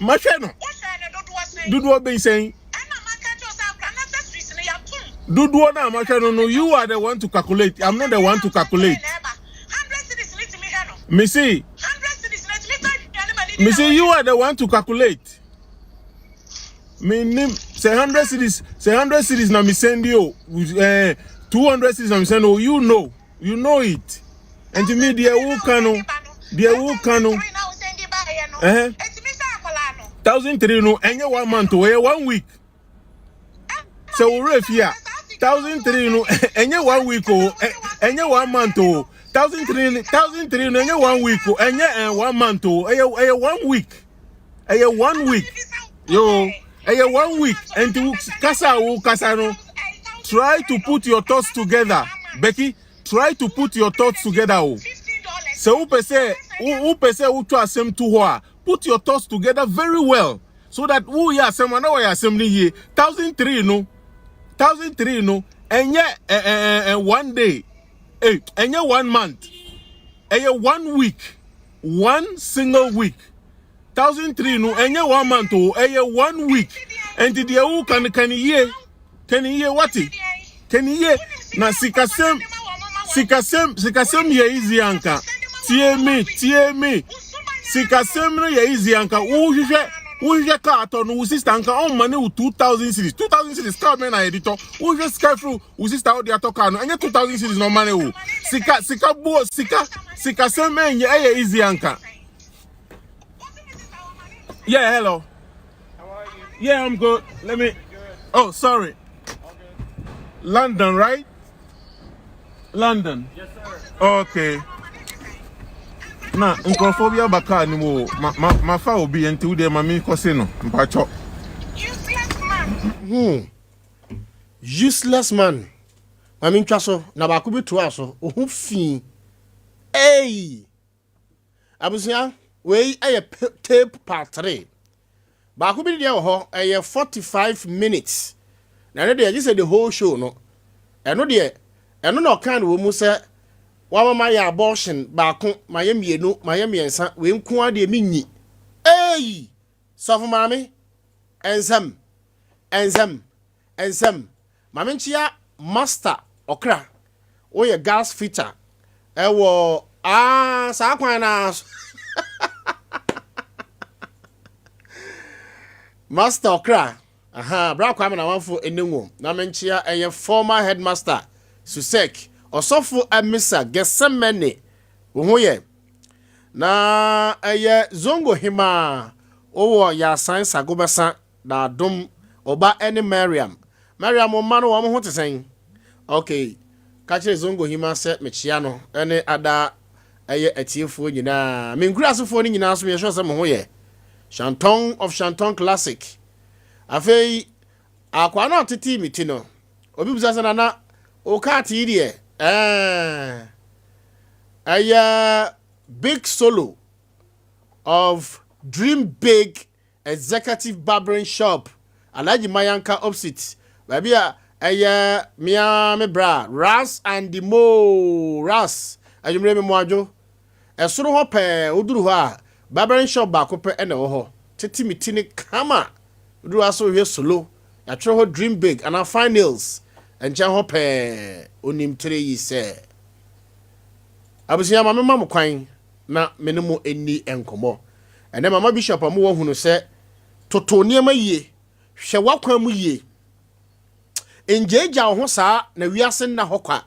Mahwɛ no. Dudu ben saying. Dudu na mahwɛ no. You are the one to calculate. I'm not the one to calculate. Me see, you are the one to calculate. Me name say 100 cities na me send you 200 cities na me send you. You know it. And to me there who cano 1,003 no enye 1 month or 1 week. So we ref here 1,003 no enye 1 week or enye 1 month or 1,003 no enye 1 week or enye 1 month or 1 week. 1 week. Yo, 1 week. And to kasa no. Try to put your thoughts together. Becky, try to put your thoughts together. So who pese who to asem to hoa. Put your thoughts together very well so that who ya asem na wa assembly here 1,003 no and 1 day and 1 month 1 week 1 single week 1,003 no and 1 month 1 week and the who can hear what can hear na sikasem ye easy anka tie me sikasem no ye easy anka wo hwehwe ka ato no sister anka on money 2,000 cities car me na editor wo hwehwe sky through wo sister how dey atoka no enye 2,000 cities no money wo sikasem enye ye easy anka. Yeah, hello. How are you? Yeah, I'm good. Let me. Oh, sorry. London, right? London. Yes, sir. Okay. Na nkrofobia baka ni mo ma fa obi enti wo de ma mi kwose no mpacho. Useless man. Useless man. Ma mi ntwa so na ba ko bi to aso ohu fi. Hey. Abusia we aye tape part 3. Ba ko bi de ho aye 45 minutes. Na no de just say the whole show no. Eno no kan wo mu se wa mama ya abortion ba ko maye mienu maye miensa we nku ade mi nyi. Hey! Sofu mami ensem mami nchia master okra wo ye gas fitter ewo sa kwan na master okra bra kwa me na wanfo enenwo na menchia eye former headmaster Susek osofu amisa gesemene wo ye na eye zongo hima owo ya science agobesa da dom oba ene Mariam ma no wo ho tesen okay ka kire zongo hima se mechia no ene ada eye atiefo nyina menkurasofo ni nyina so ye hwe se mo ho ye Chanton of Chanton Classic afei akwa na otiti mitino obi busa na o kati die aya big solo of Dream Big Executive Barbering Shop. Alaji Mayanka opposite. Baby mia me bra. Ras and the Mo. Ras. Ajumre me moajo. Esoro ho pe oduru ho a barbering shop ba ko pe ene wo ho. Titi mitini kama. Oduru aso hwe solo. Ya tro ho Dream Big and fine nails. Encha ho pe onim 3 yi se. Abusia mama mam kwan na menemu eni enkomo. Ene mama bishop amu wo hunu se toto niema yie. Hwe wakwan mu yie. Enjeja ho saa na wiase na hokwa.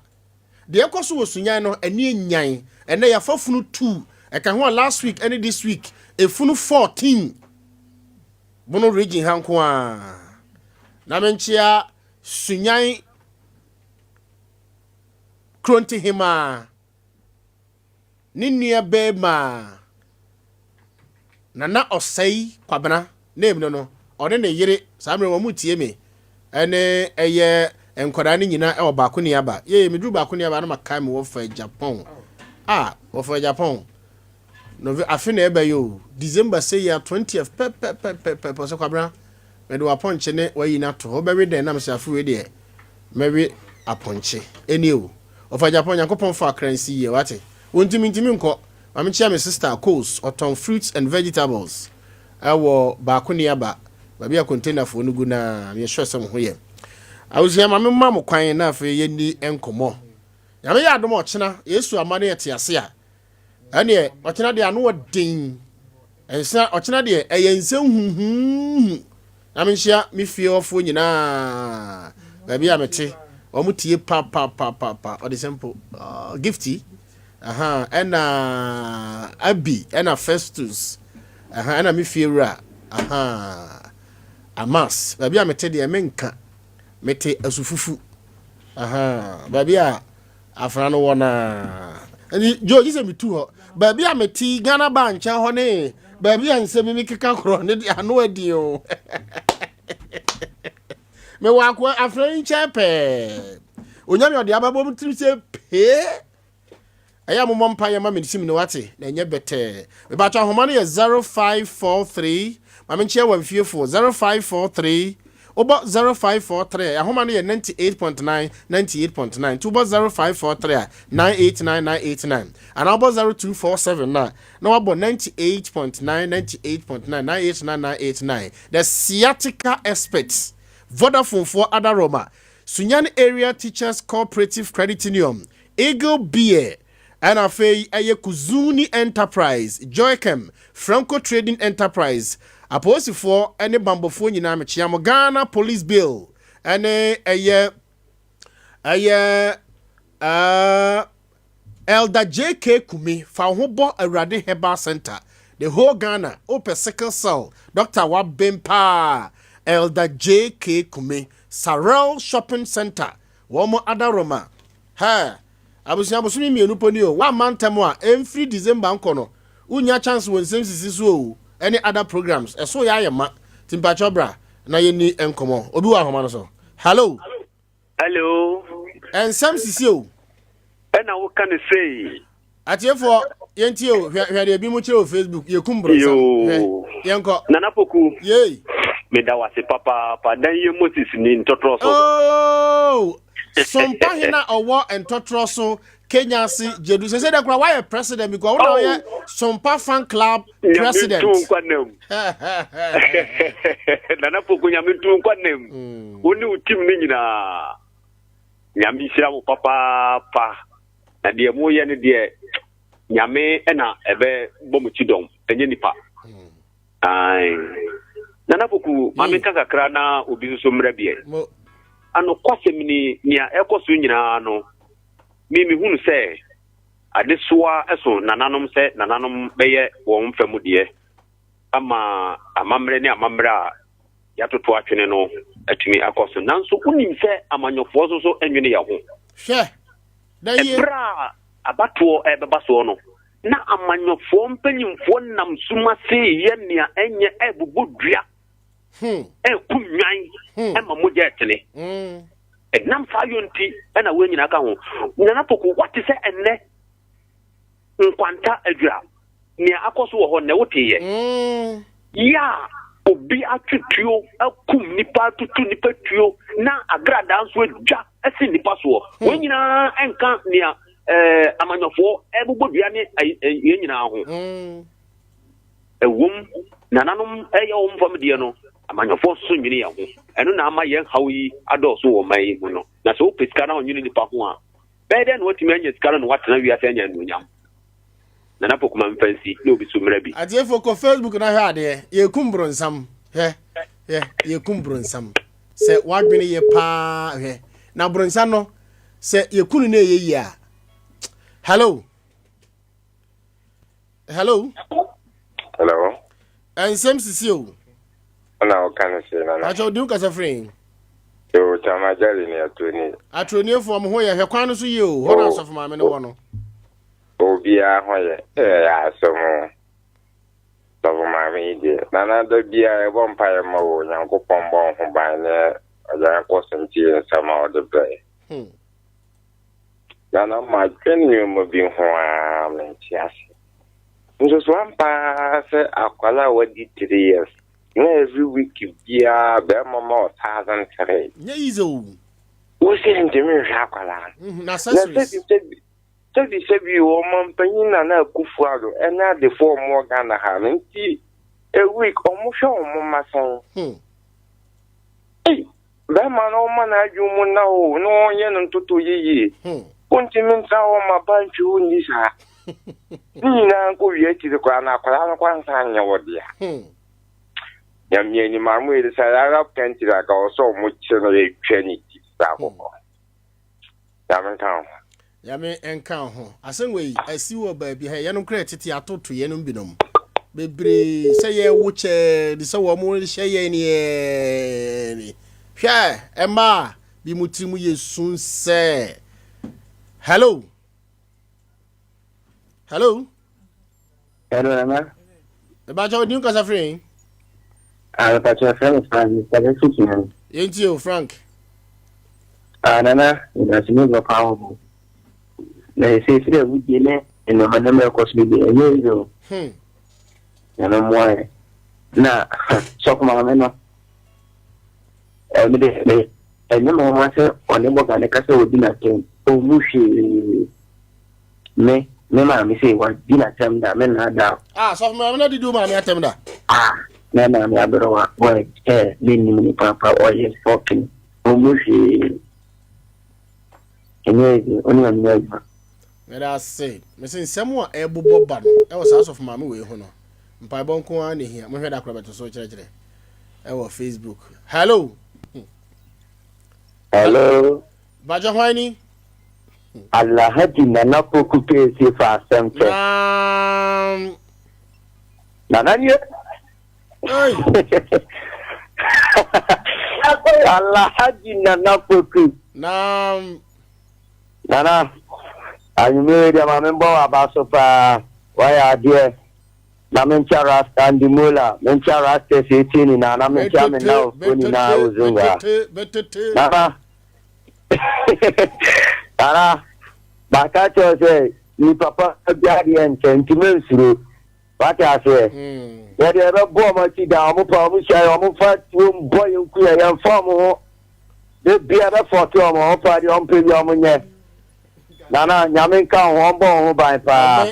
De ekoso wo sunyan no eni enyan. Ene ya fafunu 2. Eka ho last week and this week efunu 14. Bono region hanko a. Na menchia sunyan kronti hima. Ninia bema nana osai kwabena name no ode ne yire samre wo mutie me ene eye enkoda ni nyina e obaako ni aba ye medru baako ni aba na makai me wo fa Japan wo fa Japan no afi na ebe yo December say ya 20th pe so kwabena me do aponche ne wayi na to obewe den na me se afi we de mewe aponche eni o fa Japan yakopon fa currency ye wate Wontimi nko amechia me sister Coles oton fruits and vegetables awo baako ni aba ba bia container fo nugu na me sure sem ho ye awusia ma me mam kwan na afa ye ni enkomo ya me ya adom ochena Yesu amane yete ase a ane ochena de ano odin ensa ochena de eyensen huhu amechia me fie ofo nyina ba bia mete omutie pa o de simple gifty Abi ena Festus ena mi fiera Amas baby amete de menka mete asufufu baby a afra no wona ani joji se mitu ho baby amete Ghana ba ncha ho ne baby anse mi keka kro ne de ano adi o me wa ko afra ncha pe onyame ode ababo mutrim se pe Aya mo mpa ya ma medisim ne wate na enye bete me ba twa homa no ye 0543 ma me nche wa fiefo 0543 obo 0543 ya homa no ye 98.9 tubo 0543 989989 and obo 0247 na wabo 98.9 the sciatica experts Vodafone for Adaroma Sunyani Area Teachers Cooperative Credit Union Eagle Beer and afei eye Kuzuni Enterprise, Joycam, Franco Trading Enterprise, aposifo ene bambofo nyina mechia mo Ghana Police Bill, ene eye Elder JK Kumi, fa ho bo Awurade Herbal Center, the whole Ghana, open sickle cell, Dr. Wabempa, Elder JK Kumi, Sarel Shopping Center, womo Adaroma, ha. Abusia bosumi mienu poni o one man temo a every December nkono unya chance won Nsem Sisi so o any other programs eso ya yema timpacho bra na ye ni enkomo obi wa homa no so hello Nsem Sisi o na wo kan say atiefo yenti o hwade bi mu kire o Facebook ye kumbro sam yenko nana poku ye me da wase papa dan ye Moses ni ntotro so oh Sompa hina owo entotro so Kenya si jedu se da kwa why president because we are Sompa fan club president nana poku nyamintu kwanem woni utim ni nyina nyami sira wo papa pa na de mo ye ne de nyame na ebe bomu chidom enye nipa ai nana poku mame kakra na obi so mra bie ano kwasem ni a ekoso nyina no mimi hunu se adesoa eso nananom se nananom beye wo mfamu de ama amamre ni amamra ya toto atwene no atumi akoso nanso unim se amanyofo so enwene ya ho hwe da ye bra abato ebeba so no na amanyofo mpanyimfo nam suma se ye nea enye ebubodua kunyan ema moja etene nam fa yonti na we nyina ka ho nana poku what is enne nkwanta adura ni akoso wo ho na wote ya obi atutuo akum nipa tutu nipa tuo na agrada nso adwa esi nipa so wo nyina enka nia amanyofo ebobodua ne ye nyina ho ewum nananom eyo mfam de no amanyofo so nwini ya ho eno na ama ye hawi adoso wo mai mu no na so pesika na onwini nipa ho a bede no otimi anya sika no watena wi asa anya nunyam na Poku ma mfansi no bi so mra bi adefo ko Facebook na hwa de ye kumbro nsam ye kumbro nsam se wadwene ye pa na bronsa no se ye kunu na ye yi a hello Nsem Sisi o na o kan se na na acho du ka se free yo tamajali ni atroni efo mo ho ye hwekwan no so ye o ho na sofo ma me ne wo no obia ho ye asomo sofo ma me de na do bia e bon pa ye ma wo Nyankopon bon ho ban ne aja ko senti sama o de bre na ma twen mo bi ho a me tiasi nso so ampa se akwala wadi 3 years na every week bia be mama 1003 nya izo wo se ntimi hwa akwala na accessories sebi wo man panyin na akufu ado ena de for mo Ghana ha nti a week omo hwe omo masan be man o man adwumu na o no ye no ntoto yiyi kontimi ntra o ma banchu ni sa ni na ko wie ti ko na akwala no kwansa anya wodia ya mieni mamu ile sa ya penti la ka o so mo cheno ye twani ti sa ko ya me enka ho asenwe asiwo ba bi ha ye no kra tete atoto ye no binom bebre se ye wuche de se wo mo hye ye ni hwa ema bi mutimu yesun se hello Nana ba jaw din ka sa free pa cha Frank Sunyani yenti o Frank Nana ina sinu go pawo na se se wuje ne ina manama ko so bi enyo na mo na so kuma meno me ene mo ma se oni mo ga ne ka se obi na ten o mu hwe me ma mi se wa bi na tem da me na da so ma na di do ma mi atem da na mi abro wa ni papa o yes fucking o mu hwe enye oni ma mi ya Mera say, me say nsem a ebobo ba no e wo sa of maame we hu no. Mpa bonko an ehia. Mo hwe da kro beto so kire. E wo Facebook. Hello. Bajo hwani? Allah haji na Poku Piesie fa sempe. Na nye? Oi. Allah haji na Poku. Nana. Anyume dia mamembo abaso pa waya die na menchara stand mula menchara station na menchame na ofuni na uzunga nana bakacho se ni papa biadi entime suru wati ase ya de bo ma ti da mo pa mo sha mo fa tu boy nku ya form ho de bia da foto mo pa di on pe bi mo nye Nana, Yaminka, Wombo, by Pa.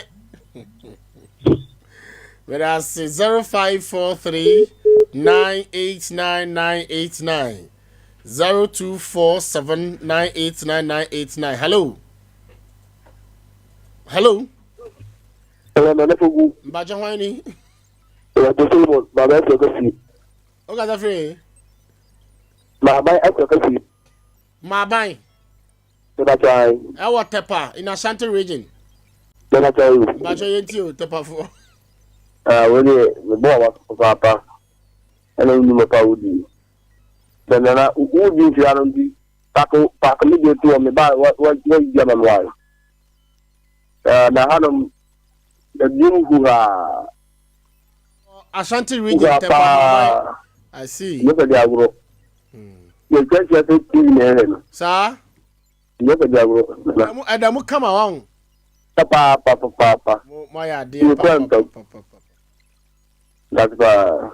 Whereas 0543 989 0247 989 Hello. Hello, Manafu. Bajawani. Baba, free. My buy. Our Tepa in Ashanti region. Bajo yenti Tepa for. When the boy was Papa, and then you were Paudi. Then I would be the Paco to on the bar. What German was. Now, the new who are Ashanti region. Tepa. I see. Look at the agro. You can't get it in. Sir. Look at the agro. Adamu come along. Papa. My dear, That's why.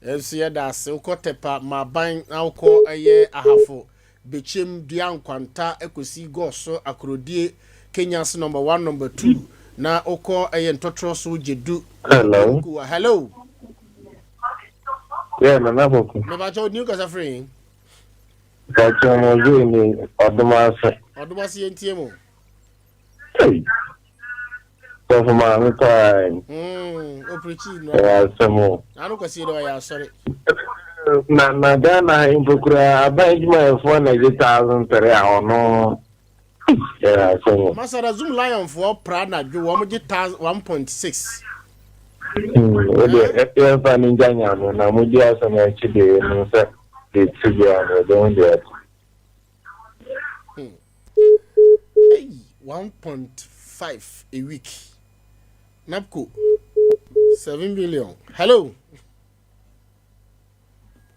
Elsia das ukotepa ma ban na uko eye ahafo bechim duan kwanta ekosi goso akrodie Kenya's number 1 number 2 na uko eye ntotro so jedu. Hello. Yeah, Nana Poku. Me ba cho new kasa free. Kacho mo ni Odomase. Odomase yentie mo. Hey. So for my time. O preach no. Yeah, some. Anu kwasi do ya sorry. Na Ghana impokura abanjima for 90,000 per hour. Yeah, so. Masara Zoom Lion for Prana do 1.6. Yeah, ninja nyano na mudia sana chide no se de tibia don there. 1.5 a week. Napco 7 billion. Hello.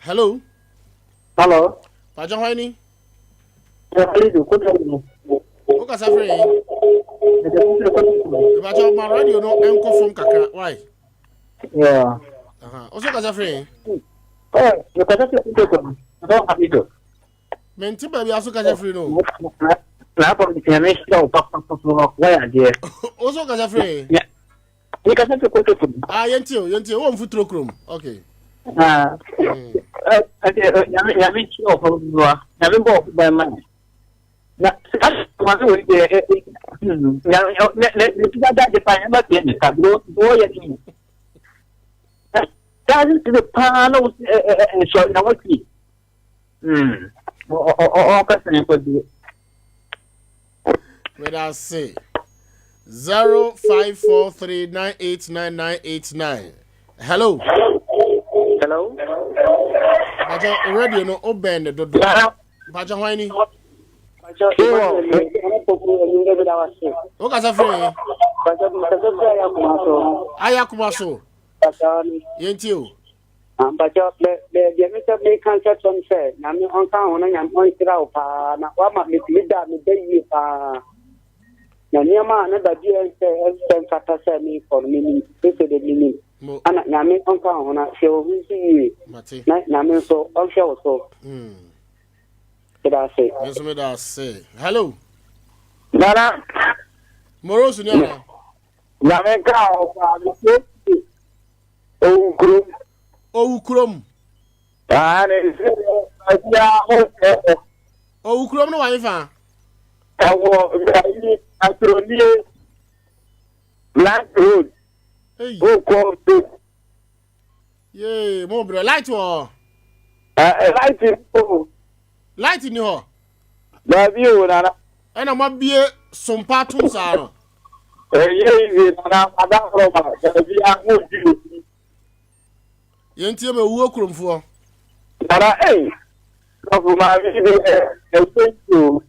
Hello. Hello. Pajan Hoini. What's happening? Pajan my radio no enko from kakra. Why? Yeah. Also kasa free. Oh, you kasa free. Don't have it. Menti baby also kasa free no. Na por internet não papa vai adier. Also kasa free. Yeah. You kasa free ko. Yentio, o mfutro krom. Okay. Ya me tio for boa. Ya me bo ba man. Na, mas o ne da de pa ba tem, tá do assim. Doesn't the panel show now what key? Person could be. What I say 0543989989. Hello. Hello. Baja radio no open the door. Baja Hoini. O kasa free. Ayakumaso. Yentio. Bajo the meter may concept on say, Nami on town and I'm on Traupa, Nama Mida, Mida, Nanyama, another dear say, Kata me for me, this is the meaning. And Nami on town, she will see Nami so, also. Did I say? Yes, me that say. Hello. Nana. Moro Sunyani. Nameka, Ukrom. Ukrom no wife. Black road. Hey. Yeah, mo bro light or light in here. Baby, Nana. And I'm be Sompa 98.9 Yentie me wo kromfo. Nana, hey. No, my video, thank you.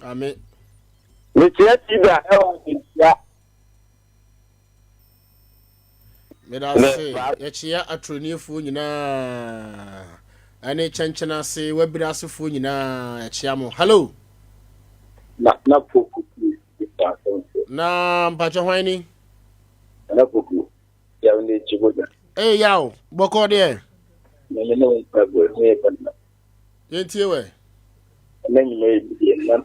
Amen. Me da say, ye chia atroniefo nyina. Ane chenchena say webira asefo nyina ye chia mo. Hello. Na Poku Piesie. Na mpacho hwani. Na Poku. Ya une chiboja. Eh yaw, boko de. Na no pabo ne bana. Yentie we. Na ni me bi na.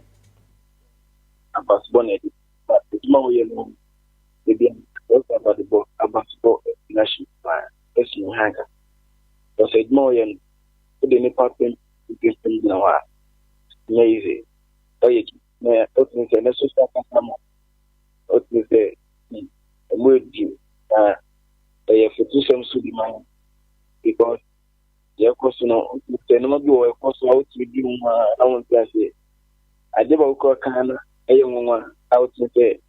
Abas bonnet. But it's more you know. The about the book about national plan. It's no hanger. So it's more you the department is now. Lazy. Oh, you know, open the necessary customer. Open the word you. They have to do some sudden because your question can not go across out with you. I want to say, I never call Kana a young one out to say,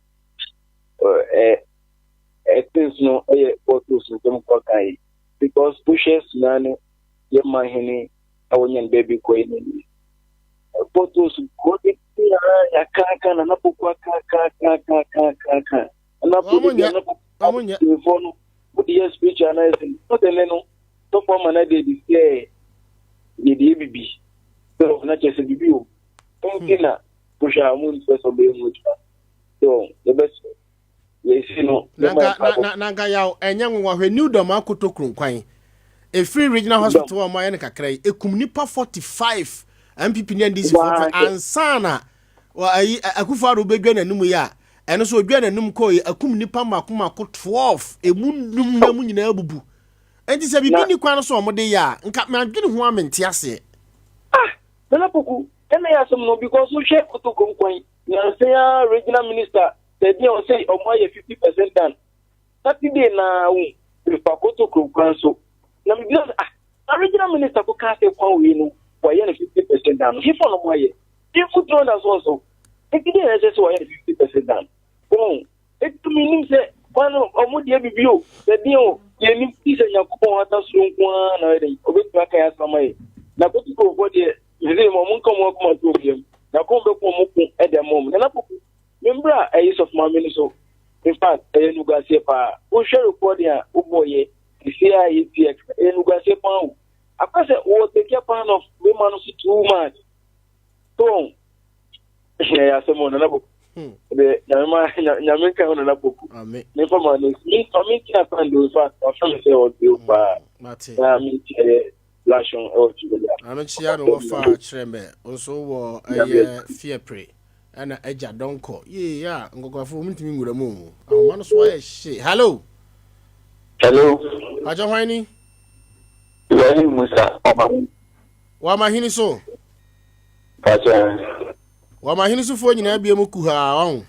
things no photos in some cockeye because pushes none, your my henny, our young baby queen. Photos go to a caca and a book, and I put the phone with the speech analyzing. Not a little top of my idea display the DBB. So So na chese bibiu. Kina pusha mu so be mu. So the best yes no. Nanga yaw enya nwa hwe new dom akoto kronkwan. A free regional hospital wa maye kakrai ekum nipa 45 MPP ni ndisi for ansana wa ayi akufaro begwa nanum ya eno so odwa nanum ko akum nipa makoma ko 12 emu num na mu nyina abubu enti se bibi ni kwan so omode ya nka me adwene ho amente ase na Poku eme ya som no because we share koto kronkwan na say regional minister said he say omoye 50% done Saturday na we pakoto kronkwan so na me because original minister ko ka say kwa we no why 50% down he follow why if you throw that also it didn't just why 50% down bon it to mean say one omudi bibio the dio ye ni pisa yakupon hata surunku na we obetu aka ya samai na ko to go there you mo mun komo kuma to biem na ko be ko mo ku e de mom na Poku membra ayi of my minister in fact nugase pa o share recording a uboye CIETX nugase pa o akase o take part of women too much so ya somo na Poku de nyama ka na Poku amen me for man me kina plan do fact o so say o do pa mate na me lashon o chibela amen chia no fa chirembe onso wo fear pray ana eja donko ye ya ngogofo mutimi nguramu awon no so ye she hello ajo hwani Ibrahim Musa wa mahini so Pacha wa mahini so fo nyina bia mu ku ha won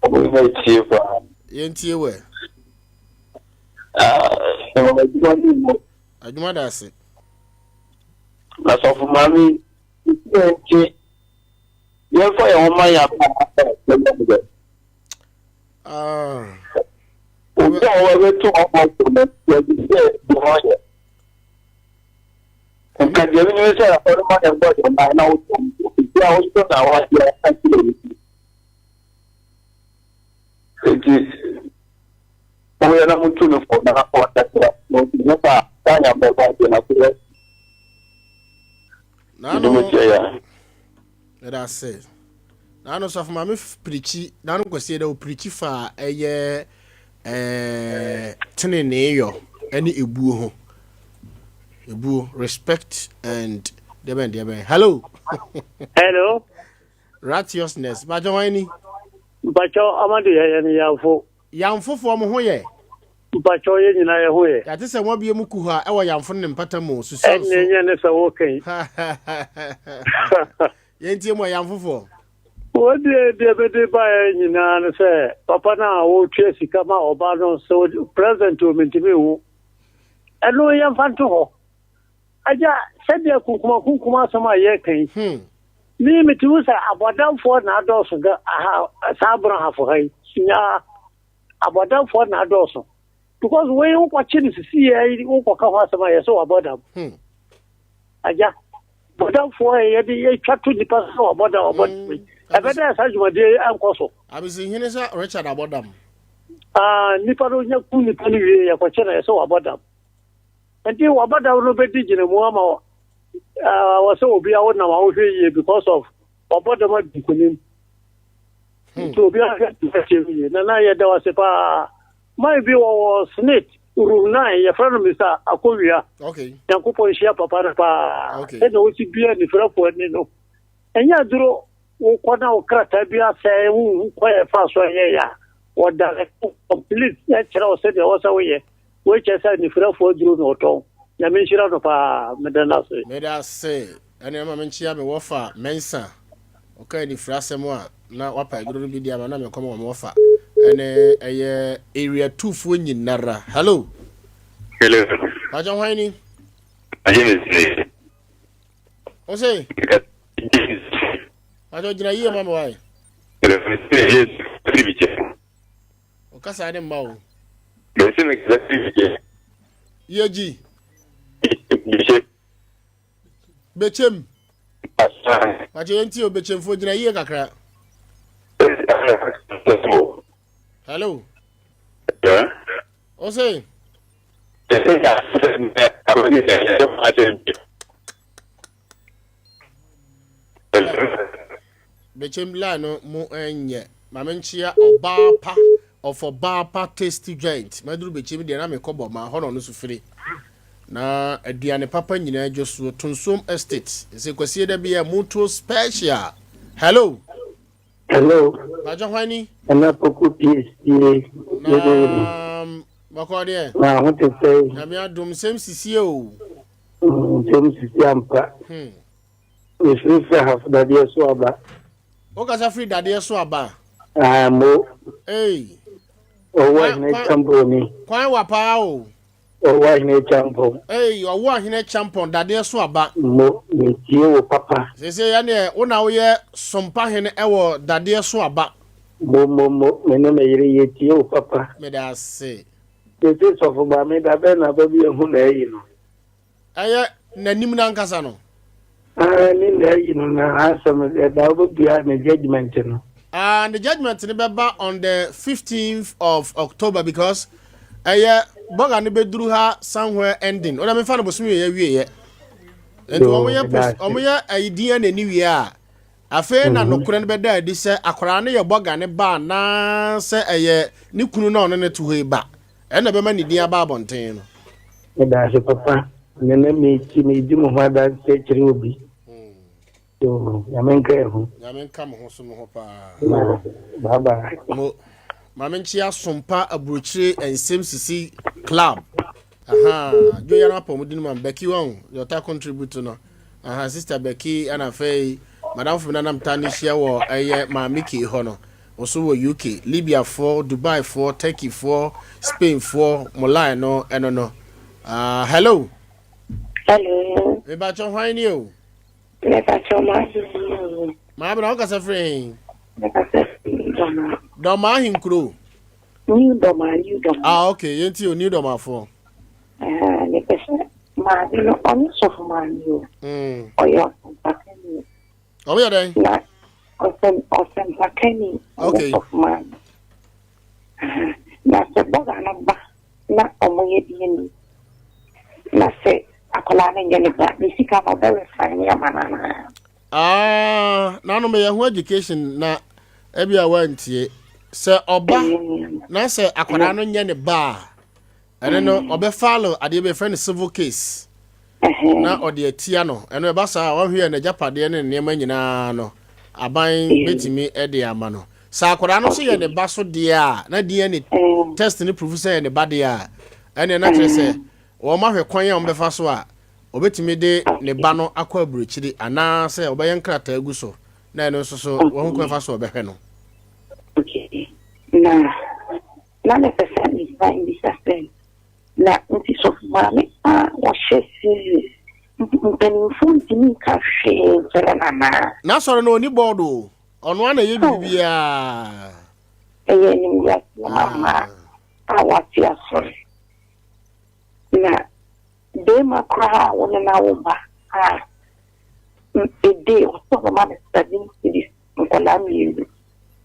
obo tie fa yentie we aduma da se na so fu mami nke ye fa ye won ma ya obi awo to omo to na ye di hoye nka je ni se ra ko ma en bodo na na o ya o to na wa ya akile eti o ya na mutu no fo na ko ta no ni pa tanya bo ba na ku that's it. Nano so for me preachi nano kwese da o preachi fa eye tenene yo ene ebuo ho ebuo respect and deben hello righteousness ba jawani bacho amadu ye yamfo fo mo ho ye bacho ye nyina ye ho ye ya te se mo bie mu ku ha e wo yamfo ne mpata mo so so enye ne se wo kan ye ntie mo yamfo fo o de be ba nyina ne se papa na wo twa sika ma oba no so present o mentime wo eno yamfa to ho aja sabe kunkuma sama ye kan ni metiwu sa abodanfo na adoso ga sabran hafo hai nya abodanfo na adoso because we won kwachi ni sisi ye won kwaka ho asama ye so abodam aja abodanfo ye de ye twatu ni pa so abodam abeda sa jumade ankoso abisi hine sa Richard abodam ni pa do nya ku ni pa ni ye ya kwachi na ye so abodam enti abodam no be digine mu ama was so be out now because of abodam dikunim to be a na na ye da was pa my be was snake uruna ye friend Mr. Akowia okay yankopon shia papa pa okay e no ti bia ni frafo ni no enya duro wo kona o krata bia se wu ko e fa so ye ya o da complete ya chira o se de o sa we che sa ni frafo duro no to ya me shira no pa medana se ene ma me chia me wofa mensa okay ni frase mo a na wapa igoro bi dia ma na me komo mo wofa ene eye area 2 fo nyinara hello ajo hwani ajeme o say ajo jina yi ma wai o kasa ne mbawo yeji bechem ajo enti o bechem fo jina yi kakra hello yeah o say bechem line no mo enye mamenchia obapa of obapa tasty joint maduru bechem de na me kobo ma hono no sufiri na aduane papa nyina adwoso Tonsom estate ese kwasie da bia mutual special. Hello bajo hwani ana Poku Piesie bakode na hote say na me adom Nsem Sisi o Nsem Sisi ampa we have that year so aba o ka sa free dade so aba mo wa ne champo ni kwan wa pa o wa ne champo o wa hine champion dade so aba mo ni tie wo papa se ya ne wo na wo ye sompa hene ewo dade so aba mo me ne me yire ye tie wo papa me da se te so fo ba me da be na ba bi hu na yi no aya nanim na nkasa no ni na yi no na asem da wo bi a na judgment no and the judgment ni beba on the 15th of October because boga ni beduru ha somewhere ending ona me fa no bosumi ye wie ye enti omo ye idea na ni wie a afa na nokore ne beda adi se akora ne ye boga ne ba na se ni kunu na ono ne to he ba na be ma ni dia ba abonten no da se papa ne me ti me di mo hada se chiri obi Yamenka mo so mo pa baba mo mamenchia Sompa abrochire Nsem Sisi club jo yana pa mo dinu man Becky won your ta contribute no sister Becky ana fei madam fumina nam tani share wo ma Miki ho no also wo UK Libya 4 Dubai 4 Turkey 4 Spain 4 Molai no eno no hello me ba cho hwan ni o ma bra o ka sa free Doma hinkro New Doma okay yenti o new Doma for ne pese ma bi no on so for man you oyo pakeni o ya dai na osem pakeni okay of man na se boga na ba na omoye bieni na se akola na ngene ba bisika ma very fine ya manana na no me yahu education na ebia wantie se oba na se akwara no nye ne ba ene no obe follow ade be friend civil case na ode atia no eno e ba sa wa hwe na japade ne nema nyina no aban betimi ede ama no sa akwara no so ye ne ba so de a na de ne test ne proof say ne ba de a ene na kire se wo ma hwe kwan ya ombefa so a obetimi de ne ba no akwa abrochiri ana se obeyen krata agu so na eno so wo hu kwan fa so obehwe no na ne pesa ni ba in this aspect na nti so mame wa shesi mpeni funti ni ka hwe zela na soro no ni board o ono ana ye bibia ni ya mama awati asore na de makra wona na womba ede o so mama studying this nkola mi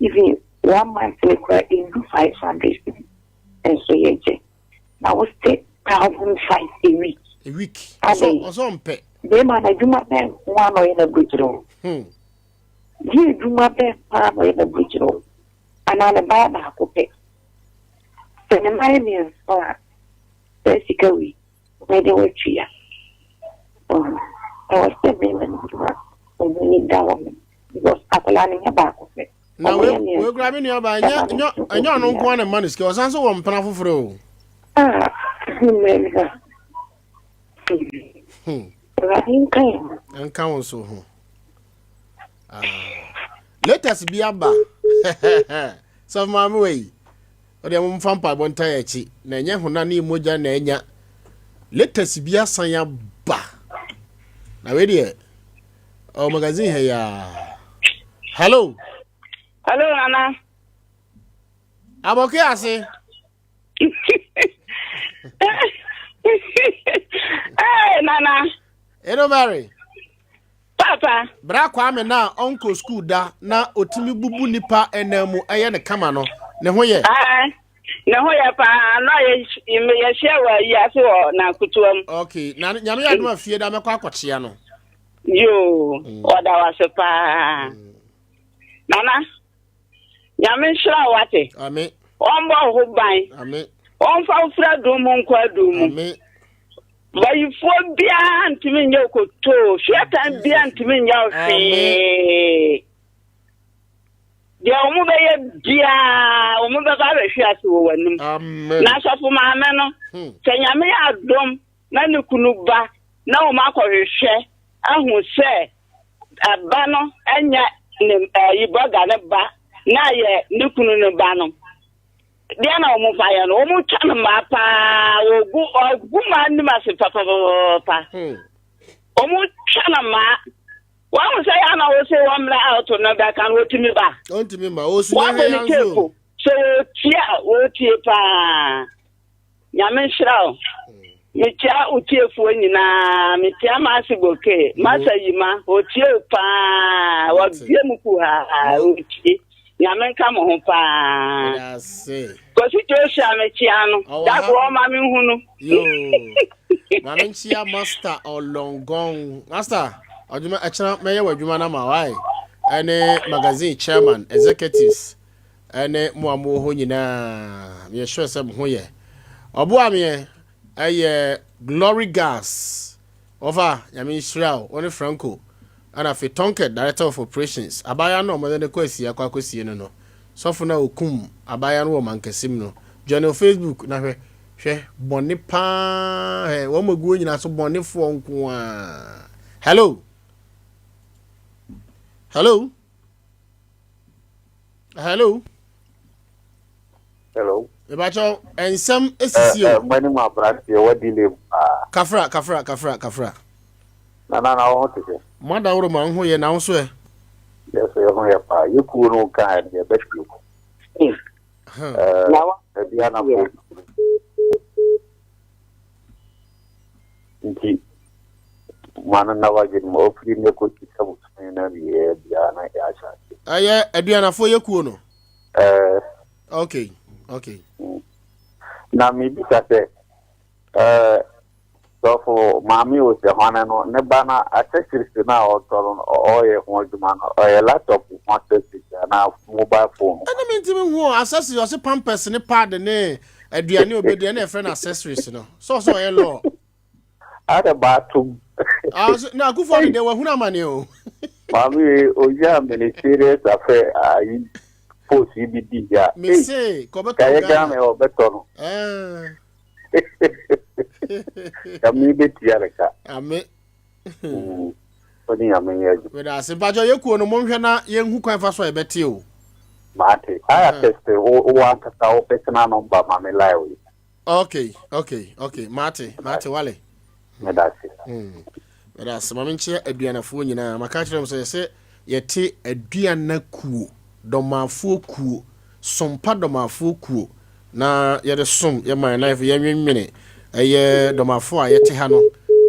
even 1 month we were in 500 and so now we stay 1,500 a week also mpe they man I do my best one in a bridge road you do my best one in a bridge road and I buy na ko pe so the my means for basically where they were chia I was saying when we need that one because I'm learning about it. Na we grabbing you by anya no nko na man ski osan so wo mpana foforo nka won so ho latest bi aba so mama we o de mo mfampa bonta ya chi na enye hona na imoja na enya latest bi asan ya ba na we de o magazine he ya hello Nana. Aboke ase. Hey, Nana. Hello, Mary. Papa. Bra kwa me na uncle school da na otimi bubu nipa enamu eye ne kama no. Ne ho ye. Ne ho ye pa na ye share wa ya se wo na kutuam. Okay. Na nyame ya dum afie da me kwa akochia no. Yo, oda wa se pa. Nana. Nyame nhyira wate. Amen. Ombo ho ban. Amen. Omfa ufra dumu nkwa dumu. Amen. Bayifo bia ntimi nya okoto. Hwetan bia ntimi nya ofi. Dia omu beye bia, omu be ba hwe ase wo wanum. Amen. Na sofo maame no. Se nyame adom na ne kunu ba na o makọhwehwe ahu se aba no enya ne yiboga ne ba na ye ne kunu ne ba no. Dia na omu fa ya no omu twa ma pa ogu ma ni ma se papa. Omu twa ma wa say ya na wo say wa mra out no da kan wo timi ba. On timi ma o su ya yanzu. So tia wo tie pa. Nyame nhyira. Mitia utiefu nyina mitia masiboke masayima otie pa wa biemuku ha otie nyame nka mo ho pa ko situation metia no da ko ma me hunu yo mame nchia master olongon master oduma achana meye wadwuma na ma wai ene magazine chairman executives ene mo amo ho nyina me sure se mo ho ye obo ame Glory Gas over Yamin Shrao, only Franco, and a Tonket, Director of Operations. Abaya no more than the question, no. So for now, Abaya woman Casimno. Journal Facebook, na she Bonipa, one more going in so Bonifon. Hello. Hello. Hello. Hello. Ebacho Nsem Sisi. Many my brand here what delay. Kafra. Na what is it? Mada uro ma ho ye na so e. Yes, you ho ya pa. You ku no kan ye bet you. Dia na po. Inti mana na waje mo free ne ko ti sabu na ye dia na ya sha. Aye, aduana fo ye ku no. Okay. Na mi bi ka se so for mami o se hwana no ne bana accessories na o toro o ye ho duma no o ye laptop mo accessories na mobile phone ana me ntimi ho accessories o se pampers ne pad ne aduane obedi na friend accessories no so ye law ada bathroom na ku for de wa huna mane o mami o ya ministerial affair ayi post ibidi ya me say ko beto ga me o beto no kami beti areka ame oni ame ya ju we da se bajo yeku no monhwe na yenhu kwan fa so e beti o mate aya test o wa kata o petna no ba mame live okay mate wale medasi medasi mame nche aduanafo nyina maka kire mo se yete aduana kuo domafo kuo sompa domafo kuo na yede som ye my life ye nwenwene eye domafo a yete ha no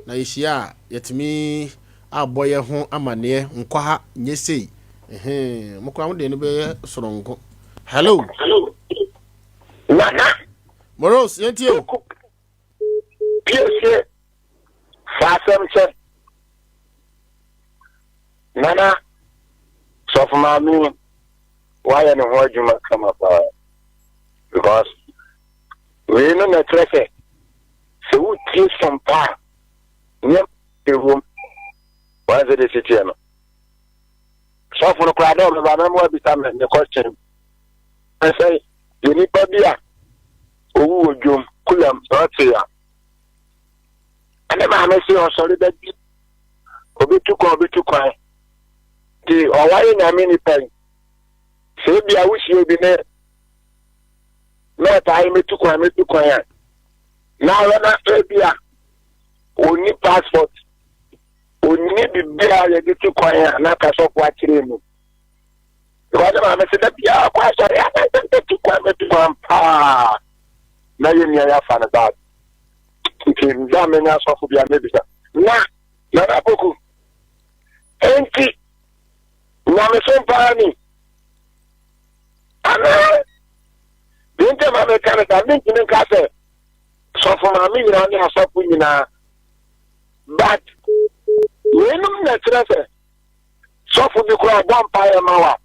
na yehia yetimi aboye ho amane nkwa ha nyesei mokwa mo de no be soronko hello nana moros yentio piesie fasem che nana so for mami why and what you must come up because we know the treasure so we take some part near the room why is it the city no so for the crowd of the man be some the question I say you need babia owu ojom kulam otia and ma me say on sorry that obi tu kwa di owaye na me ni pen se bia wusi obi ne na ta me tu kwa ya na na bia oni passport oni bibia ya di tu kwa ya na ka so kwa kire mu ko da ma me se da bia kwa so ya na tu kwa pa na yin ya fa na ba ki nda me na so fu bia me bisa na Poku enti na me so pa ni ana dinte ma me kana da dinte me ka se so for ma mi na ni asapu nyina but we no na tira se so for bi ko abon pa e ma wa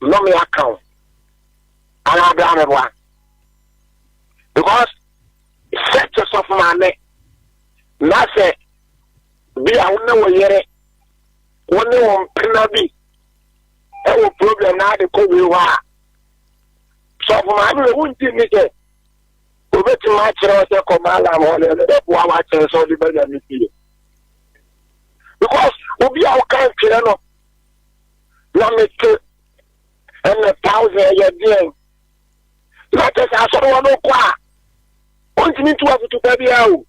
no me account. And I done one. Because such a soft man, not say, be a woman yet. One one penalty. That problem now the COVID. So for my wouldn't it? We bet my children come out and watch so the better. Because we be our country, no. Not make and 1,000 a year. Let us ask one no qua. Continue to have to baby out.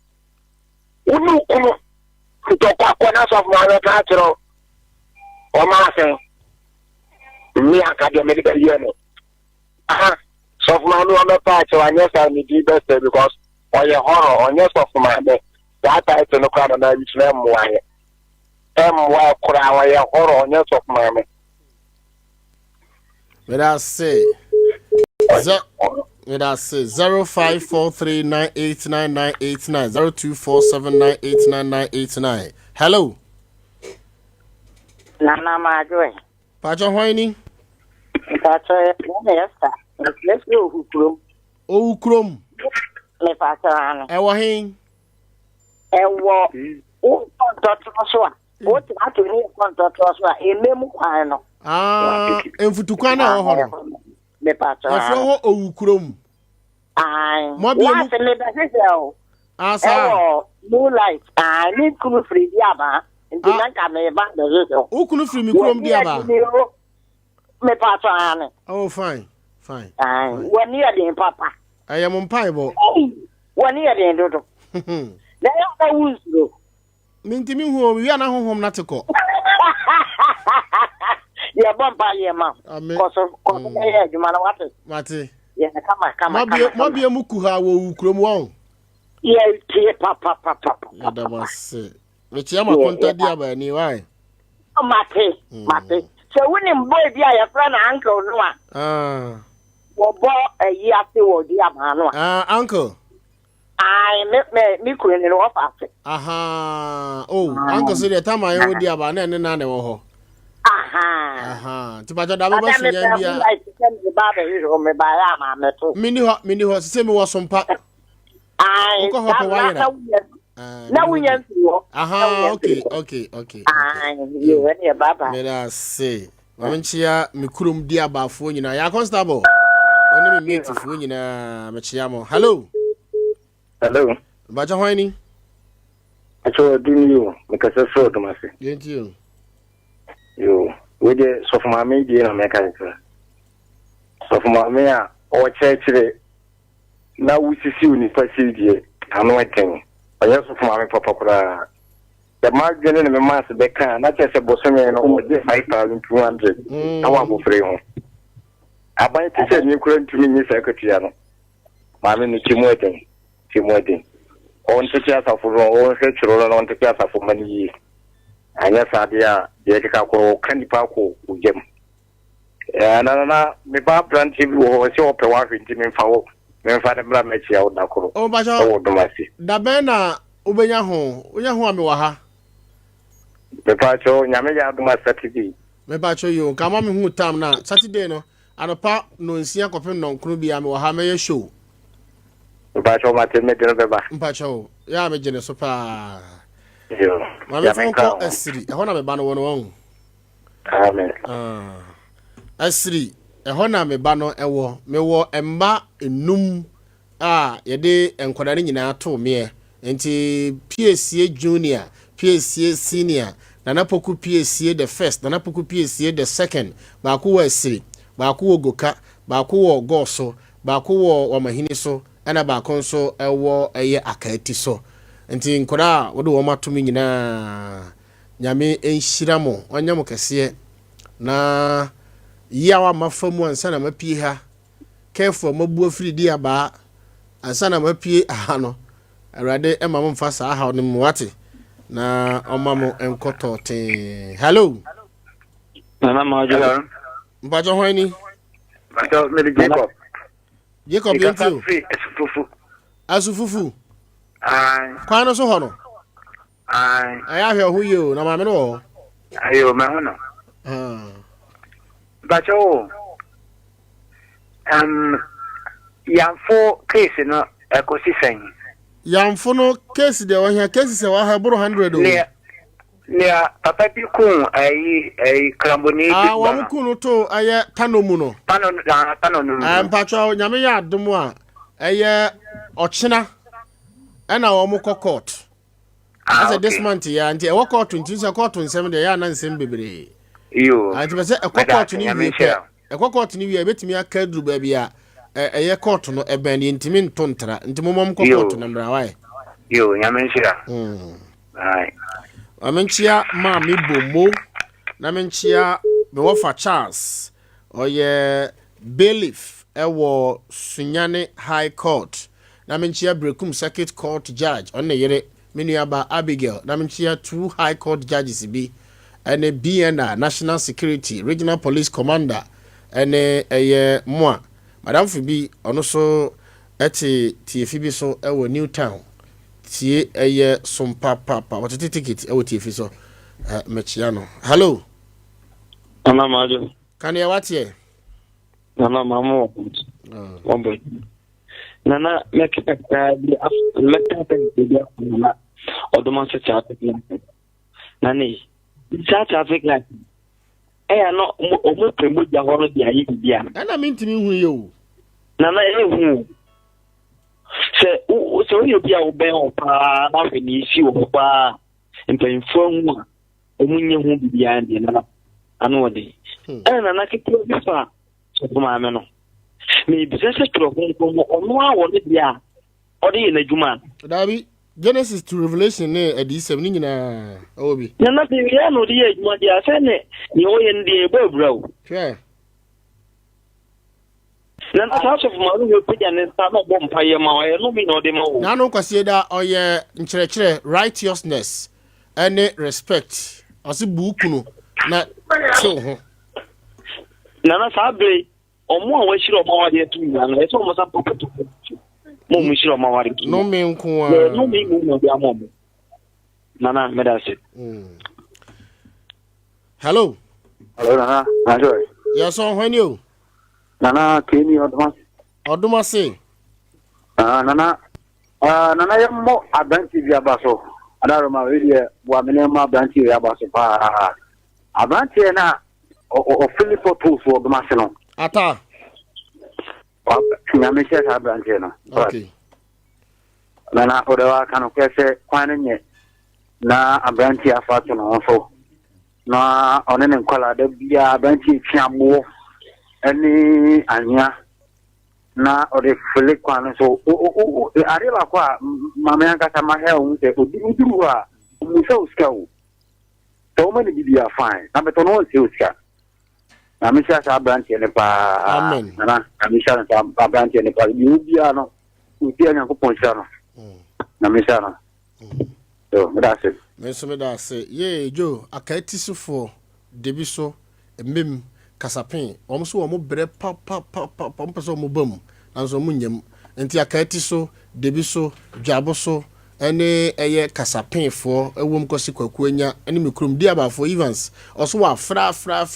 Unu kuno. To kwa of my natural. Or master. Me academic year. So for no other part, so I guess I need to best because on your horror on your stuff for my day. That I don't know how to reach them why. Why could I wear horror on your stuff, mammy? Let us say 0543989989 0247989989. Hello. Nana Madre. Pacho Hoini. Pacho, yes, sir. Let's go, Ukrum. Oh, Ukrum. Me Pacho. Ewahin. Ewa. Oh, Dr. What to me, Dr. A memo. Enfutukwana ohono. Me Pacho. Efro ho Ukrum. Aye. Mobi mu. Asa. Moonlight. I need to free diaba. Ndinanka me ba de zo. Ukunu free mi krom diaba. Me Pacho ane. Oh fine. Fine. Aye. When you dey papa. I am on paibo. When you dey dodo. Na ya ba wuzro. Mintimi hu wi ana honhom nateko. Ya bomba ye ma. Koso ye adwuma na wate. Mate. Ye kama. Mabie muku ha wo ukrom won. Ye tie papa. Da mase. Mechi ama konta diaba ni why? Mate. So when him boy dia ya friend uncle no a. Wo bo ayi ase wo diaba no a. Uncle. Me kure no office. Aha. Oh, uncle say the time I wo diaba na ne wo ho. Aha. Ti ba da ba sunya bia. Mini ho se me wo sompa. Ko ho ko wa yera. Na wunya nsuo. Aha, okay. You when your baba. Me da say. Mamenchia me kurum dia bafo nyina. Ya constable. Oni me meet fo nyina me chia mo. Hello. Baja hoini. Acho dinu me kasa so to mase. Yenti yo. We de so for my media na me ka. So for my me a o chechire na wusisi uni facility anu eten. Yes, for my papa kura. The margin in the mass they can not just a bossman or 5,200. I want for free home. I buy to send you current to me, secretary. Mammy, team waiting. On to chess for all such roll on to chess for many years. And yes, idea, the Ekako, Candy Paco, Jim. And me Bob Branch was your power in Jimmy Fowl. Me father bla me chia o nakoro. Oh ba jo. Da ben na ubenya ho. Unya ho ame wa ha. Me pa cho nyame ya duma Saturday. Me pa cho yo ka ma me hu tam na Saturday no. Anopa no nsia kopem no nkru bia me wa ha me ye show. Me pa cho ma te me de no be ba. Mpa cho. Ya me gene so pa. Yo. Ma me fon ko asiri. E ho na me ba no won won. Amen. Asiri. Eho na me ba no ewo me wo emba enum yede enkodare nyina to me enti Piesie junior Piesie senior Nana Poku Piesie the first Nana Poku Piesie the second ba ko wa asiri ba ko wo goka ba ko wo goso ba ko wo mahini so ana ba ko so ewo eye akati so enti nkora wo de wo matumi nyina nyame enhira mo onyam kese na yawa mafamu ansa na mapie ha careful mabu afiri dia ba ansa na mapie aha no awrade ema mfa sa aha no mwate na omamo enkoto te. Hello Nana majo mbajo hoini majo me Jacob yentio asufufu kwano so hono aya hwe huyo na mame no ayo me hono Bacho, Yamfo case no ekosisen. Yamfo no case de wa case se wa ha bro 100 o. Lia papa bi kun ai kramboni bi ah wa mku no to aye tanomu no tano no mpacho nyame ya adomu a aye ochina na wa mko court as this month ya anti e wo court nti se court nsem de ya na nsem bebre yo anti be se e court ni wie pe e court ni wie betimi aka duru ba bia eye court no e ban ni ntimi ntontra nti momom court na mra wae yo nyame nshira ai amenchia ma mi bomo na menchia me wofa Charles oye bailiff ewo Sunyani High Court na menchia Brekum Circuit Court Judge onne yere menuaba Abigail na menchia 2 High Court judges bi ene BNR National Security Regional Police Commander ene eye moi madam Fibi ono so eti TFB bi so ewo Newtown tie eye Sompa papa what ticket e woti efi so mechiano hello ana majo kan ya watie nana mamo wombe nana mekita bi mekita bi na odoma se traffic light nani traffic light no omo premo ja horo dia yi bia ana mintimi hu ye o nana hu se onye bia obe opa na feni si opa mpemfo hu a omunye hu bia ndi na anu ode na kitro bi fa so ma me no me bi se tro ko ono a wo bia ode na djuma dabi Genesis to Revelation ne edisem ni nyina obi na bi ya no de djuma dia se ne ni oye ndi e baburawo hwe na house of maru yo pija ne sta no bompa ye ma o no mi no de ma o na no kwase da oye nkyerɛkyerɛ righteousness and respect ase buku no na so ho na sabe omo a washiro o ma wade tu na na so mo sa popoto mo mu shiro ma wade tu no me nko no me mu no bia mo na me da se hello nana ajo ya so hwani o nana kemi oduma se nana yammo abanti bia baso adaro ma we de bo amene ma abanti bia baso pa abanti na o Philippo tools wo oduma se no ata na me share abanti no okay nana odewa kanu kwese kwane nye na abanti afato no so na onene nkwala da bia abanti fiamo any anya na ode fele kwano so areba kwa mama yanka sama he o nse oduru a musa uska o to mani bibia fine na beto no se uska na mi sha sa branch ne pa amen na mi sha sa branch ne pa bibia no ubia nyanko ponsha no na mi sha no so me da se ye jo akatisufo debiso emem kasapin omso wo mo bre pa mpeso mo bam anso mo nyam enti akati so debi so dwabo so ene eye kasapin fo ewom kosi kwaku anya ene mikrum di abafo Evans oso wa fra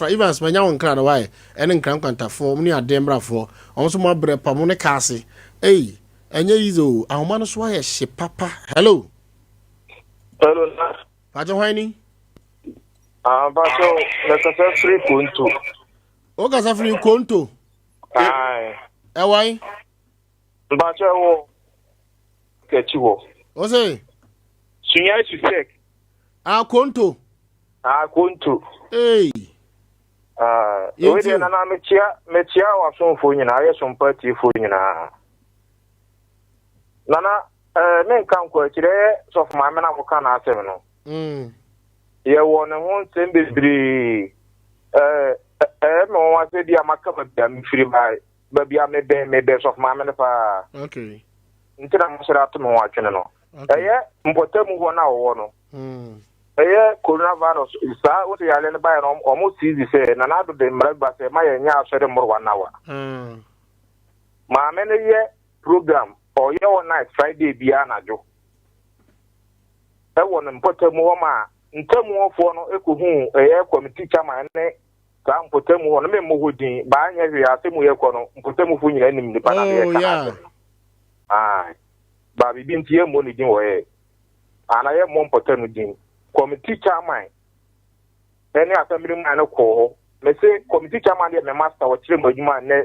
Evans manya won kra na wai ene nkran kwantafo mo ni adembrafo omso mo bre pa mo ne kase enye yizo ahoma no so wa ye hye papa hello pajo hwani baso na kasa free konto o ka safri konto why bacho wo kechiwo o say Sunyani Sisi konto konto we de na mechia wa sonfo nyina aye sompa tifo nyina nana men kan ko kire sof ma me na ko kana asem no ye wo ne ho nsem bebre mo wa se dia makama bia mi firi ba bia me be sof ma me pa okay ntina mo sira to mo wa twene no mpotamu ho na wo no coronavirus isa o te yale ne ba no o tizi se na na do de mraba se ma ye nya asore morwa na wa ma me ne ye program o ye on night Friday bia na jo wo no mpotamu ho ma ntamu ofo no ekohu committee chairman ne Sa mpotemu ho no me mo hodin ba anya hwe asemu ye kɔ no mpotemu fu nyina nim nipa na be ka. Ah. Ba bibi ntie mo ni din wo ye. Ana ye mo mpotemu din. Committee chairman. Ene asembili man no ko. Me say committee chairman de me master wo kire mo adwuma ne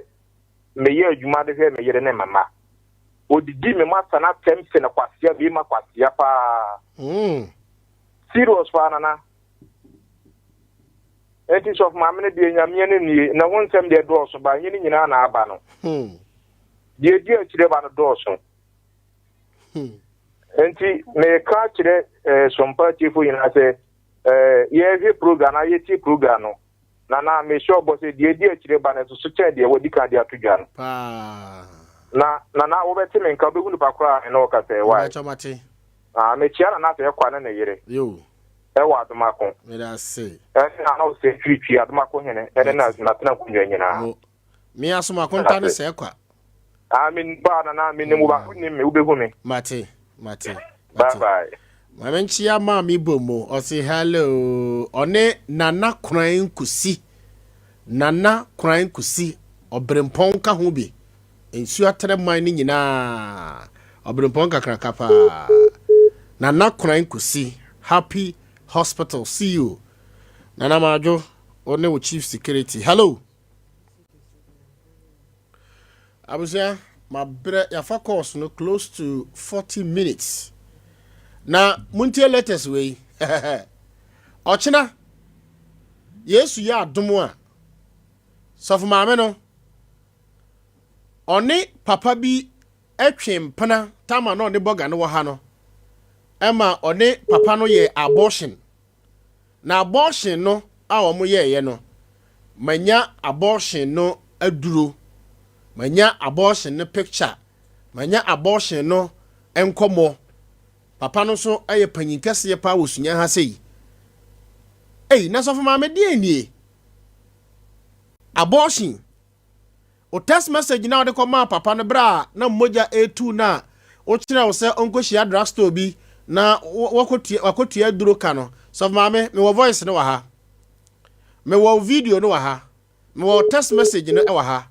me ye adwuma de hwe me yere ne mama. Odidi me master na temse na kwasia bi ma kwasia pa. Serious pa na. Eti of mamene de nyame ne ni na wonsem de dɔɔso ba nyini nyina na aba no. De di akire ba no dɔɔso. Enti me ka kire sompa tifo yina sɛ ye vi program na ye ti program no. Na me sure bo se de di akire ba no so kyɛn de wodi ka de atodwa no. Na wo beti me nka be hunu pa kra na wo ka sɛ why. Me chia na sɛ kwa na ne yere. Yo. Ewa adumako. Meda se. Na no se twi adumako hene. Na tena kunwa nyina. Me asoma konta ne se kwa. Amin ba na me nemu ba ni me ubehu me. Mate. Bye bye. Mamenchia ma mi bomo o say hello. One nana kran kusi. Nana kran kusi obrempon ka ho bi. Ensu atere man ni nyina. Obrempon kakra kapa. Nana kran kusi. Happy Hospital. See you. Nana Majo, one with Chief Security. Hello. I was here. My brother, your course no close to 40 minutes. Now, Muntia letters way. Ochina. Yes, you are dumwa. So for my meno. One papa bi etwem pana tama no ne boga no wahano. Emma one papa no ye abortion. Na abortion no a omo ye no. Manya abortion no aduro. Manya abortion no picture. Manya abortion no enkomo. Papa no so aye panyin kase pa wosunya ha sei. Na so for ma me die nie. Abortion. O text message na de koma papa no bra na moja A2 na o kire wo se onko hia drugstore bi na wakotua duro ka no so maame me wo voice no wa ha me wo video no wa ha me wo text message no e wa ha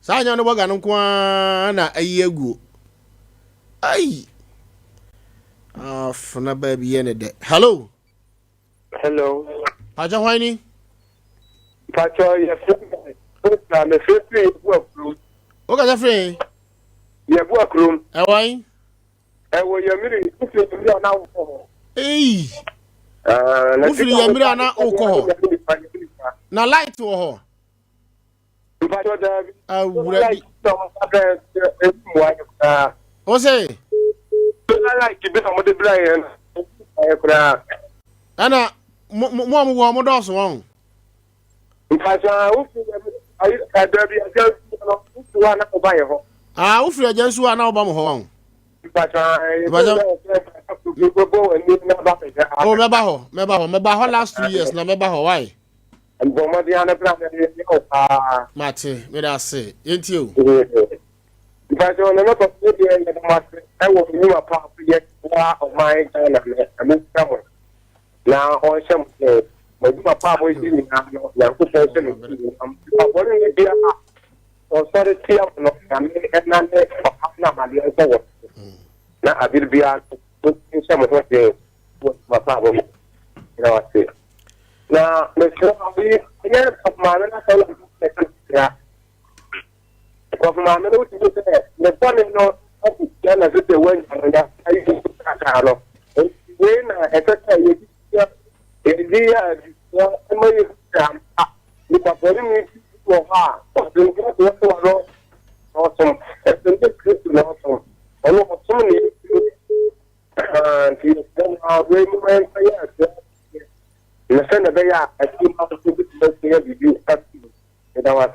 sa anya no boga no kwa na ayi agu ai funa baby ene de hello Paja hwani Pacha ya na me free bu o ka free ya bu akrum why ewo yamiri ufiri na wo ufiri yamiri na uko na light wo ho Pacha da awuradi o say na like bi na mo de bra yen kura ana mo do so won Pacha ufiri ayi adabi aja ufiri na ko ba ye ho ufiri aja su na oba mo ho meba ho last 2 years na meba ho why Mate me da say enti o na abirbiya to insha Allah ce masa ba ina wace na me so abi ne kuma na sala ya kuma na wuce ne bane no ya na zute wani da ai ka no we na etata ye ya mai ta ni ba bari ni ko ha to ko to no awesome it's a good to awesome I know so many we went na send be ya ati ma so good to say video and I was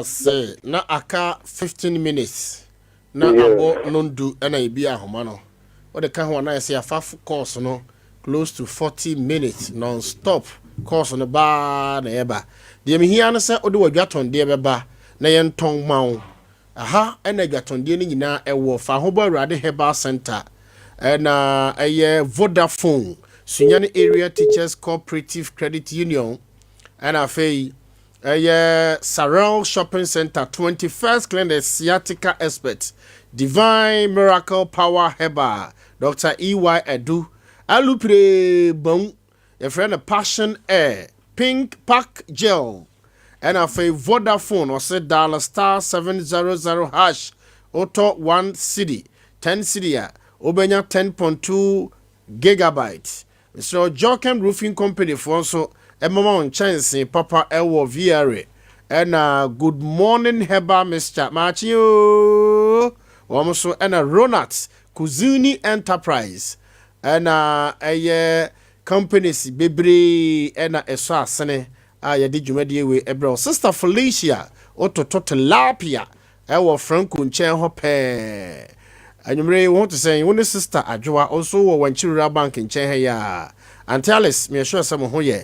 say na aka 15 minutes na abo nondu na ibi ahoma no what the kan na say afa course no close to 40 minutes non stop course no ba na eba de me hia no say ode wadwaton de beba na yenton mawo aha ena dwatonde ni nyina ewo fa hobo awrade herbal center na eye Vodafone Sunyani Area Teachers Cooperative Credit Union, and afei Sarel Shopping Center 21st Clinic Sciatica Expert Divine Miracle Power Heba Dr. E.Y. Edu Alupre Bon, your friend Passion Air Pink Pack Gel, and afei Vodafone or say $700 hash auto 1 city 10 city obenya 10.2 gigabyte. Mr. Jokem Roofing Company for so Emma Chance Papa Ewo VRA and good morning Heba Mr. Machio Womoso and Ronat Kuzuni Enterprise and a companies Bibri and a Swasene did you media with Ebro Sister Felicia Otto Totalapia Ewo Franco Chen Hope. And you may want to say, when the sister Ajua also when Chira Bank in Chehaya. And tell us, me assure some who ye.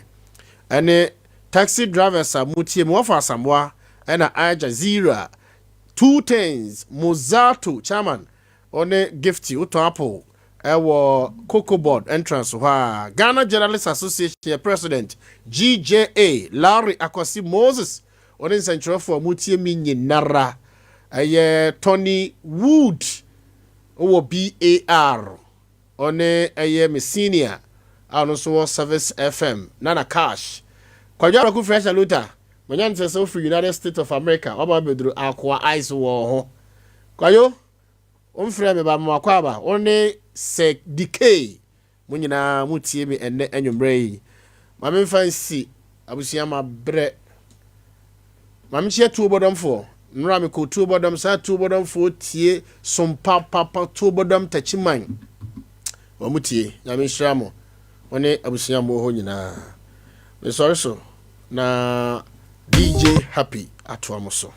And taxi drivers are muti mofa samwa and a Jazeera 210s Mozato chairman on a gifty uto apple. Our Cocoa Board entrance wa Ghana Journalists Association President GJA Larry Akwasi Moses on in central for muti mini nara. Tony Wood. Owo BAR one me senior ano so service FM Nana Cash kwajo ku fresh aluta manyan se so free United States of America oba bedru akwa ice wo ho kwajo on free me ba mo akwa ba one se decay munyina mutie me enne anwumre yi mame fancy abusia ma bre mame che tu bodomfo nra me ko tu bodom sa tu bodom fo tie sompa papa tu bodom tachiman o mutie ya me hyiamo one abusia mo ho nyina me sorry so na DJ Happy atoamoso